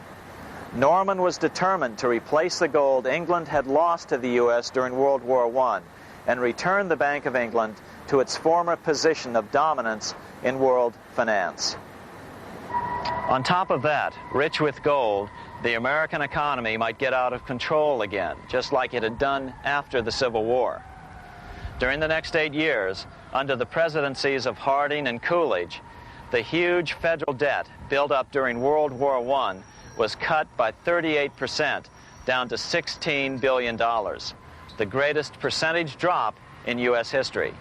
Norman was determined to replace the gold England had lost to the U.S. during World War I and return the Bank of England to its former position of dominance in world finance. On top of that, rich with gold, the American economy might get out of control again, just like it had done after the Civil War. During the next 8 years, under the presidencies of Harding and Coolidge, the huge federal debt built up during World War I was cut by 38%, down to $16 billion, the greatest percentage drop in U.S. history.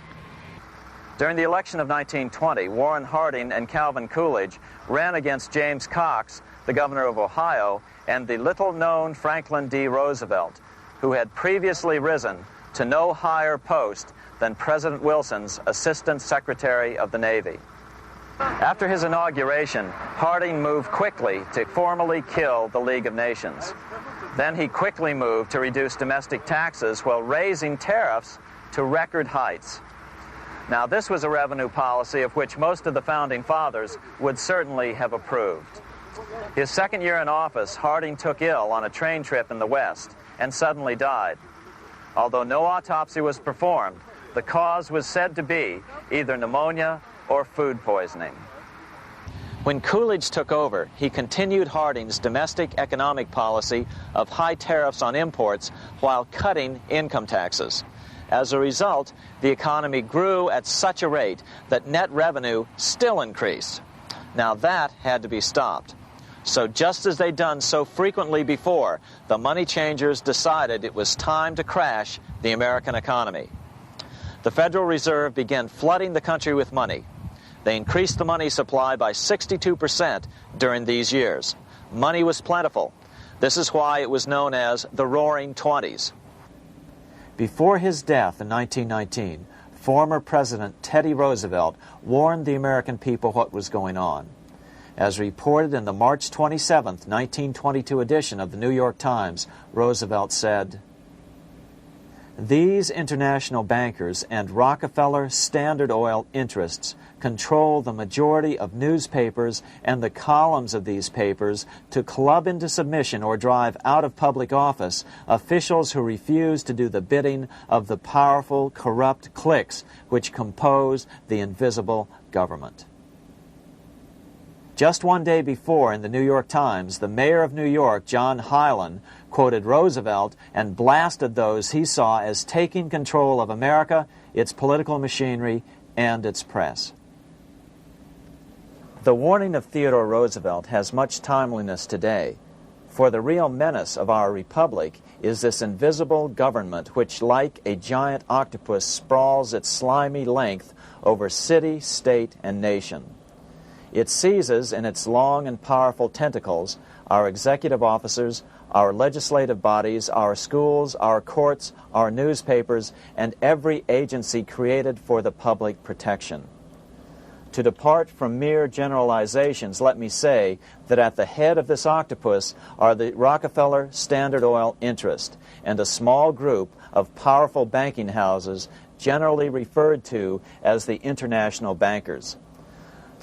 During the election of 1920, Warren Harding and Calvin Coolidge ran against James Cox, the governor of Ohio, and the little-known Franklin D. Roosevelt, who had previously risen to no higher post than President Wilson's Assistant Secretary of the Navy. After his inauguration, Harding moved quickly to formally kill the League of Nations. Then he quickly moved to reduce domestic taxes while raising tariffs to record heights. Now, this was a revenue policy of which most of the Founding Fathers would certainly have approved. His second year in office, Harding took ill on a train trip in the West and suddenly died. Although no autopsy was performed, the cause was said to be either pneumonia or food poisoning. When Coolidge took over, he continued Harding's domestic economic policy of high tariffs on imports while cutting income taxes. As a result, the economy grew at such a rate that net revenue still increased. Now that had to be stopped. So just as they'd done so frequently before, the money changers decided it was time to crash the American economy. The Federal Reserve began flooding the country with money. They increased the money supply by 62% during these years. Money was plentiful. This is why it was known as the Roaring Twenties. Before his death in 1919, former President Teddy Roosevelt warned the American people what was going on. As reported in the March 27, 1922 edition of the New York Times, Roosevelt said, "These international bankers and Rockefeller Standard Oil interests control the majority of newspapers and the columns of these papers to club into submission or drive out of public office officials who refuse to do the bidding of the powerful, corrupt cliques which compose the invisible government." Just one day before, in the New York Times, the mayor of New York, John Hylan, quoted Roosevelt and blasted those he saw as taking control of America, its political machinery, and its press. The warning of Theodore Roosevelt has much timeliness today, for the real menace of our republic is this invisible government which, like a giant octopus, sprawls its slimy length over city, state, and nation. It seizes in its long and powerful tentacles our executive officers, our legislative bodies, our schools, our courts, our newspapers, and every agency created for the public protection. To depart from mere generalizations, let me say that at the head of this octopus are the Rockefeller Standard Oil interest and a small group of powerful banking houses generally referred to as the international bankers.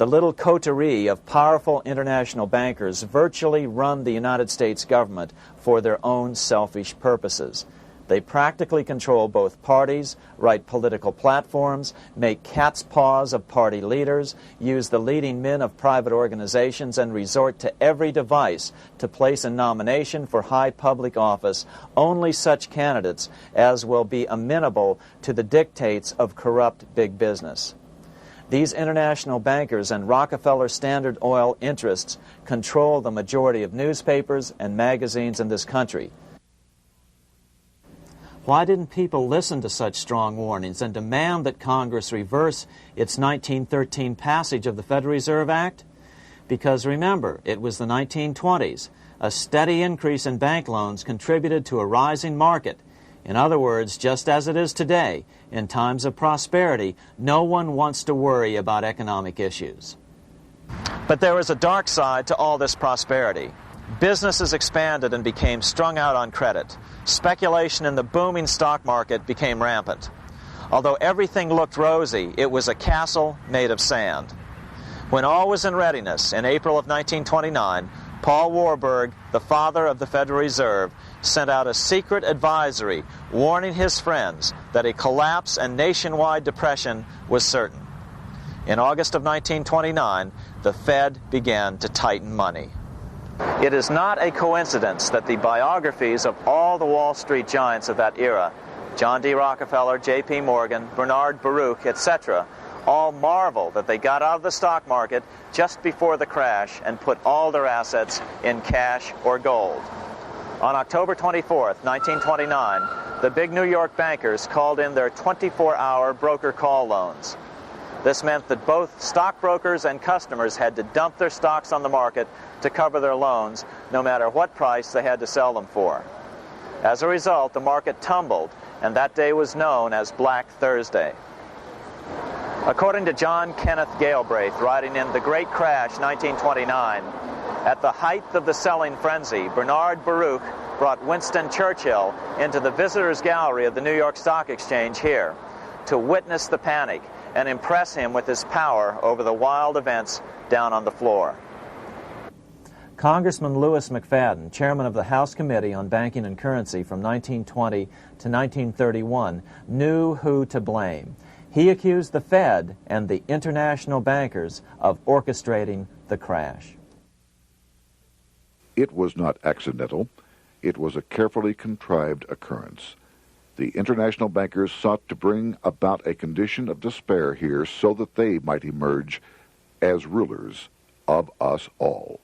The little coterie of powerful international bankers virtually run the United States government for their own selfish purposes. They practically control both parties, write political platforms, make cat's paws of party leaders, use the leading men of private organizations, and resort to every device to place in nomination for high public office only such candidates as will be amenable to the dictates of corrupt big business. These international bankers and Rockefeller Standard Oil interests control the majority of newspapers and magazines in this country. Why didn't people listen to such strong warnings and demand that Congress reverse its 1913 passage of the Federal Reserve Act? Because remember, it was the 1920s. A steady increase in bank loans contributed to a rising market. In other words, just as it is today, in times of prosperity, no one wants to worry about economic issues. But there was a dark side to all this prosperity. Businesses expanded and became strung out on credit. Speculation in the booming stock market became rampant. Although everything looked rosy, it was a castle made of sand. When all was in readiness, in April of 1929, Paul Warburg, the father of the Federal Reserve, sent out a secret advisory warning his friends that a collapse and nationwide depression was certain. In August of 1929, the Fed began to tighten money. It is not a coincidence that the biographies of all the Wall Street giants of that era, John D. Rockefeller, J.P. Morgan, Bernard Baruch, etc., all marvel that they got out of the stock market just before the crash and put all their assets in cash or gold. On October 24th, 1929, the big New York bankers called in their 24-hour broker call loans. This meant that both stockbrokers and customers had to dump their stocks on the market to cover their loans, no matter what price they had to sell them for. As a result, the market tumbled, and that day was known as Black Thursday. According to John Kenneth Galbraith, writing in The Great Crash, 1929, at the height of the selling frenzy, Bernard Baruch brought Winston Churchill into the visitors' gallery of the New York Stock Exchange here to witness the panic and impress him with his power over the wild events down on the floor. Congressman Louis McFadden, chairman of the House Committee on Banking and Currency from 1920 to 1931, knew who to blame. He accused the Fed and the international bankers of orchestrating the crash. It was not accidental. It was a carefully contrived occurrence. The international bankers sought to bring about a condition of despair here so that they might emerge as rulers of us all.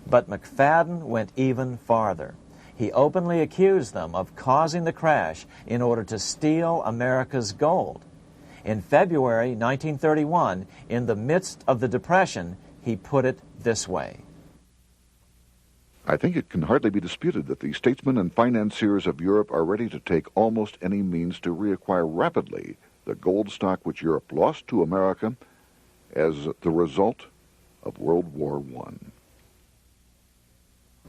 But McFadden went even farther. He openly accused them of causing the crash in order to steal America's gold. In February 1931, in the midst of the Depression, he put it this way. I think it can hardly be disputed that the statesmen and financiers of Europe are ready to take almost any means to reacquire rapidly the gold stock which Europe lost to America as the result of World War I.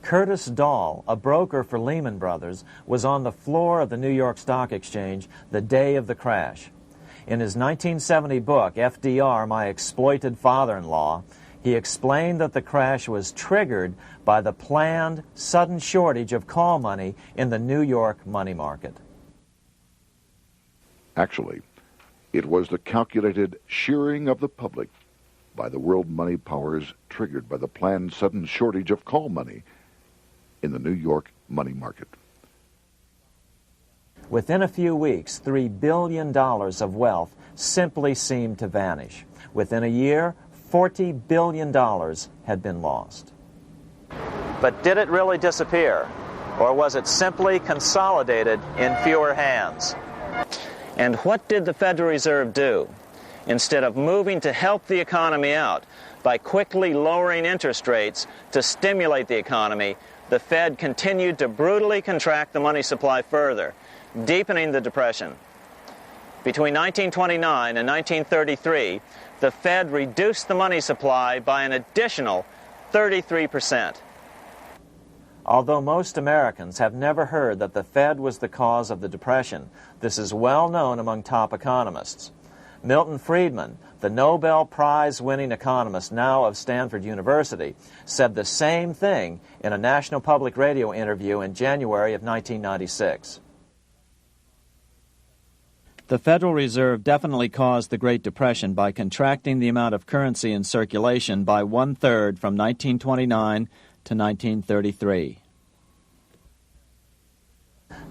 Curtis Dahl, a broker for Lehman Brothers, was on the floor of the New York Stock Exchange the day of the crash. In his 1970 book, FDR, My Exploited Father-in-Law, he explained that the crash was triggered by the planned sudden shortage of call money in the New York money market. Actually, it was the calculated shearing of the public by the world money powers triggered by the planned sudden shortage of call money in the New York money market. Within a few weeks, $3 billion of wealth simply seemed to vanish. Within a year, $40 billion had been lost. But did it really disappear? Or was it simply consolidated in fewer hands? And what did the Federal Reserve do? Instead of moving to help the economy out by quickly lowering interest rates to stimulate the economy, the Fed continued to brutally contract the money supply further, deepening the Depression. Between 1929 and 1933, the Fed reduced the money supply by an additional 33%. Although most Americans have never heard that the Fed was the cause of the Depression, this is well known among top economists. Milton Friedman, the Nobel Prize-winning economist, now of Stanford University, said the same thing in a National Public Radio interview in January of 1996. The Federal Reserve definitely caused the Great Depression by contracting the amount of currency in circulation by 1/3 from 1929 to 1933.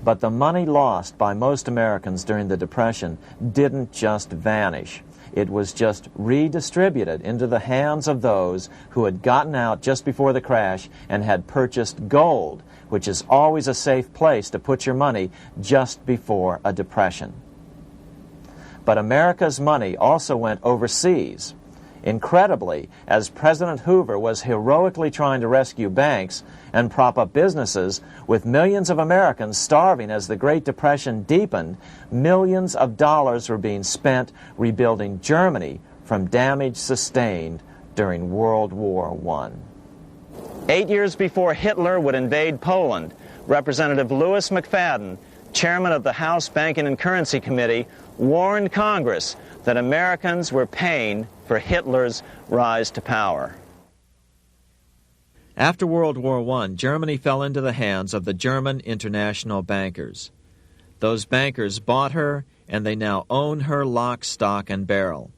But the money lost by most Americans during the Depression didn't just vanish. It was just redistributed into the hands of those who had gotten out just before the crash and had purchased gold, which is always a safe place to put your money just before a depression. But America's money also went overseas. Incredibly, as President Hoover was heroically trying to rescue banks and prop up businesses, with millions of Americans starving as the Great Depression deepened, millions of dollars were being spent rebuilding Germany from damage sustained during World War I. 8 years before Hitler would invade Poland, Representative Louis McFadden, chairman of the House Banking and Currency Committee, warned Congress that Americans were paying for Hitler's rise to power. After World War I, Germany fell into the hands of the German international bankers. Those bankers bought her, and they now own her lock, stock, and barrel.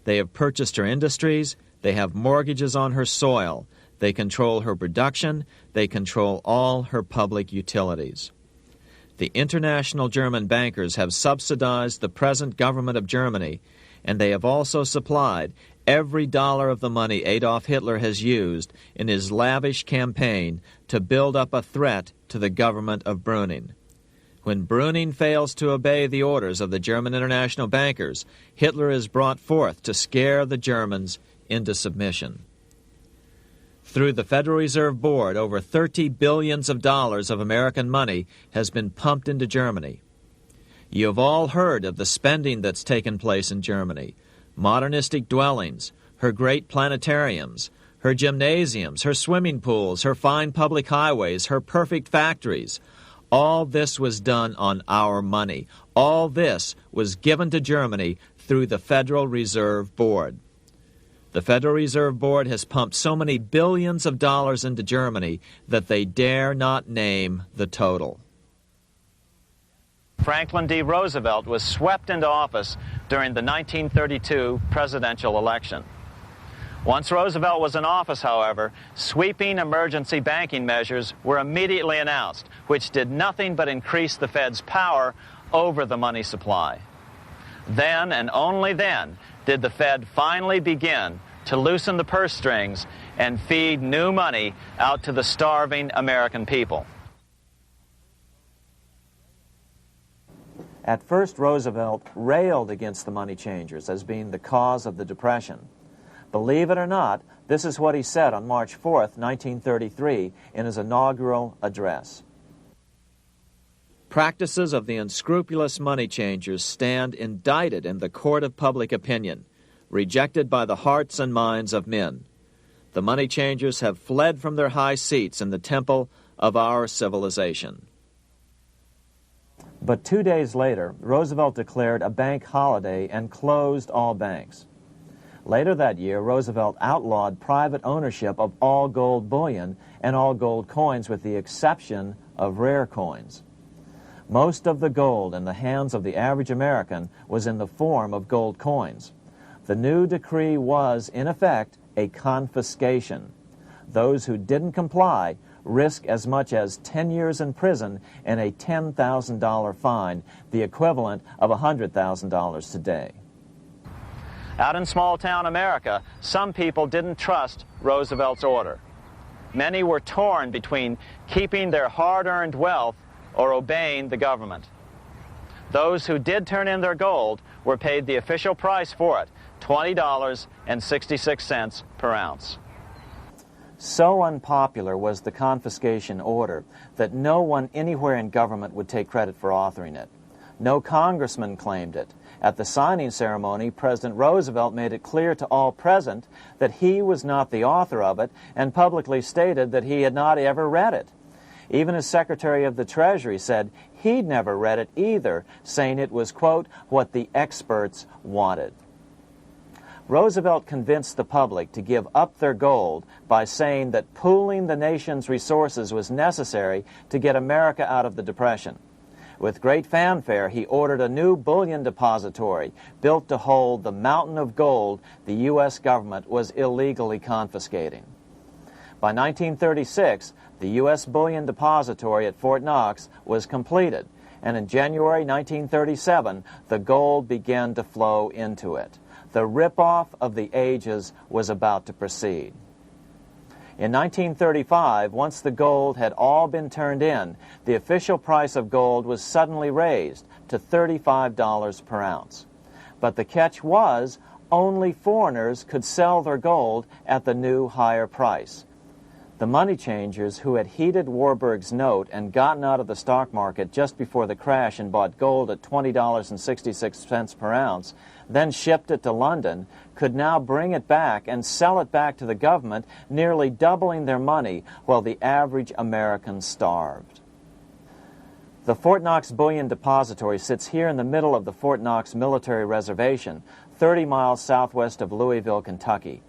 They have purchased her industries, they have mortgages on her soil, they control her production, they control all her public utilities. The international German bankers have subsidized the present government of Germany, and they have also supplied every dollar of the money Adolf Hitler has used in his lavish campaign to build up a threat to the government of Brüning. When Brüning fails to obey the orders of the German international bankers, Hitler is brought forth to scare the Germans into submission. Through the Federal Reserve Board, over $30 billion of American money has been pumped into Germany. You have all heard of the spending that's taken place in Germany. Modernistic dwellings, her great planetariums, her gymnasiums, her swimming pools, her fine public highways, her perfect factories. All this was done on our money. All this was given to Germany through the Federal Reserve Board. The Federal Reserve Board has pumped so many billions of dollars into Germany that they dare not name the total. Franklin D. Roosevelt was swept into office during the 1932 presidential election. Once Roosevelt was in office, however, sweeping emergency banking measures were immediately announced, which did nothing but increase the Fed's power over the money supply. Then, and only then, did the Fed finally begin to loosen the purse strings and feed new money out to the starving American people. At first, Roosevelt railed against the money changers as being the cause of the Depression. Believe it or not, this is what he said on March 4th, 1933, in his inaugural address. Practices of the unscrupulous money changers stand indicted in the court of public opinion, rejected by the hearts and minds of men. The money changers have fled from their high seats in the temple of our civilization. But 2 days later, Roosevelt declared a bank holiday and closed all banks. Later that year, Roosevelt outlawed private ownership of all gold bullion and all gold coins with the exception of rare coins. Most of the gold in the hands of the average American was in the form of gold coins. The new decree was, in effect, a confiscation. Those who didn't comply risk as much as 10 years in prison and a $10,000 fine, the equivalent of $100,000 today. Out in small-town America, some people didn't trust Roosevelt's order. Many were torn between keeping their hard-earned wealth or obeying the government. Those who did turn in their gold were paid the official price for it, $20.66 per ounce. So unpopular was the confiscation order that no one anywhere in government would take credit for authoring it. No congressman claimed it. At the signing ceremony, President Roosevelt made it clear to all present that he was not the author of it and publicly stated that he had not ever read it. Even his Secretary of the Treasury said he'd never read it either, saying it was, quote, what the experts wanted. Roosevelt convinced the public to give up their gold by saying that pooling the nation's resources was necessary to get America out of the Depression. With great fanfare, he ordered a new bullion depository built to hold the mountain of gold the U.S. government was illegally confiscating. By 1936, the U.S. Bullion Depository at Fort Knox was completed, and in January 1937, the gold began to flow into it. The rip-off of the ages was about to proceed. In 1935, once the gold had all been turned in, the official price of gold was suddenly raised to $35 per ounce. But the catch was, only foreigners could sell their gold at the new higher price. The money changers who had heeded Warburg's note and gotten out of the stock market just before the crash and bought gold at $20.66 per ounce, then shipped it to London, could now bring it back and sell it back to the government, nearly doubling their money while the average American starved. The Fort Knox Bullion Depository sits here in the middle of the Fort Knox Military Reservation, 30 miles southwest of Louisville, Kentucky.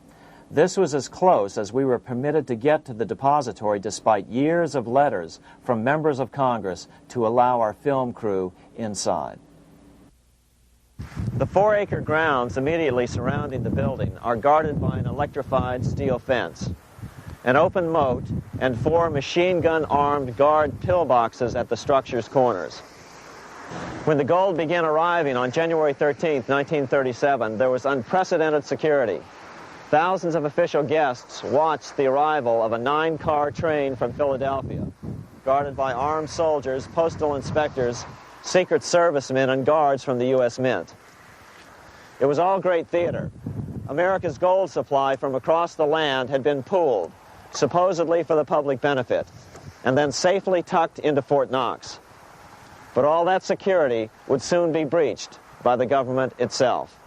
This was as close as we were permitted to get to the depository despite years of letters from members of Congress to allow our film crew inside. The 4-acre grounds immediately surrounding the building are guarded by an electrified steel fence, an open moat, and 4 machine-gun-armed guard pillboxes at the structure's corners. When the gold began arriving on January 13, 1937, there was unprecedented security. Thousands of official guests watched the arrival of a 9-car train from Philadelphia, guarded by armed soldiers, postal inspectors, Secret Servicemen, and guards from the U.S. Mint. It was all great theater. America's gold supply from across the land had been pooled, supposedly for the public benefit, and then safely tucked into Fort Knox. But all that security would soon be breached by the government itself.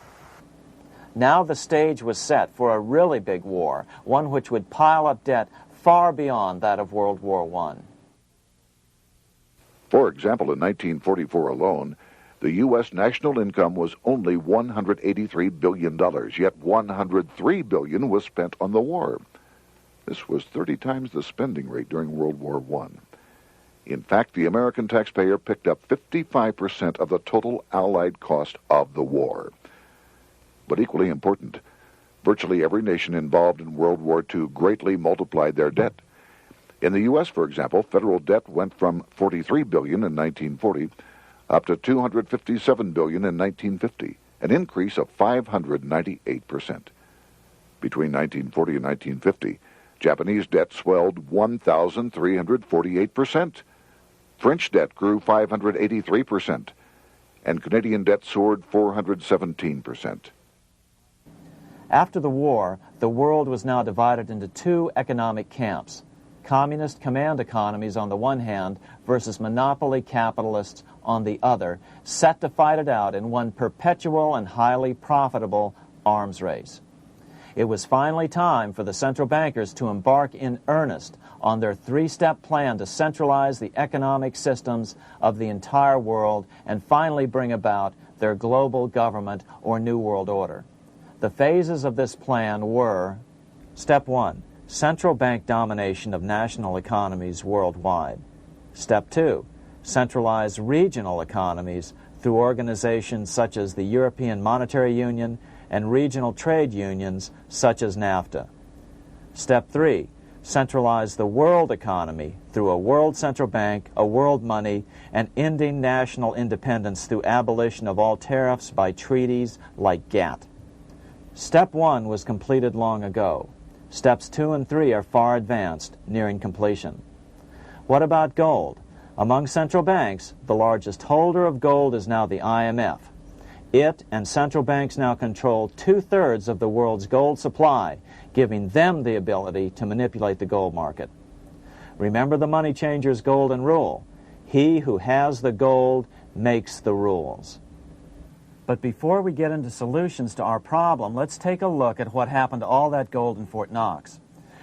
Now the stage was set for a really big war, one which would pile up debt far beyond that of World War I. For example, in 1944 alone, the U.S. national income was only $183 billion, yet $103 billion was spent on the war. This was 30 times the spending rate during World War I. In fact, the American taxpayer picked up 55% of the total Allied cost of the war. But equally important, virtually every nation involved in World War II greatly multiplied their debt. In the U.S., for example, federal debt went from $43 billion in 1940 up to $257 billion in 1950, an increase of 598%. Between 1940 and 1950, Japanese debt swelled 1,348%. French debt grew 583%, and Canadian debt soared 417%. After the war, the world was now divided into 2 economic camps: communist command economies on the one hand versus monopoly capitalists on the other, set to fight it out in one perpetual and highly profitable arms race. It was finally time for the central bankers to embark in earnest on their 3-step plan to centralize the economic systems of the entire world and finally bring about their global government or New World Order. The phases of this plan were: Step 1, central bank domination of national economies worldwide. Step 2, centralize regional economies through organizations such as the European Monetary Union and regional trade unions such as NAFTA. Step 3, centralize the world economy through a world central bank, a world money, and ending national independence through abolition of all tariffs by treaties like GATT. Step 1 was completed long ago. Steps 2 and 3 are far advanced, nearing completion. What about gold? Among central banks, the largest holder of gold is now the IMF. It and central banks now control 2/3 of the world's gold supply, giving them the ability to manipulate the gold market. Remember the money changer's golden rule: he who has the gold makes the rules. But before we get into solutions to our problem, let's take a look at what happened to all that gold in Fort Knox.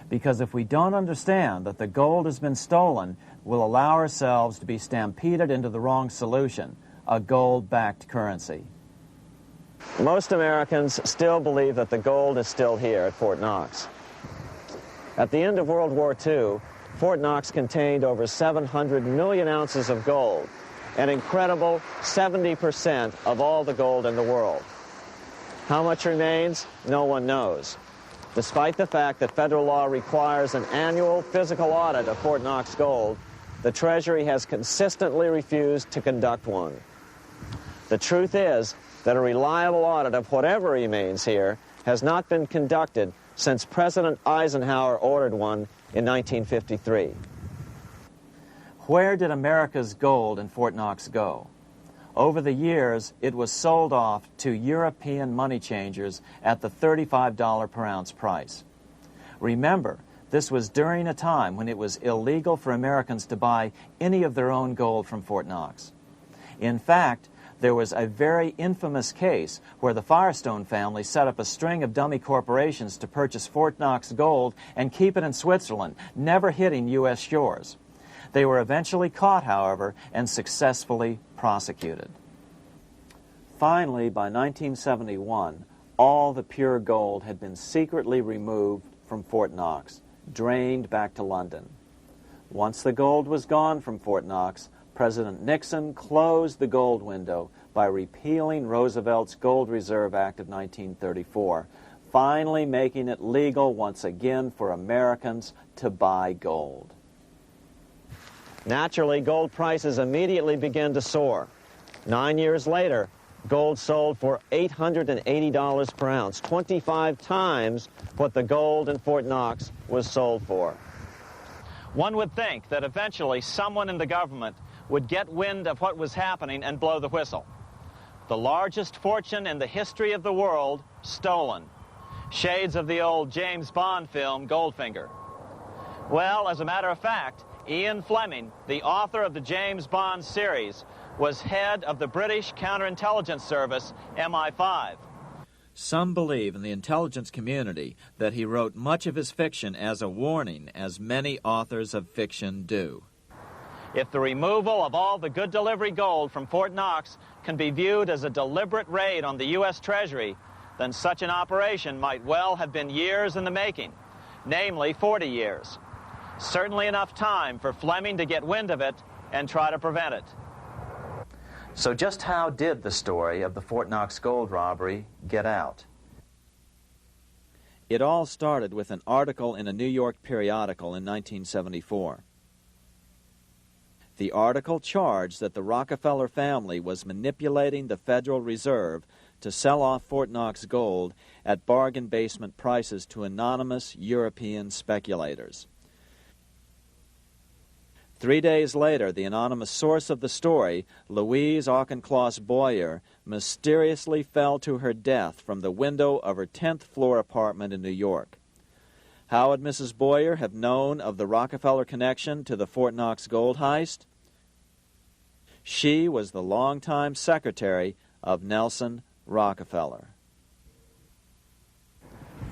Because if we don't understand that the gold has been stolen, we'll allow ourselves to be stampeded into the wrong solution, a gold-backed currency. Most Americans still believe that the gold is still here at Fort Knox. At the end of World War II, Fort Knox contained over 700 million ounces of gold, an incredible 70% of all the gold in the world. How much remains? No one knows. Despite the fact that federal law requires an annual physical audit of Fort Knox gold, the Treasury has consistently refused to conduct one. The truth is that a reliable audit of whatever remains here has not been conducted since President Eisenhower ordered one in 1953. Where did America's gold in Fort Knox go? Over the years, it was sold off to European money changers at the $35 per ounce price. Remember, this was during a time when it was illegal for Americans to buy any of their own gold from Fort Knox. In fact, there was a very infamous case where the Firestone family set up a string of dummy corporations to purchase Fort Knox gold and keep it in Switzerland, never hitting U.S. shores. They were eventually caught, however, and successfully prosecuted. Finally, by 1971, all the pure gold had been secretly removed from Fort Knox, drained back to London. Once the gold was gone from Fort Knox, President Nixon closed the gold window by repealing Roosevelt's Gold Reserve Act of 1934, finally making it legal once again for Americans to buy gold. Naturally, gold prices immediately began to soar. 9 years later, gold sold for $880 per ounce, 25 times what the gold in Fort Knox was sold for. One would think that eventually someone in the government would get wind of what was happening and blow the whistle. The largest fortune in the history of the world stolen. Shades of the old James Bond film, Goldfinger. Well, as a matter of fact, Ian Fleming, the author of the James Bond series, was head of the British counterintelligence service, MI5. Some believe in the intelligence community that he wrote much of his fiction as a warning, as many authors of fiction do. If the removal of all the good delivery gold from Fort Knox can be viewed as a deliberate raid on the U.S. Treasury, then such an operation might well have been years in the making, namely 40 years. Certainly enough time for Fleming to get wind of it and try to prevent it. So just how did the story of the Fort Knox gold robbery get out? It all started with an article in a New York periodical in 1974. The article charged that the Rockefeller family was manipulating the Federal Reserve to sell off Fort Knox gold at bargain basement prices to anonymous European speculators. 3 days later, the anonymous source of the story, Louise Auchincloss Boyer, mysteriously fell to her death from the window of her 10th floor apartment in New York. How would Mrs. Boyer have known of the Rockefeller connection to the Fort Knox gold heist? She was the longtime secretary of Nelson Rockefeller.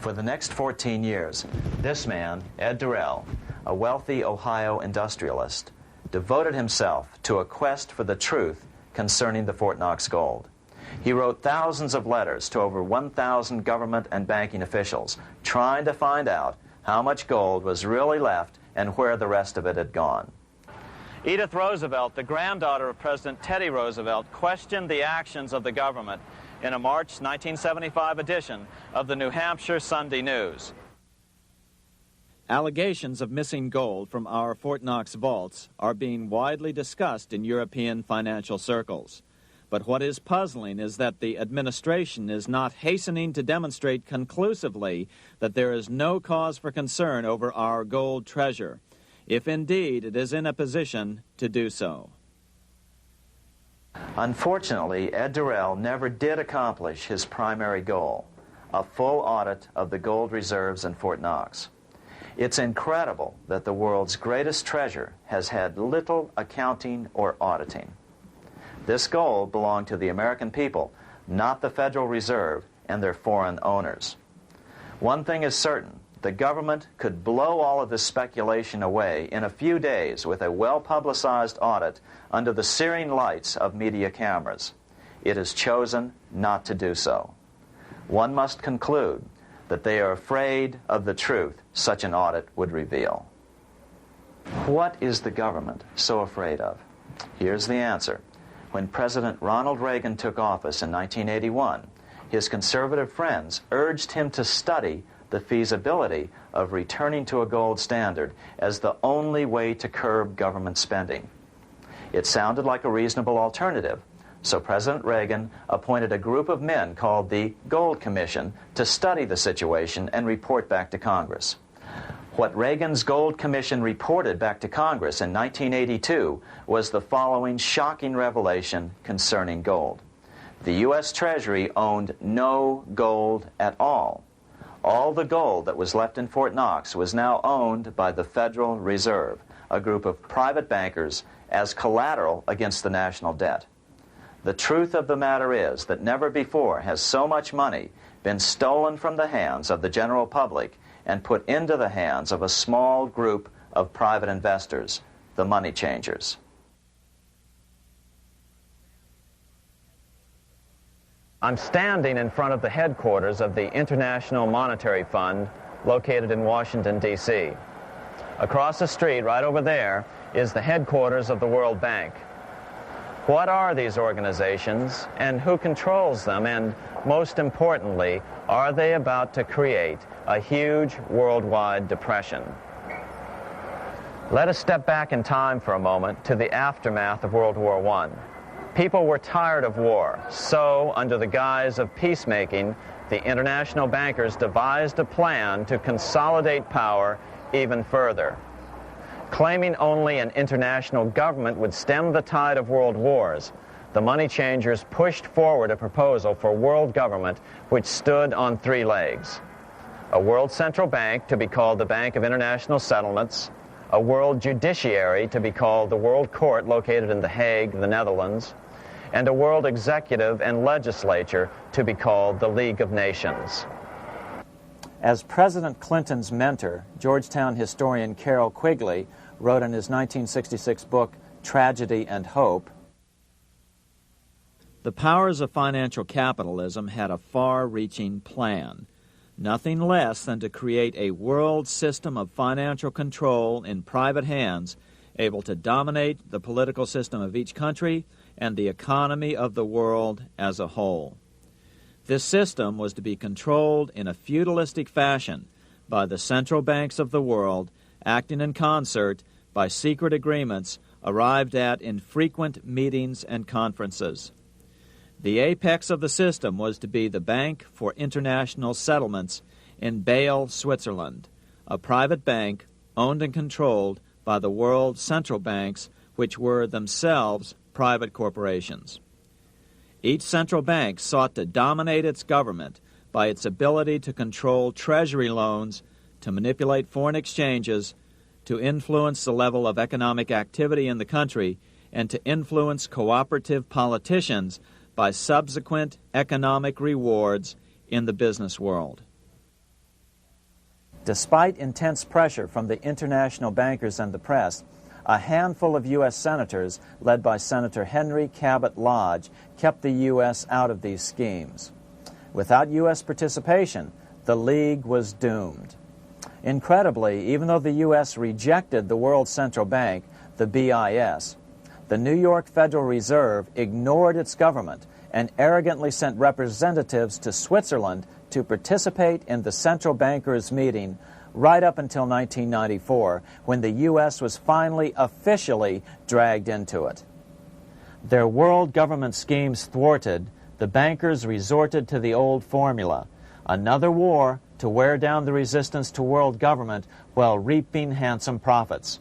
For the next 14 years, this man, Ed Durrell, a wealthy Ohio industrialist, devoted himself to a quest for the truth concerning the Fort Knox gold. He wrote thousands of letters to over 1,000 government and banking officials, trying to find out how much gold was really left and where the rest of it had gone. Edith Roosevelt, the granddaughter of President Teddy Roosevelt, questioned the actions of the government in a March 1975 edition of the New Hampshire Sunday News. Allegations of missing gold from our Fort Knox vaults are being widely discussed in European financial circles. But what is puzzling is that the administration is not hastening to demonstrate conclusively that there is no cause for concern over our gold treasure, if indeed it is in a position to do so. Unfortunately, Ed Durrell never did accomplish his primary goal, a full audit of the gold reserves in Fort Knox. It's incredible that the world's greatest treasure has had little accounting or auditing. This gold belonged to the American people, not the Federal Reserve and their foreign owners. One thing is certain, the government could blow all of this speculation away in a few days with a well-publicized audit under the searing lights of media cameras. it has chosen not to do so. One must conclude that they are afraid of the truth such an audit would reveal. What is the government so afraid of? Here's the answer. When President Ronald Reagan took office in 1981, his conservative friends urged him to study the feasibility of returning to a gold standard as the only way to curb government spending. It sounded like a reasonable alternative, so President Reagan appointed a group of men called the Gold Commission to study the situation and report back to Congress. What Reagan's Gold Commission reported back to Congress in 1982 was the following shocking revelation concerning gold. The U.S. Treasury owned no gold at all. All the gold that was left in Fort Knox was now owned by the Federal Reserve, a group of private bankers, as collateral against the national debt. The truth of the matter is that never before has so much money been stolen from the hands of the general public and put into the hands of a small group of private investors, the money changers. I'm standing in front of the headquarters of the International Monetary Fund located in Washington, D.C. Across the street, right over there, is the headquarters of the World Bank. What are these organizations, and who controls them, and most importantly, are they about to create a huge worldwide depression? Let us step back in time for a moment to the aftermath of World War I. People were tired of war, so under the guise of peacemaking, the international bankers devised a plan to consolidate power even further. Claiming only an international government would stem the tide of world wars, the money changers pushed forward a proposal for world government which stood on three legs. A world central bank to be called the Bank of International Settlements, a world judiciary to be called the World Court located in The Hague, the Netherlands, and a world executive and legislature to be called the League of Nations. As President Clinton's mentor, Georgetown historian Carroll Quigley wrote in his 1966 book, Tragedy and Hope, the powers of financial capitalism had a far-reaching plan, nothing less than to create a world system of financial control in private hands, able to dominate the political system of each country and the economy of the world as a whole. This system was to be controlled in a feudalistic fashion by the central banks of the world, acting in concert by secret agreements arrived at in frequent meetings and conferences. The apex of the system was to be the Bank for International Settlements in Bâle, Switzerland, a private bank owned and controlled by the world central banks, which were themselves private corporations. Each central bank sought to dominate its government by its ability to control treasury loans, to manipulate foreign exchanges, to influence the level of economic activity in the country, and to influence cooperative politicians by subsequent economic rewards in the business world. Despite intense pressure from the international bankers and the press, a handful of U.S. senators, led by Senator Henry Cabot Lodge, kept the U.S. out of these schemes. Without U.S. participation, the League was doomed. Incredibly, even though the U.S. rejected the World Central Bank, the BIS, the New York Federal Reserve ignored its government and arrogantly sent representatives to Switzerland to participate in the central bankers' meeting right up until 1994, when the U.S. was finally officially dragged into it. Their world government schemes thwarted, the bankers resorted to the old formula, another war to wear down the resistance to world government while reaping handsome profits.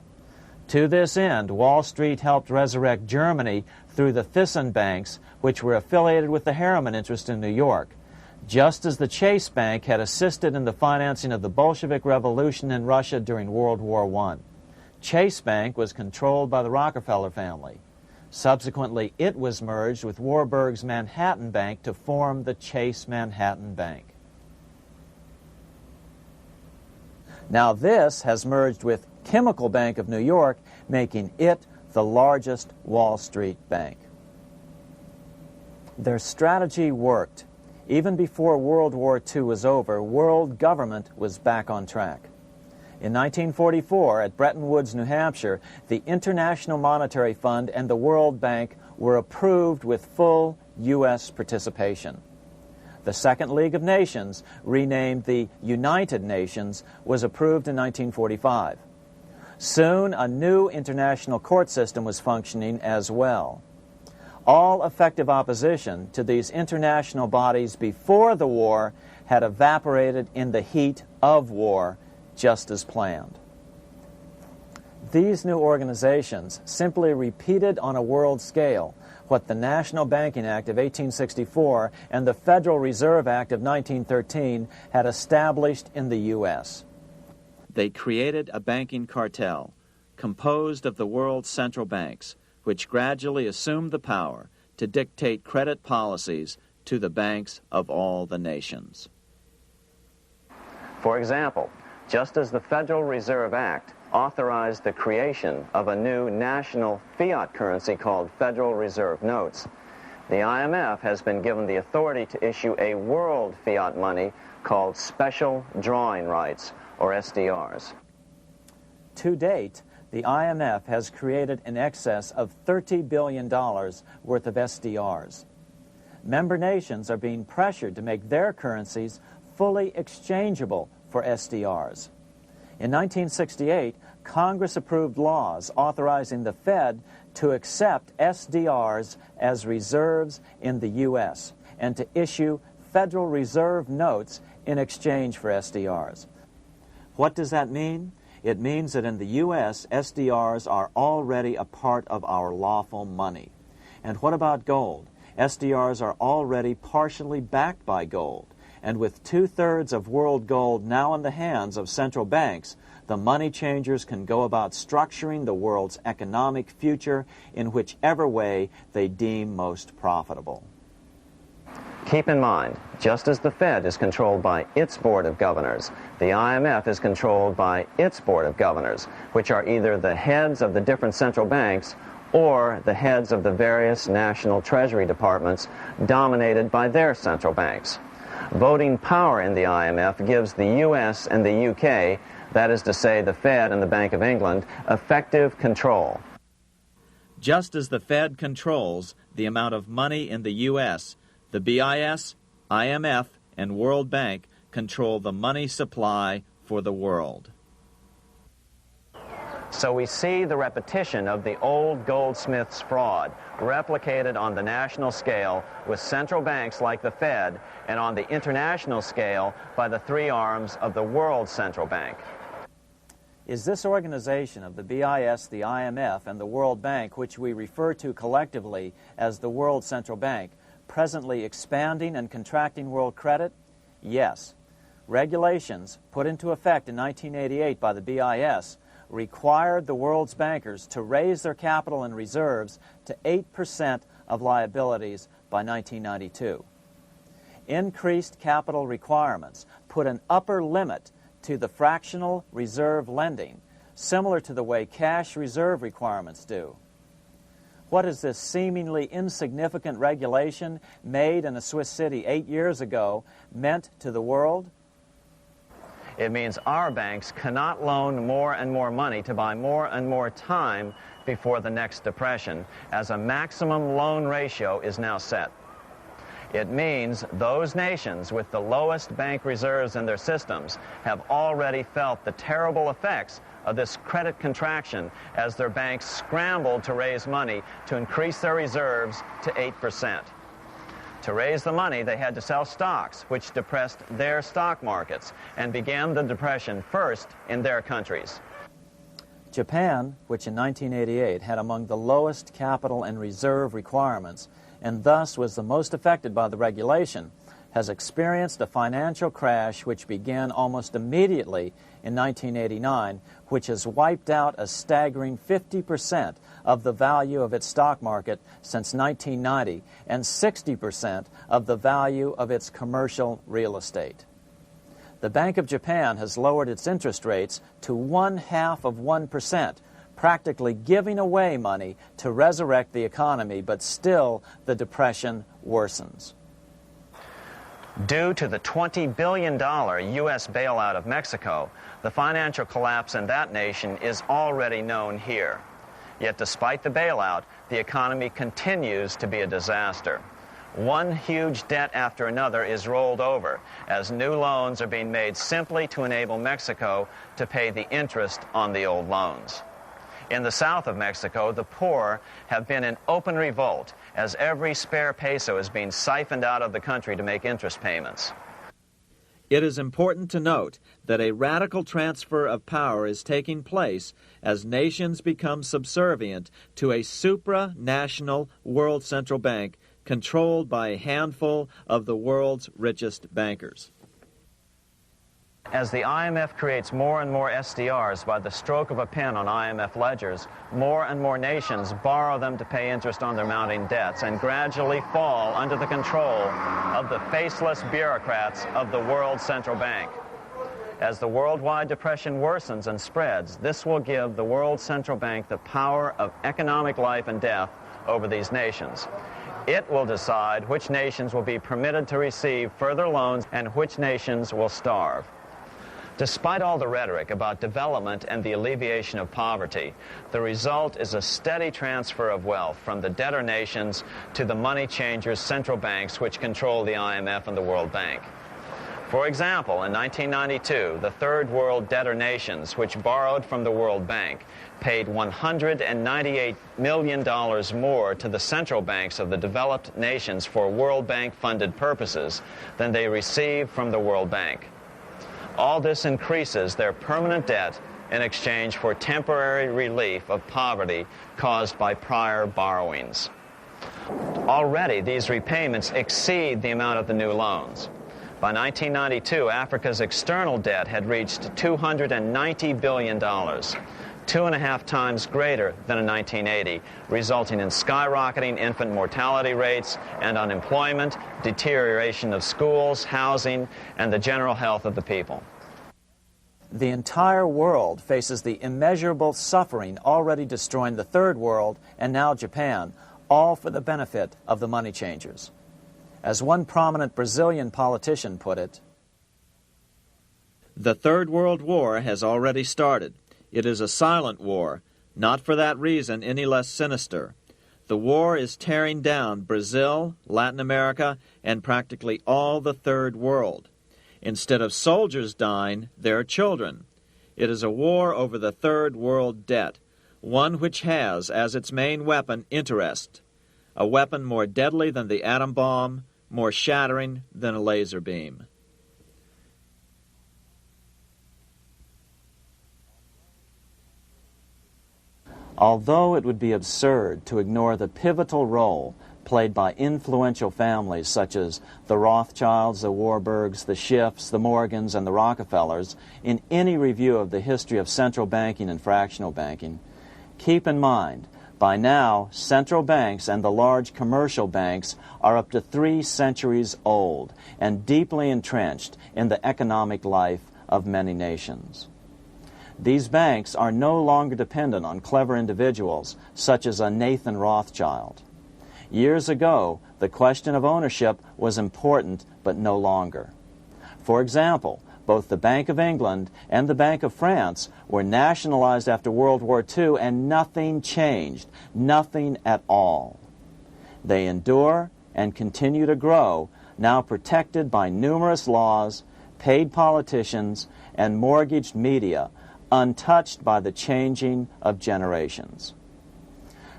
To this end, Wall Street helped resurrect Germany through the Thyssen banks, which were affiliated with the Harriman interest in New York, just as the Chase Bank had assisted in the financing of the Bolshevik Revolution in Russia during World War I. Chase Bank was controlled by the Rockefeller family. Subsequently, it was merged with Warburg's Manhattan Bank to form the Chase Manhattan Bank. Now this has merged with Chemical Bank of New York, making it the largest Wall Street bank. Their strategy worked. Even before World War II was over, world government was back on track. In 1944, at Bretton Woods, New Hampshire, the International Monetary Fund and the World Bank were approved with full U.S. participation. The Second League of Nations, renamed the United Nations, was approved in 1945. Soon, a new international court system was functioning as well. All effective opposition to these international bodies before the war had evaporated in the heat of war, just as planned. These new organizations simply repeated on a world scale what the National Banking Act of 1864 and the Federal Reserve Act of 1913 had established in the U.S. They created a banking cartel composed of the world's central banks, which gradually assumed the power to dictate credit policies to the banks of all the nations. For example, just as the Federal Reserve Act authorized the creation of a new national fiat currency called Federal Reserve Notes, the IMF has been given the authority to issue a world fiat money called Special Drawing Rights, or SDRs. To date, the IMF has created in excess of $30 billion worth of SDRs. Member nations are being pressured to make their currencies fully exchangeable for SDRs. In 1968, Congress approved laws authorizing the Fed to accept SDRs as reserves in the U.S. and to issue Federal Reserve notes in exchange for SDRs. What does that mean? It means that in the U.S., SDRs are already a part of our lawful money. And what about gold? SDRs are already partially backed by gold. And with 2/3 of world gold now in the hands of central banks, the money changers can go about structuring the world's economic future in whichever way they deem most profitable. Keep in mind, just as the Fed is controlled by its Board of Governors, the IMF is controlled by its Board of Governors, which are either the heads of the different central banks or the heads of the various national treasury departments dominated by their central banks. Voting power in the IMF gives the U.S. and the UK, that is to say the Fed and the Bank of England, effective control. Just as the Fed controls the amount of money in the U.S., the BIS, IMF, and World Bank control the money supply for the world. So we see the repetition of the old goldsmith's fraud replicated on the national scale with central banks like the Fed and on the international scale by the three arms of the World Central Bank. Is this organization of the BIS, the IMF, and the World Bank, which we refer to collectively as the World Central Bank, presently expanding and contracting world credit? Yes. Regulations put into effect in 1988 by the BIS required the world's bankers to raise their capital and reserves to 8% of liabilities by 1992. Increased capital requirements put an upper limit to the fractional reserve lending, similar to the way cash reserve requirements do. What has this seemingly insignificant regulation made in a Swiss city 8 years ago meant to the world? It means our banks cannot loan more and more money to buy more and more time before the next depression, as a maximum loan ratio is now set. It means those nations with the lowest bank reserves in their systems have already felt the terrible effects of this credit contraction as their banks scrambled to raise money to increase their reserves to 8%. To raise the money, they had to sell stocks, which depressed their stock markets and began the depression first in their countries. Japan, which in 1988 had among the lowest capital and reserve requirements and thus was the most affected by the regulation, has experienced a financial crash which began almost immediately in 1989, which has wiped out a staggering 50% of the value of its stock market since 1990 and 60% of the value of its commercial real estate. The Bank of Japan has lowered its interest rates to 0.5%, practically giving away money to resurrect the economy, but still the depression worsens. Due to the $20 billion U.S. bailout of Mexico, the financial collapse in that nation is already known here. Yet despite the bailout, the economy continues to be a disaster. One huge debt after another is rolled over as new loans are being made simply to enable Mexico to pay the interest on the old loans. In the south of Mexico, the poor have been in open revolt as every spare peso is being siphoned out of the country to make interest payments. It is important to note that a radical transfer of power is taking place as nations become subservient to a supranational world central bank controlled by a handful of the world's richest bankers. As the IMF creates more and more SDRs by the stroke of a pen on IMF ledgers, more and more nations borrow them to pay interest on their mounting debts and gradually fall under the control of the faceless bureaucrats of the World Central Bank. As the worldwide depression worsens and spreads, this will give the World Central Bank the power of economic life and death over these nations. It will decide which nations will be permitted to receive further loans and which nations will starve. Despite all the rhetoric about development and the alleviation of poverty, the result is a steady transfer of wealth from the debtor nations to the money changers' central banks which control the IMF and the World Bank. For example, in 1992, the Third World debtor nations, which borrowed from the World Bank, paid $198 million more to the central banks of the developed nations for World Bank-funded purposes than they received from the World Bank. All this increases their permanent debt in exchange for temporary relief of poverty caused by prior borrowings. Already, these repayments exceed the amount of the new loans. By 1992, Africa's external debt had reached $290 billion, 2.5 times greater than in 1980, resulting in skyrocketing infant mortality rates and unemployment, deterioration of schools, housing, and the general health of the people. The entire world faces the immeasurable suffering already destroying the Third World and now Japan, all for the benefit of the money changers. As one prominent Brazilian politician put it, "The Third World War has already started. It is a silent war, not for that reason any less sinister. The war is tearing down Brazil, Latin America, and practically all the Third World. Instead of soldiers dying, there are children. It is a war over the Third World debt, one which has as its main weapon interest, a weapon more deadly than the atom bomb, more shattering than a laser beam." Although it would be absurd to ignore the pivotal role played by influential families such as the Rothschilds, the Warburgs, the Schiffs, the Morgans, and the Rockefellers in any review of the history of central banking and fractional banking, keep in mind, by now, central banks and the large commercial banks are up to 3 centuries old and deeply entrenched in the economic life of many nations. These banks are no longer dependent on clever individuals such as a Nathan Rothschild. Years ago, the question of ownership was important, but no longer. For example, both the Bank of England and the Bank of France were nationalized after World War II, and nothing changed, nothing at all. They endure and continue to grow, now protected by numerous laws, paid politicians, and mortgaged media, untouched by the changing of generations.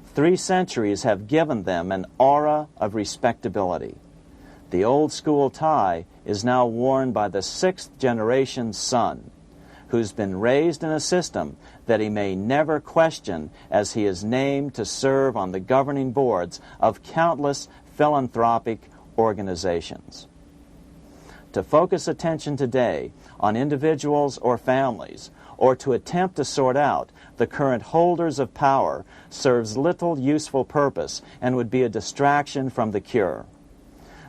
3 centuries have given them an aura of respectability. The old school tie is now worn by the 6th generation son, who's been raised in a system that he may never question as he is named to serve on the governing boards of countless philanthropic organizations. To focus attention today on individuals or families, or to attempt to sort out the current holders of power, serves little useful purpose and would be a distraction from the cure.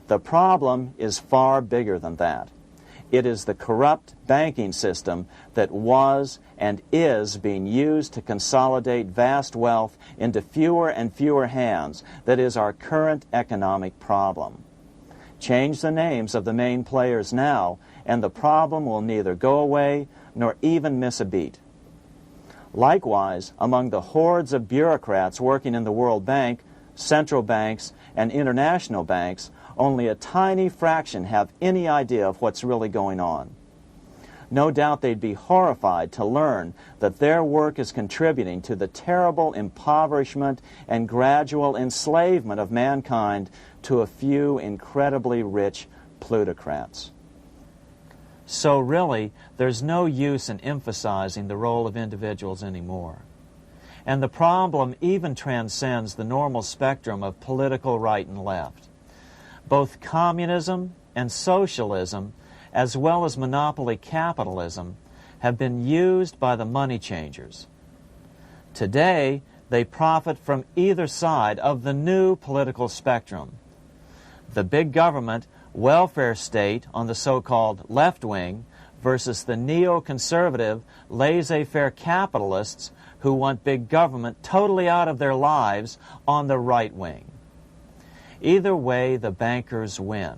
The problem is far bigger than that. It is the corrupt banking system that was and is being used to consolidate vast wealth into fewer and fewer hands that is our current economic problem. Change the names of the main players now, and the problem will neither go away nor even miss a beat. Likewise, among the hordes of bureaucrats working in the World Bank, central banks, and international banks, only a tiny fraction have any idea of what's really going on. No doubt they'd be horrified to learn that their work is contributing to the terrible impoverishment and gradual enslavement of mankind to a few incredibly rich plutocrats. So really, there's no use in emphasizing the role of individuals anymore. And the problem even transcends the normal spectrum of political right and left. Both communism and socialism, as well as monopoly capitalism, have been used by the money changers. Today, they profit from either side of the new political spectrum. The big government, welfare state on the so-called left wing versus the neoconservative, laissez-faire capitalists who want big government totally out of their lives on the right wing. Either way, the bankers win.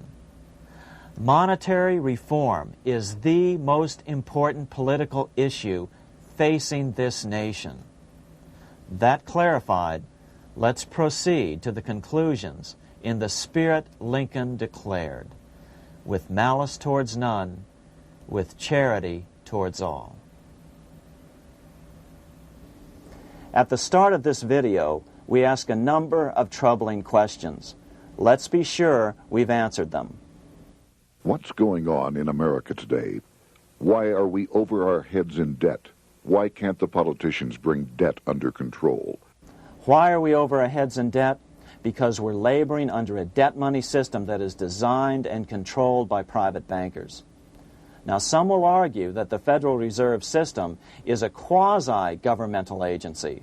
Monetary reform is the most important political issue facing this nation. That clarified, let's proceed to the conclusions in the spirit Lincoln declared, with malice towards none, with charity towards all. At the start of this video, we ask a number of troubling questions. Let's be sure we've answered them. What's going on in America today? Why are we over our heads in debt? Why can't the politicians bring debt under control? Why are we over our heads in debt? Because we're laboring under a debt money system that is designed and controlled by private bankers. Now, some will argue that the Federal Reserve System is a quasi-governmental agency.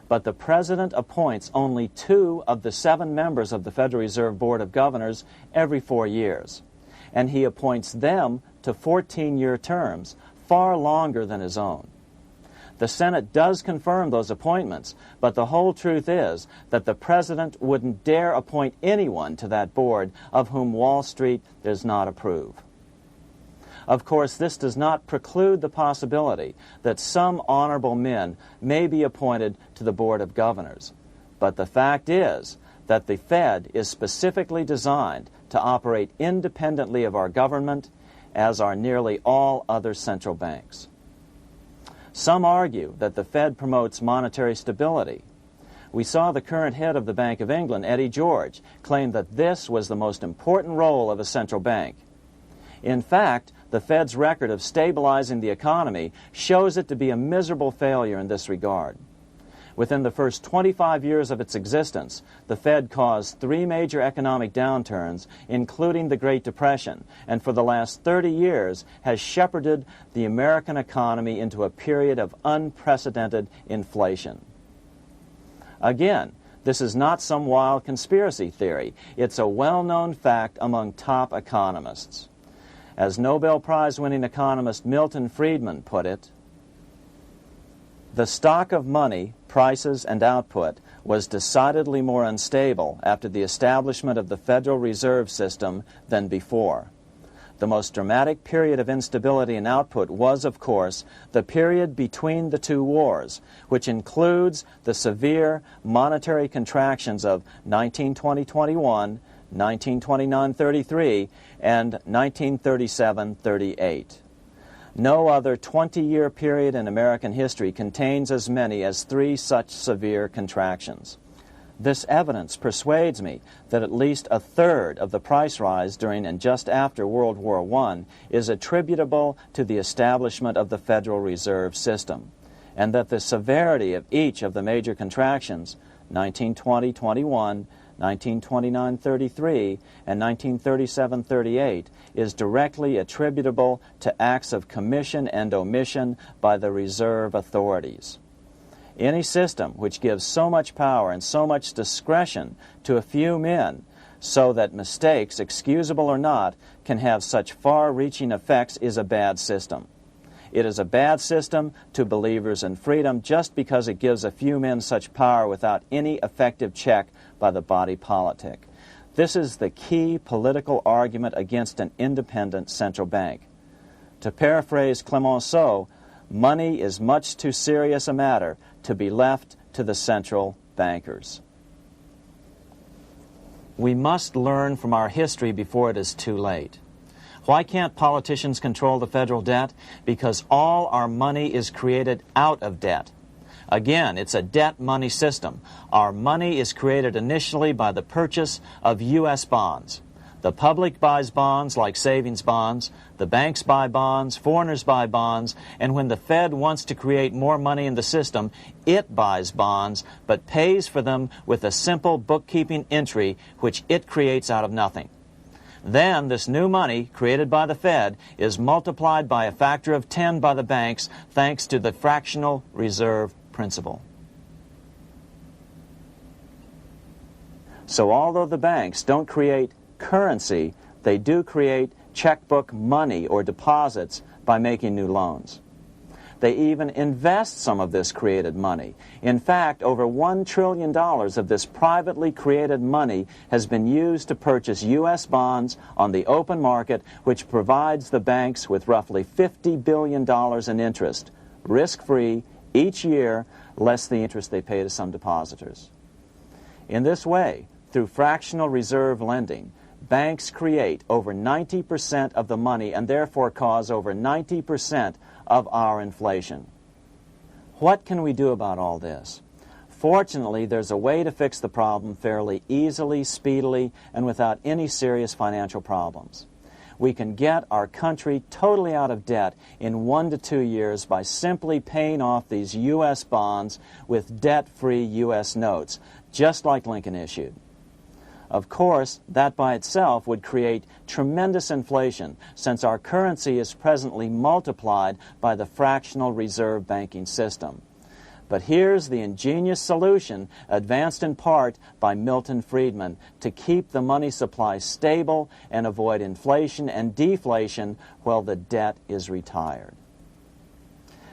But the President appoints only 2 of the 7 members of the Federal Reserve Board of Governors every 4 years. And he appoints them to 14-year terms, far longer than his own. The Senate does confirm those appointments, but the whole truth is that the President wouldn't dare appoint anyone to that board of whom Wall Street does not approve. Of course, this does not preclude the possibility that some honorable men may be appointed to the Board of Governors. But the fact is that the Fed is specifically designed to operate independently of our government, as are nearly all other central banks. Some argue that the Fed promotes monetary stability. We saw the current head of the Bank of England, Eddie George, claim that this was the most important role of a central bank. In fact, the Fed's record of stabilizing the economy shows it to be a miserable failure in this regard. Within the first 25 years of its existence, the Fed caused 3 major economic downturns, including the Great Depression, and for the last 30 years has shepherded the American economy into a period of unprecedented inflation. Again, this is not some wild conspiracy theory. It's a well-known fact among top economists. As Nobel Prize-winning economist Milton Friedman put it, the stock of money, prices, and output was decidedly more unstable after the establishment of the Federal Reserve System than before. The most dramatic period of instability in output was, of course, the period between the 2 wars, which includes the severe monetary contractions of 1920-21, 1929-33, and 1937-38. No other 20-year period in American history contains as many as 3 such severe contractions. This evidence persuades me that at least a third of the price rise during and just after World War I is attributable to the establishment of the Federal Reserve System, and that the severity of each of the major contractions, 1920-21, 1929-33, and 1937-38, is directly attributable to acts of commission and omission by the reserve authorities. Any system which gives so much power and so much discretion to a few men so that mistakes, excusable or not, can have such far-reaching effects is a bad system. It is a bad system to believers in freedom just because it gives a few men such power without any effective check by the body politic. This is the key political argument against an independent central bank. To paraphrase Clemenceau, money is much too serious a matter to be left to the central bankers. We must learn from our history before it is too late. Why can't politicians control the federal debt? Because all our money is created out of debt. Again, it's a debt money system. Our money is created initially by the purchase of U.S. bonds. The public buys bonds like savings bonds, the banks buy bonds, foreigners buy bonds, and when the Fed wants to create more money in the system, it buys bonds, but pays for them with a simple bookkeeping entry which it creates out of nothing. Then this new money, created by the Fed, is multiplied by a factor of 10 by the banks thanks to the fractional reserve principle. So although the banks don't create currency, they do create checkbook money or deposits by making new loans. They even invest some of this created money. In fact, over $1 trillion of this privately created money has been used to purchase U.S. bonds on the open market, which provides the banks with roughly $50 billion in interest, risk-free, each year, less the interest they pay to some depositors. In this way, through fractional reserve lending, banks create over 90% of the money and therefore cause over 90% of our inflation. What can we do about all this? Fortunately, there's a way to fix the problem fairly easily, speedily, and without any serious financial problems. We can get our country totally out of debt in 1 to 2 years by simply paying off these U.S. bonds with debt-free U.S. notes, just like Lincoln issued. Of course, that by itself would create tremendous inflation, since our currency is presently multiplied by the fractional reserve banking system. But here's the ingenious solution, advanced in part by Milton Friedman, to keep the money supply stable and avoid inflation and deflation while the debt is retired.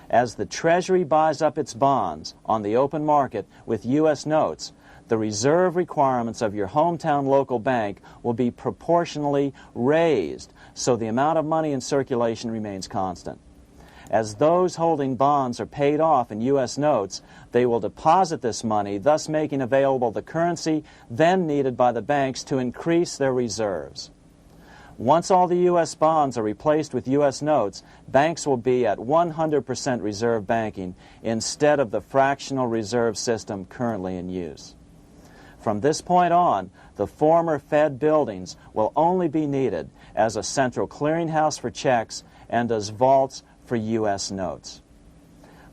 As the Treasury buys up its bonds on the open market with U.S. notes, the reserve requirements of your hometown local bank will be proportionally raised, so the amount of money in circulation remains constant. As those holding bonds are paid off in U.S. notes, they will deposit this money, thus making available the currency then needed by the banks to increase their reserves. Once all the U.S. bonds are replaced with U.S. notes, banks will be at 100% reserve banking instead of the fractional reserve system currently in use. From this point on, the former Fed buildings will only be needed as a central clearinghouse for checks and as vaults for U.S. notes.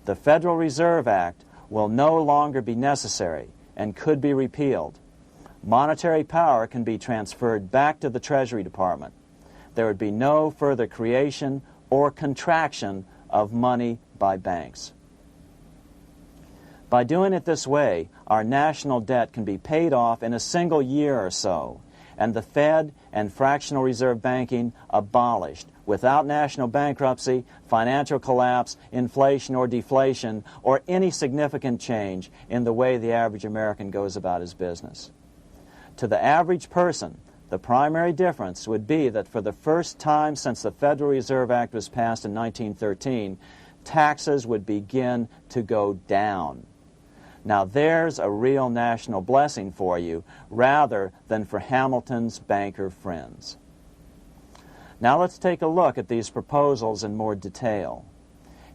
The Federal Reserve Act will no longer be necessary and could be repealed. Monetary power can be transferred back to the Treasury Department. There would be no further creation or contraction of money by banks. By doing it this way, our national debt can be paid off in a single year or so, and the Fed and fractional reserve banking abolished without national bankruptcy, financial collapse, inflation or deflation, or any significant change in the way the average American goes about his business. To the average person, the primary difference would be that for the first time since the Federal Reserve Act was passed in 1913, taxes would begin to go down. Now there's a real national blessing for you, rather than for Hamilton's banker friends. Now let's take a look at these proposals in more detail.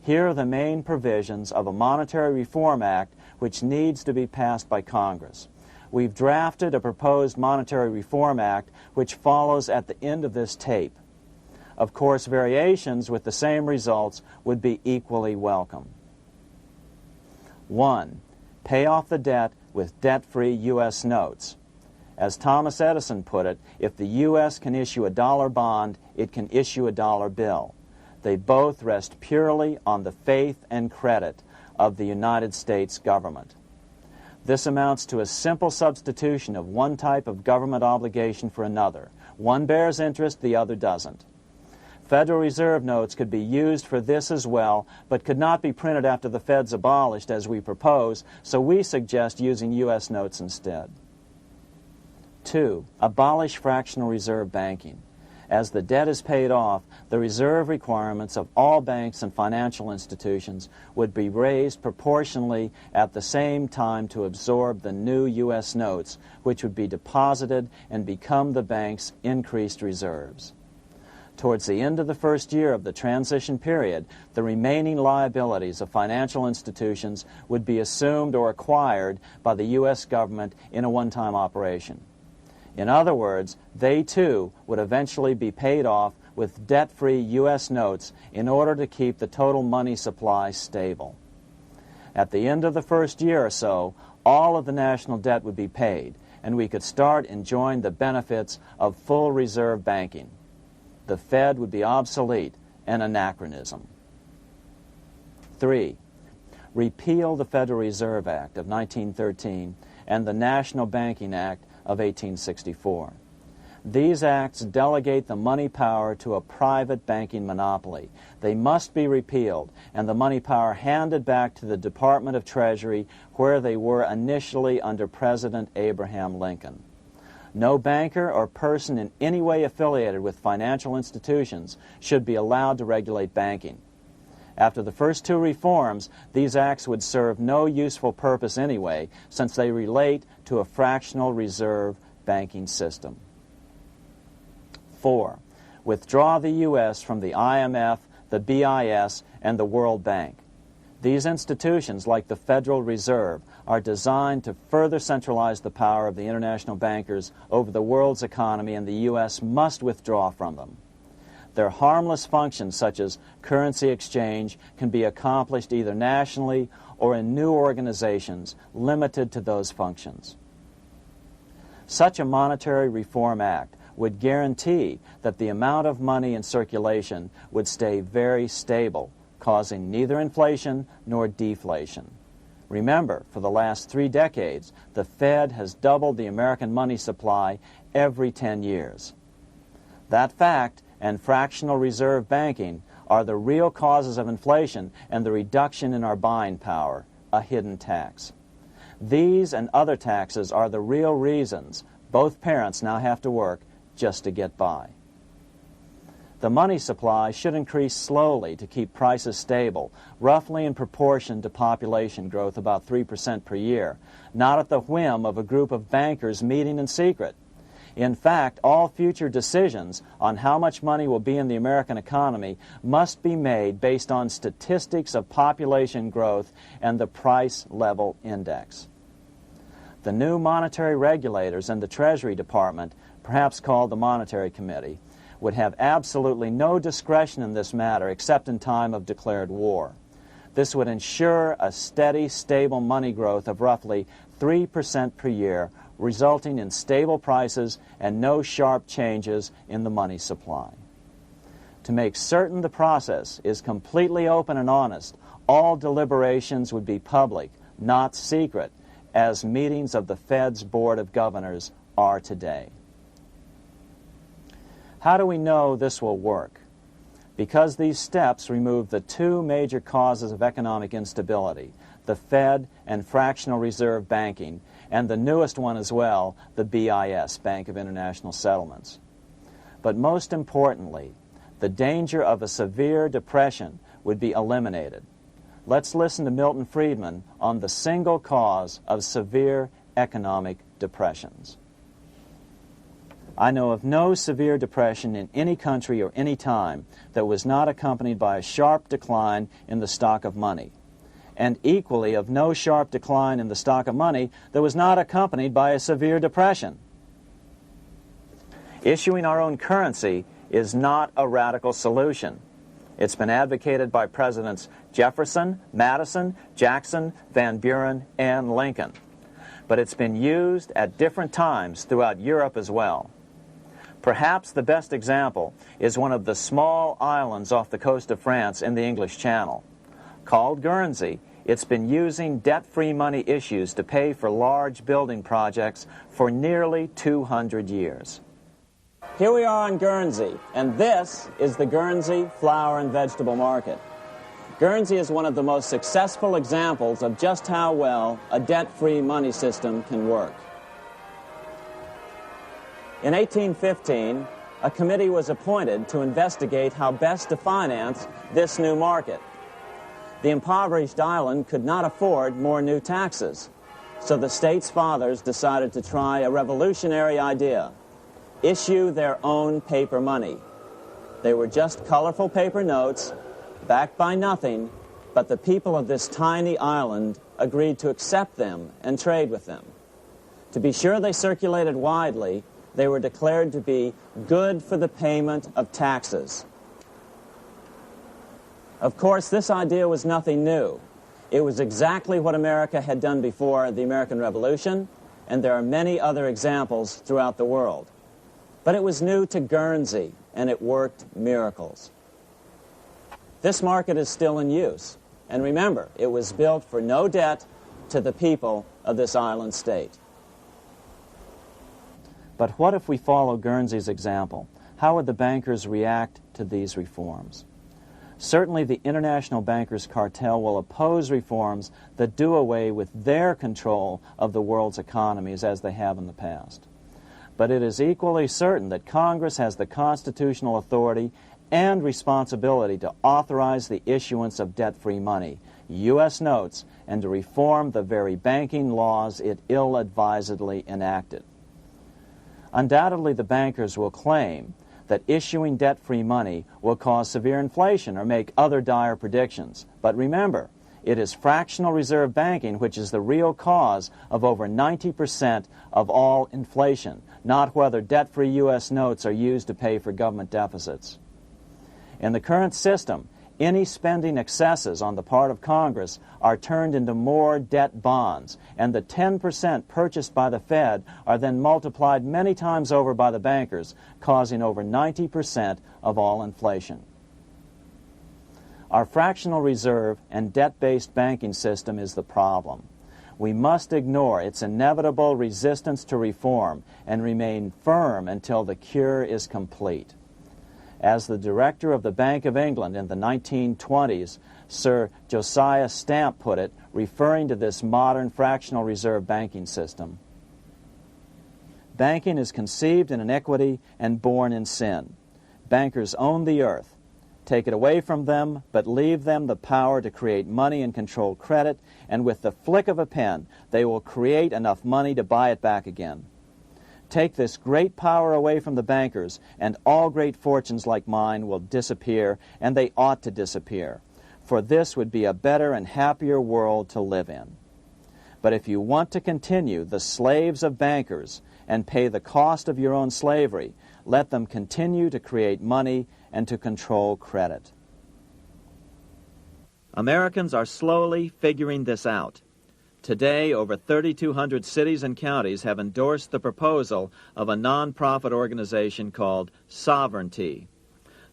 Here are the main provisions of a Monetary Reform Act which needs to be passed by Congress. We've drafted a proposed Monetary Reform Act which follows at the end of this tape. Of course, variations with the same results would be equally welcome. 1. Pay off the debt with debt-free U.S. notes. As Thomas Edison put it, if the U.S. can issue a dollar bond, it can issue a dollar bill. They both rest purely on the faith and credit of the United States government. This amounts to a simple substitution of one type of government obligation for another. One bears interest, the other doesn't. Federal Reserve notes could be used for this as well, but could not be printed after the Fed's abolished as we propose, so we suggest using U.S. notes instead. 2. Abolish fractional reserve banking. As the debt is paid off, the reserve requirements of all banks and financial institutions would be raised proportionally at the same time to absorb the new U.S. notes, which would be deposited and become the bank's increased reserves. Towards the end of the first year of the transition period, the remaining liabilities of financial institutions would be assumed or acquired by the U.S. government in a one-time operation. In other words, they too would eventually be paid off with debt-free U.S. notes in order to keep the total money supply stable. At the end of the first year or so, all of the national debt would be paid, and we could start enjoying the benefits of full reserve banking. The Fed would be obsolete, an anachronism. 3. Repeal the Federal Reserve Act of 1913 and the National Banking Act of 1864. These acts delegate the money power to a private banking monopoly. They must be repealed, and the money power handed back to the Department of Treasury, where they were initially under President Abraham Lincoln. No banker or person in any way affiliated with financial institutions should be allowed to regulate banking. After the first two reforms, these acts would serve no useful purpose anyway, since they relate to a fractional reserve banking system. 4. Withdraw the U.S. from the IMF, the BIS, and the World Bank. These institutions, like the Federal Reserve, are designed to further centralize the power of the international bankers over the world's economy, and the U.S. must withdraw from them. Their harmless functions, such as currency exchange, can be accomplished either nationally or in new organizations limited to those functions. Such a monetary reform act would guarantee that the amount of money in circulation would stay very stable, causing neither inflation nor deflation. Remember, for the last 3 decades, the Fed has doubled the American money supply every 10 years. That fact and fractional reserve banking are the real causes of inflation and the reduction in our buying power, a hidden tax. These and other taxes are the real reasons both parents now have to work just to get by. The money supply should increase slowly to keep prices stable, roughly in proportion to population growth, about 3% per year, not at the whim of a group of bankers meeting in secret. In fact, all future decisions on how much money will be in the American economy must be made based on statistics of population growth and the price level index. The new monetary regulators and the Treasury Department, perhaps called the Monetary Committee, would have absolutely no discretion in this matter except in time of declared war. This would ensure a steady, stable money growth of roughly 3% per year, resulting in stable prices and no sharp changes in the money supply. To make certain the process is completely open and honest, all deliberations would be public, not secret, as meetings of the Fed's Board of Governors are today. How do we know this will work? Because these steps remove the 2 major causes of economic instability, the Fed and fractional reserve banking, and the newest one as well, the BIS, Bank of International Settlements. But most importantly, the danger of a severe depression would be eliminated. Let's listen to Milton Friedman on the single cause of severe economic depressions. I know of no severe depression in any country or any time that was not accompanied by a sharp decline in the stock of money, and equally of no sharp decline in the stock of money that was not accompanied by a severe depression. Issuing our own currency is not a radical solution. It's been advocated by Presidents Jefferson, Madison, Jackson, Van Buren, and Lincoln. But it's been used at different times throughout Europe as well. Perhaps the best example is one of the small islands off the coast of France in the English Channel. Called Guernsey, It's been using debt-free money issues to pay for large building projects for nearly 200 years. Here we are on Guernsey, and this is the Guernsey Flower and Vegetable Market. Guernsey is one of the most successful examples of just how well a debt-free money system can work. In 1815, a committee was appointed to investigate how best to finance this new market. The impoverished island could not afford more new taxes, so the state's fathers decided to try a revolutionary idea: issue their own paper money. They were just colorful paper notes, backed by nothing, but the people of this tiny island agreed to accept them and trade with them. To be sure they circulated widely, they were declared to be good for the payment of taxes. Of course, this idea was nothing new. It was exactly what America had done before the American Revolution, and there are many other examples throughout the world. But it was new to Guernsey, and it worked miracles. This market is still in use, and remember, it was built for no debt to the people of this island state. But what if we follow Guernsey's example? How would the bankers react to these reforms? Certainly the international bankers' cartel will oppose reforms that do away with their control of the world's economies as they have in the past. But it is equally certain that Congress has the constitutional authority and responsibility to authorize the issuance of debt-free money, U.S. notes, and to reform the very banking laws it ill-advisedly enacted. Undoubtedly, the bankers will claim that issuing debt-free money will cause severe inflation or make other dire predictions. But remember, it is fractional reserve banking which is the real cause of over 90% of all inflation, not whether debt-free U.S. notes are used to pay for government deficits. In the current system, any spending excesses on the part of Congress are turned into more debt bonds, and the 10% purchased by the Fed are then multiplied many times over by the bankers, causing over 90% of all inflation. Our fractional reserve and debt-based banking system is the problem. We must ignore its inevitable resistance to reform and remain firm until the cure is complete. As the director of the Bank of England in the 1920s, Sir Josiah Stamp put it, referring to this modern fractional reserve banking system, "Banking is conceived in iniquity and born in sin. Bankers own the earth. Take it away from them, but leave them the power to create money and control credit, and with the flick of a pen, they will create enough money to buy it back again. Take this great power away from the bankers, and all great fortunes like mine will disappear, and they ought to disappear, for this would be a better and happier world to live in. But if you want to continue the slaves of bankers and pay the cost of your own slavery, let them continue to create money and to control credit." Americans are slowly figuring this out. Today, over 3,200 cities and counties have endorsed the proposal of a nonprofit organization called Sovereignty.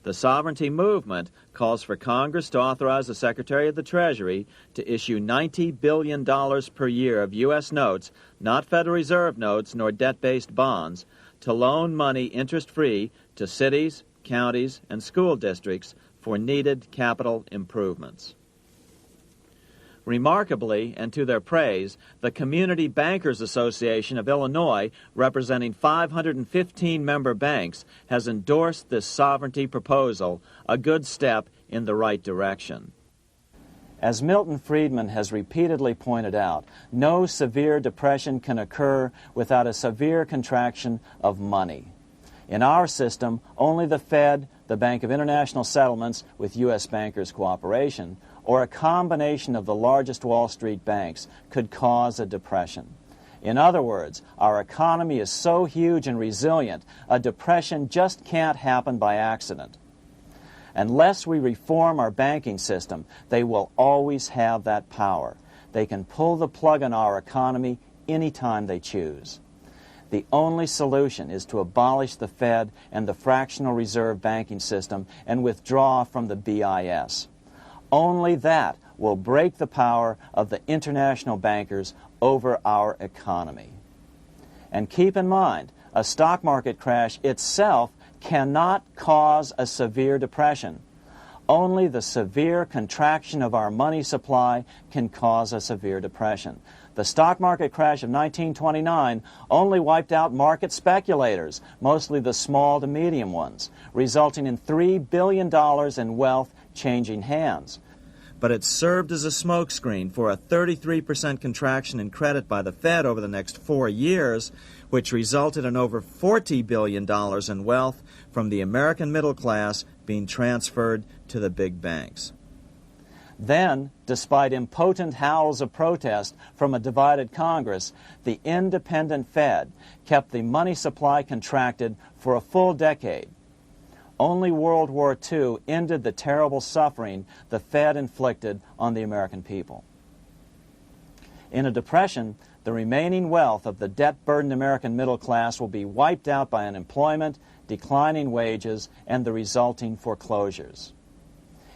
The Sovereignty movement calls for Congress to authorize the Secretary of the Treasury to issue $90 billion per year of U.S. notes, not Federal Reserve notes nor debt-based bonds, to loan money interest-free to cities, counties, and school districts for needed capital improvements. Remarkably, and to their praise, the Community Bankers Association of Illinois, representing 515 member banks, has endorsed this sovereignty proposal, a good step in the right direction. As Milton Friedman has repeatedly pointed out, no severe depression can occur without a severe contraction of money. In our system, only the Fed, the Bank of International Settlements, with U.S. bankers' cooperation, or a combination of the largest Wall Street banks could cause a depression. In other words, our economy is so huge and resilient, a depression just can't happen by accident. Unless we reform our banking system, they will always have that power. They can pull the plug on our economy anytime they choose. The only solution is to abolish the Fed and the fractional reserve banking system and withdraw from the BIS. Only that will break the power of the international bankers over our economy. And keep in mind, a stock market crash itself cannot cause a severe depression. Only the severe contraction of our money supply can cause a severe depression. The stock market crash of 1929 only wiped out market speculators, mostly the small to medium ones, resulting in $3 billion in wealth changing hands. But it served as a smokescreen for a 33% contraction in credit by the Fed over the next 4 years, which resulted in over $40 billion in wealth from the American middle class being transferred to the big banks. Then, despite impotent howls of protest from a divided Congress, the independent Fed kept the money supply contracted for a full decade. Only World War II ended the terrible suffering the Fed inflicted on the American people. In a depression, the remaining wealth of the debt-burdened American middle class will be wiped out by unemployment, declining wages, and the resulting foreclosures.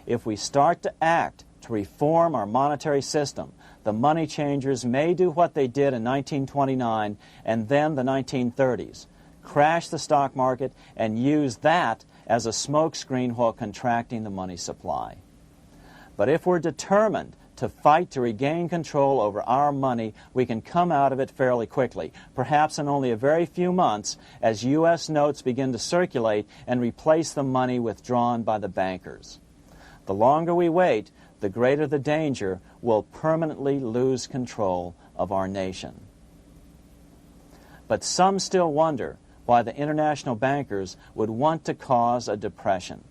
If we start to act to reform our monetary system, the money changers may do what they did in 1929 and then the 1930s, crash the stock market and use that as a smokescreen while contracting the money supply. But if we're determined to fight to regain control over our money, we can come out of it fairly quickly, perhaps in only a very few months, as U.S. notes begin to circulate and replace the money withdrawn by the bankers. The longer we wait, the greater the danger we'll permanently lose control of our nation. But some still wonder why the international bankers would want to cause a depression.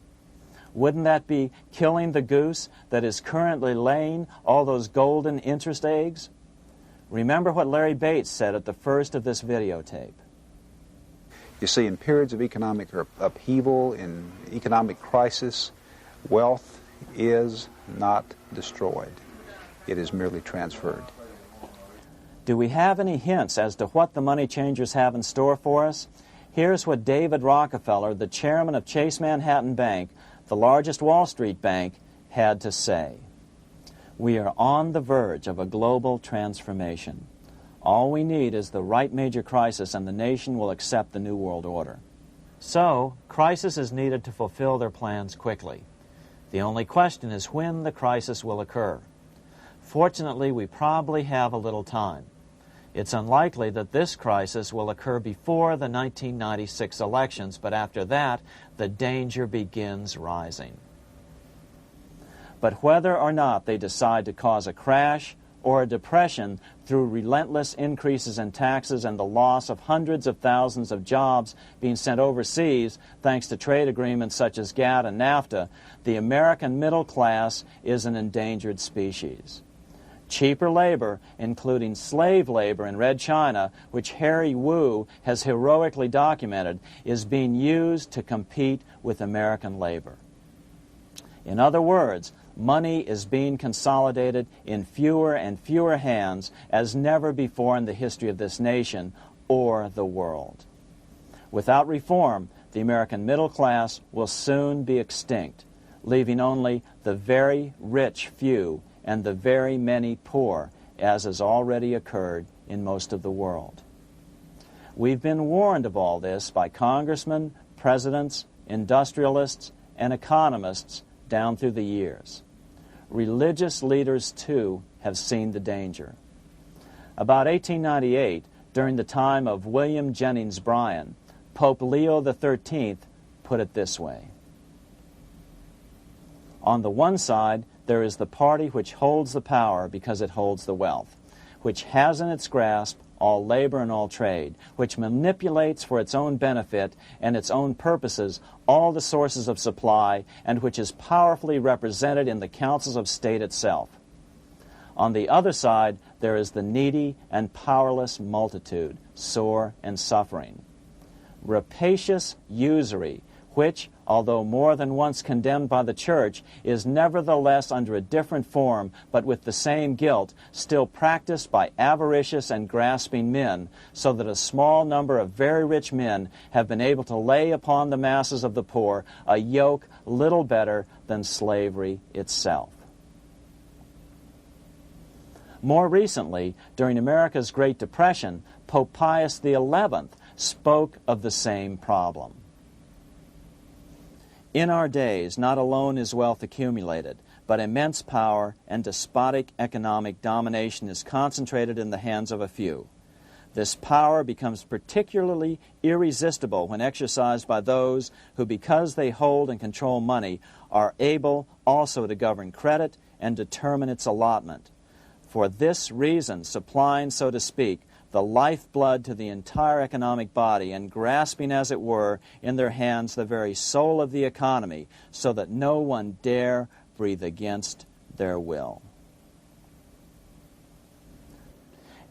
Wouldn't that be killing the goose that is currently laying all those golden interest eggs? Remember what Larry Bates said at the first of this videotape. You see, in periods of economic upheaval, in economic crisis, wealth is not destroyed. It is merely transferred. Do we have any hints as to what the money changers have in store for us? Here's what David Rockefeller, the chairman of Chase Manhattan Bank, the largest Wall Street bank, had to say. We are on the verge of a global transformation. All we need is the right major crisis and the nation will accept the New World Order. So, crisis is needed to fulfill their plans quickly. The only question is when the crisis will occur. Fortunately, we probably have a little time. It's unlikely that this crisis will occur before the 1996 elections, but after that, the danger begins rising. But whether or not they decide to cause a crash or a depression through relentless increases in taxes and the loss of hundreds of thousands of jobs being sent overseas thanks to trade agreements such as GATT and NAFTA, the American middle class is an endangered species. Cheaper labor, including slave labor in Red China, which Harry Wu has heroically documented, is being used to compete with American labor. In other words, money is being consolidated in fewer and fewer hands as never before in the history of this nation or the world. Without reform, the American middle class will soon be extinct, leaving only the very rich few and the very many poor, as has already occurred in most of the world. We've been warned of all this by congressmen, presidents, industrialists, and economists down through the years. Religious leaders, too, have seen the danger. About 1898, during the time of William Jennings Bryan, Pope Leo XIII put it this way. On the one side, there is the party which holds the power because it holds the wealth, which has in its grasp all labor and all trade, which manipulates for its own benefit and its own purposes all the sources of supply, and which is powerfully represented in the councils of state itself. On the other side, there is the needy and powerless multitude, sore and suffering. Rapacious usury, which, although more than once condemned by the Church, is nevertheless under a different form, but with the same guilt, still practiced by avaricious and grasping men, so that a small number of very rich men have been able to lay upon the masses of the poor a yoke little better than slavery itself. More recently, during America's Great Depression, Pope Pius XI spoke of the same problem. In our days, not alone is wealth accumulated, but immense power and despotic economic domination is concentrated in the hands of a few. This power becomes particularly irresistible when exercised by those who, because they hold and control money, are able also to govern credit and determine its allotment. For this reason, supplying, so to speak, the lifeblood to the entire economic body and grasping, as it were, in their hands the very soul of the economy, so that no one dare breathe against their will.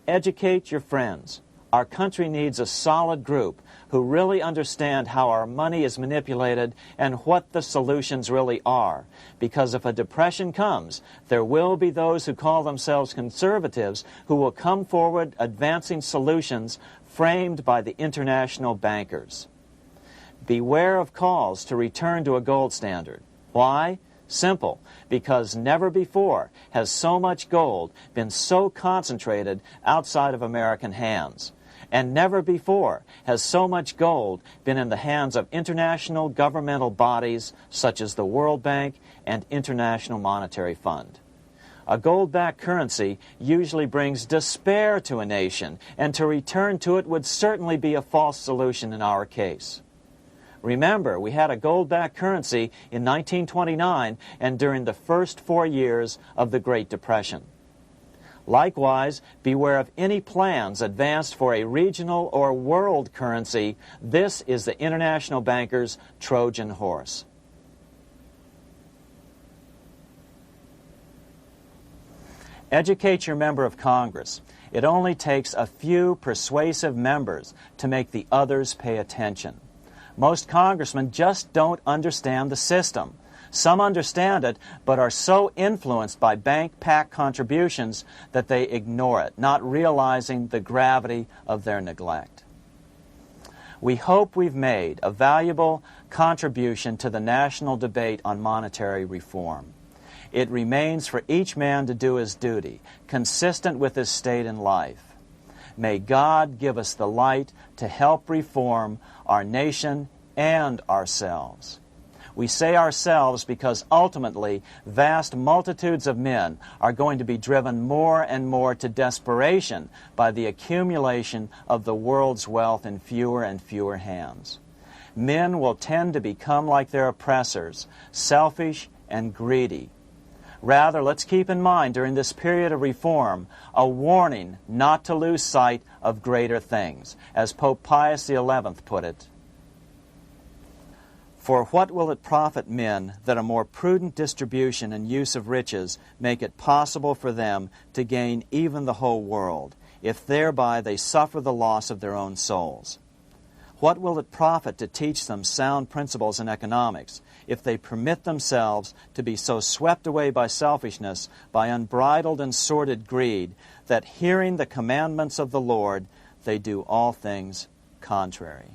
Educate your friends. Our country needs a solid group who really understand how our money is manipulated and what the solutions really are. Because if a depression comes, there will be those who call themselves conservatives who will come forward advancing solutions framed by the international bankers. Beware of calls to return to a gold standard. Why? Simple, because never before has so much gold been so concentrated outside of American hands. And never before has so much gold been in the hands of international governmental bodies such as the World Bank and International Monetary Fund. A gold-backed currency usually brings despair to a nation, and to return to it would certainly be a false solution in our case. Remember, we had a gold-backed currency in 1929 and during the first 4 years of the Great Depression. Likewise, beware of any plans advanced for a regional or world currency. This is the international bankers' Trojan horse. Educate your member of Congress. It only takes a few persuasive members to make the others pay attention. Most congressmen just don't understand the system. Some understand it, but are so influenced by bank PAC contributions that they ignore it, not realizing the gravity of their neglect. We hope we've made a valuable contribution to the national debate on monetary reform. It remains for each man to do his duty, consistent with his state in life. May God give us the light to help reform our nation and ourselves. We say ourselves because ultimately vast multitudes of men are going to be driven more and more to desperation by the accumulation of the world's wealth in fewer and fewer hands. Men will tend to become like their oppressors, selfish and greedy. Rather, let's keep in mind during this period of reform a warning not to lose sight of greater things, as Pope Pius XI put it. For what will it profit men that a more prudent distribution and use of riches make it possible for them to gain even the whole world, if thereby they suffer the loss of their own souls? What will it profit to teach them sound principles in economics, if they permit themselves to be so swept away by selfishness, by unbridled and sordid greed, that hearing the commandments of the Lord, they do all things contrary?